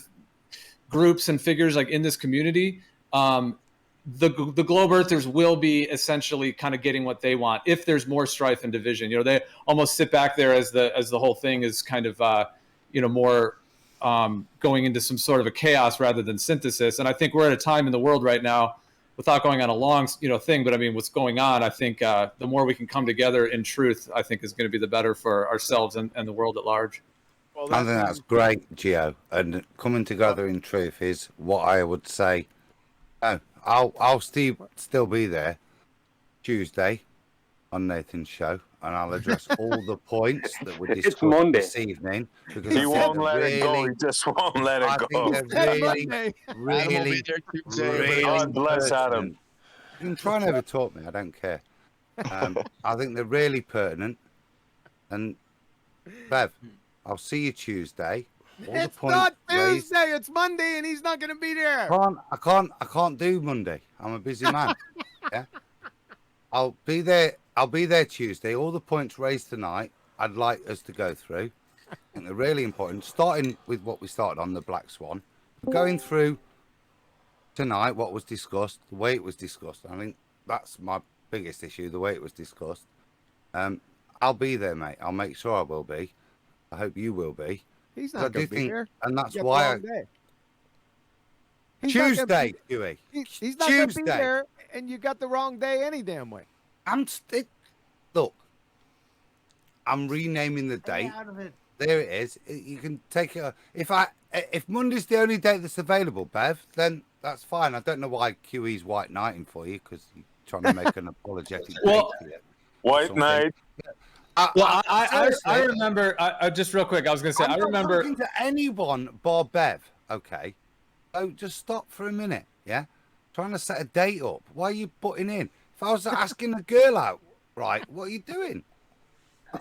groups and figures like in this community, the globe earthers will be essentially kind of getting what they want if there's more strife and division. They almost sit back there as the whole thing is kind of more going into some sort of a chaos rather than synthesis. And I think we're at a time in the world right now, without going on a long thing, but I mean what's going on, I think the more we can come together in truth, I think is going to be the better for ourselves and the world at large. I think that's great, Gio. And coming together in truth is what I would say. I'll still be there Tuesday on Nathan's show, and I'll address all the points that were discussed this evening. Because He won't let it go. He just won't let it go. I think they're really, God bless Adam. You can try and never talk me. I don't care. I think they're really pertinent. And Bev, I'll see you Tuesday. It's not Tuesday. It's Monday, and he's not going to be there. I can't do Monday. I'm a busy man. Yeah, I'll be there. I'll be there Tuesday. All the points raised tonight I'd like us to go through. I think they're really important. Starting with what we started on, the Black Swan. Going through tonight what was discussed, the way it was discussed. I think that's my biggest issue, the way it was discussed. I'll be there, mate. I'll make sure I will be. I hope you will be. He's not going to be there. And that's You got the why wrong day. Tuesday, Huey. He's not going to be there, and you got the wrong day any damn way. Look, I'm renaming the date. There it is. You can take it. If Monday's the only date that's available, Bev, then that's fine. I don't know why QE's white knighting for you, because you're trying to make an apologetic date for you. White knight. I remember. I just real quick. I was going to say. I remember. I'm not talking to anyone bar Bev. Okay, so just stop for a minute. Yeah, trying to set a date up. Why are you putting in? If I was asking a girl out, right? What are you doing?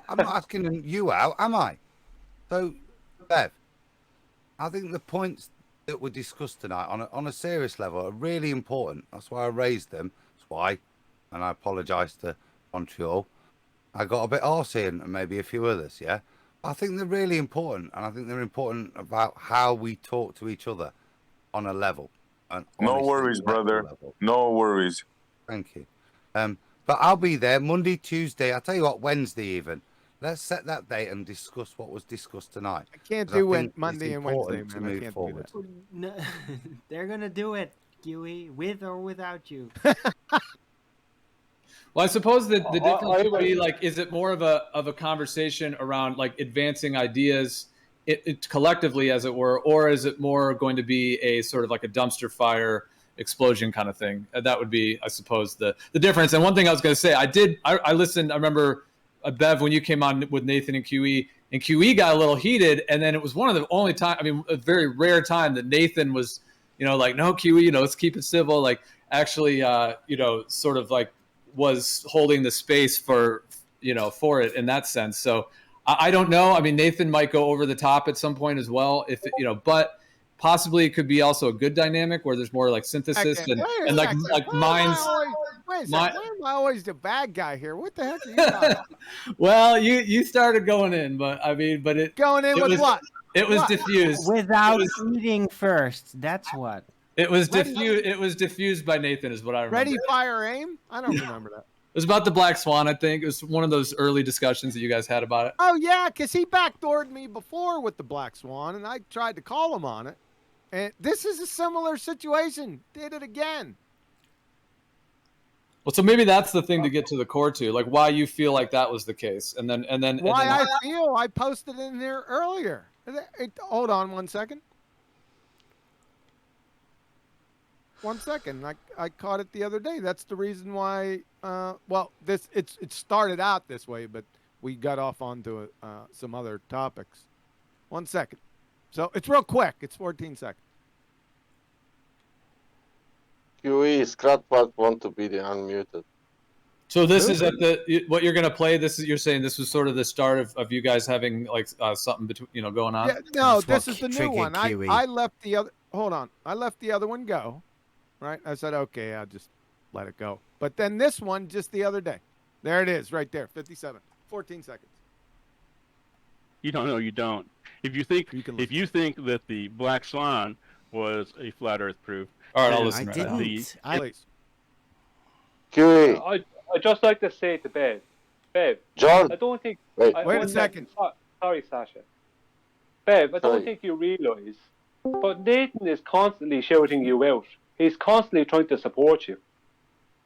I'm not asking you out, am I? So, Bev, I think the points that were discussed tonight on a serious level are really important. That's why I raised them. That's why, and I apologise to Montreal. I got a bit arsey and maybe a few others, yeah? I think they're really important, and I think they're important about how we talk to each other on a level. No worries, brother. Level. No worries. Thank you. But I'll be there Monday, Tuesday. I'll tell you what, Wednesday even. Let's set that date and discuss what was discussed tonight. I can't do Monday and Wednesday, man. I can't forward. do that. No, they're gonna do it, Huey, with or without you. Well, I suppose that the difference would be like, is it more of a conversation around like advancing ideas it collectively, as it were, or is it more going to be a sort of like a dumpster fire explosion kind of thing? That would be, I suppose, the difference. And one thing I was going to say, I listened. I remember Bev when you came on with Nathan and QE got a little heated, and then it was one of the only time, I mean, a very rare time that Nathan was, like, no, QE, let's keep it civil. Like, actually, sort of like was holding the space for it in that sense. So I don't know. I mean, Nathan might go over the top at some point as well, but possibly it could be also a good dynamic where there's more like synthesis and like minds. Wait a second. Why am I always the bad guy here? What the heck are you talking about? Well, you started going in, but it going in with what? It was diffused without eating first. That's what. It was diffused. It was diffused by Nathan, is what I remember. Ready, fire, aim. I don't remember that. It was about the Black Swan, I think. It was one of those early discussions that you guys had about it. Oh yeah, because he backdoored me before with the Black Swan, and I tried to call him on it. And this is a similar situation. Did it again. Well, so maybe that's the thing to get to the core to, like why you feel like that was the case, and then I feel I posted in there earlier. Hold on 1 second. 1 second. I caught it the other day. That's the reason why. It started out this way, but we got off onto some other topics. 1 second. So it's real quick. It's 14 seconds. QE Scratpart want to be the unmuted. So this is what you're going to play. You're saying this was sort of the start of you guys having like something between going on. Yeah, no, this is the new one. I left the other. Hold on, I left the other one go. Right, I said okay, I'll just let it go. But then this one just the other day. There it is, right there, 57, 14 seconds. You don't know. You don't. If you think that the Black Swan was a flat Earth proof, all right, I'll listen. I didn't. QE. I'd just like to say to Bev, John. I don't think. Wait a second. Sorry, Sasha. Bev, I don't think you realise, but Nathan is constantly shouting you out. He's constantly trying to support you.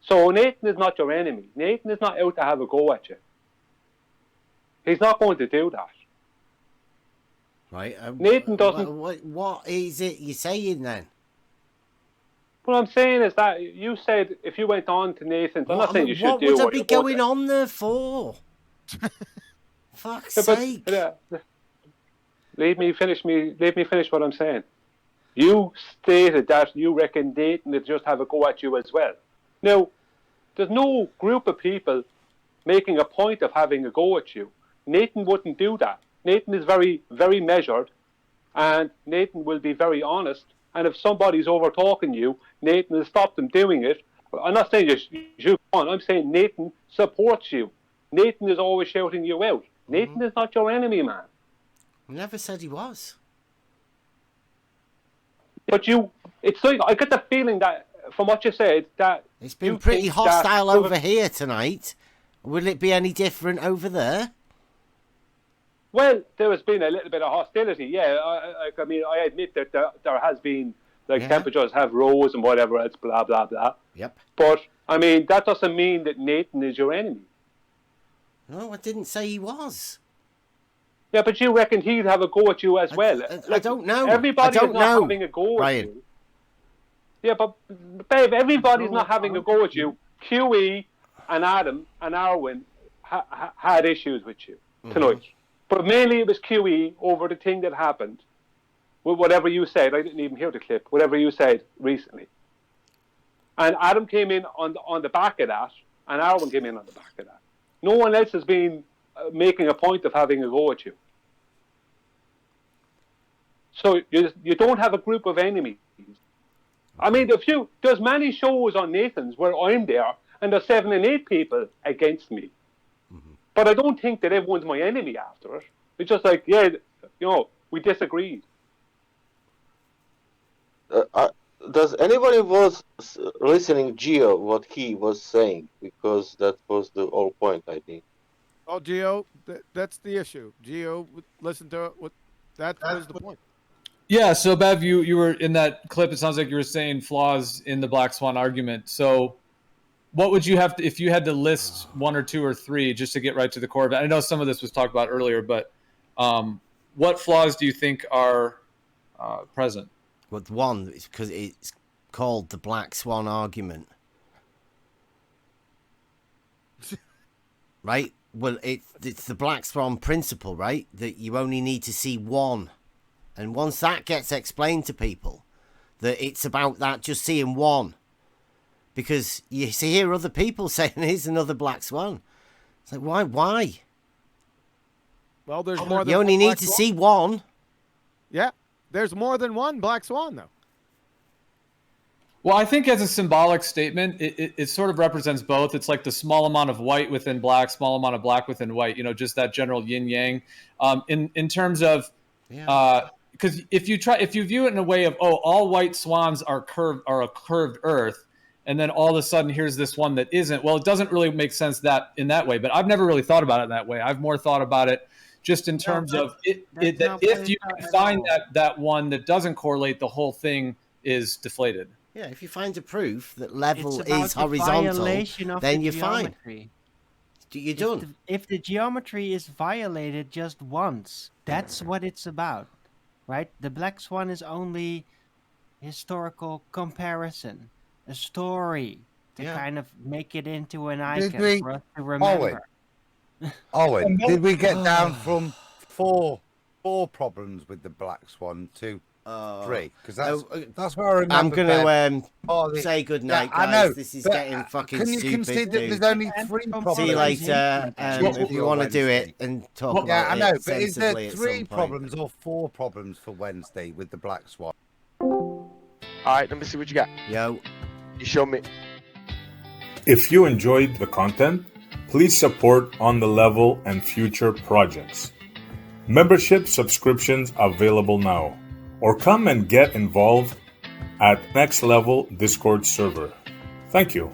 So Nathan is not your enemy. Nathan is not out to have a go at you. He's not going to do that. Right. Nathan doesn't. What is it you're saying then? What I'm saying is that you said if you went on to Nathan's, I'm not saying you should do. What would I be going on there for? Fuck's sake! Let me finish what I'm saying. You stated that you reckon Nathan would just have a go at you as well. Now, there's no group of people making a point of having a go at you. Nathan wouldn't do that. Nathan is very, very measured, and Nathan will be very honest. And if somebody's over-talking you, Nathan will stop them doing it. I'm not saying you should go on. I'm saying Nathan supports you. Nathan is always shouting you out. Nathan is not your enemy, man. I never said he was. But it's like, I get the feeling that, from what you said, that it's been pretty hostile over here tonight. Will it be any different over there? Well, there has been a little bit of hostility, yeah. I mean, I admit that there has been, like, temperatures have rose and whatever else, blah, blah, blah. Yep. But, I mean, that doesn't mean that Nathan is your enemy. No, I didn't say he was. Yeah, but you reckon he'd have a go at you as well. I don't know. Everybody I don't is not know, having a go Brian. at you. Yeah, but, babe, everybody's not having a go at you. QE and Adam and Arwen had issues with you tonight. But mainly it was QE over the thing that happened. With whatever you said. I didn't even hear the clip. Whatever you said recently. And Adam came in on the back of that. And Arwen came in on the back of that. No one else has been making a point of having a go at you. So you don't have a group of enemies. I mean, there's many shows on Nathan's where I'm there, and there's 7 and 8 people against me. But I don't think that everyone's my enemy after it. It's just like, yeah, we disagreed. Does anybody was listening Gio what he was saying? Because that was the whole point, I think. Oh, Gio, that's the issue. Gio, listen to it. That was the point. Yeah, so Bev, you were in that clip. It sounds like you were saying flaws in the Black Swan argument. So what would you have to, if you had to list 1 or 2 or 3 just to get right to the core of it? I know some of this was talked about earlier, but what flaws do you think are present? Well, one, because it's called the Black Swan argument. Right? Well, it's the Black Swan principle, right? That you only need to see one. And once that gets explained to people, that it's about that just seeing one. Because you hear other people saying, here's another Black Swan. It's like, why? Well, there's more than you only one need Black to Swan. see one. Yeah, there's more than one Black Swan, though. Well, I think as a symbolic statement, it sort of represents both. It's like the small amount of white within black, small amount of black within white, just that general yin-yang. In terms of, because if you view it in a way of, all white swans are a curved earth, and then all of a sudden here's this one that isn't, well, it doesn't really make sense that in that way, but I've never really thought about it in that way. I've more thought about it just in terms of if you can find that one that doesn't correlate, the whole thing is deflated. Yeah, if you find a proof that level is horizontal, then you're fine. You're done. If the geometry is violated just once, that's what it's about, right? The Black Swan is only historical comparison, a story to kind of make it into an icon for us to remember. Owen, did we get down from four problems with the Black Swan to 3? Because that's where I remember. I'm going to say good night, guys. I know, this is getting fucking can you stupid. concede that there's only 3 problems? See you later. If you want to do it and talk about it. Yeah, I know, but is there sensibly at 3 some problems or 4 problems for Wednesday with the Black Swan? All right, let me see what you got. Yo. You show me. If you enjoyed the content, please support On the Level and future projects. Membership subscriptions available now. Or come and get involved at Next Level Discord server. Thank you.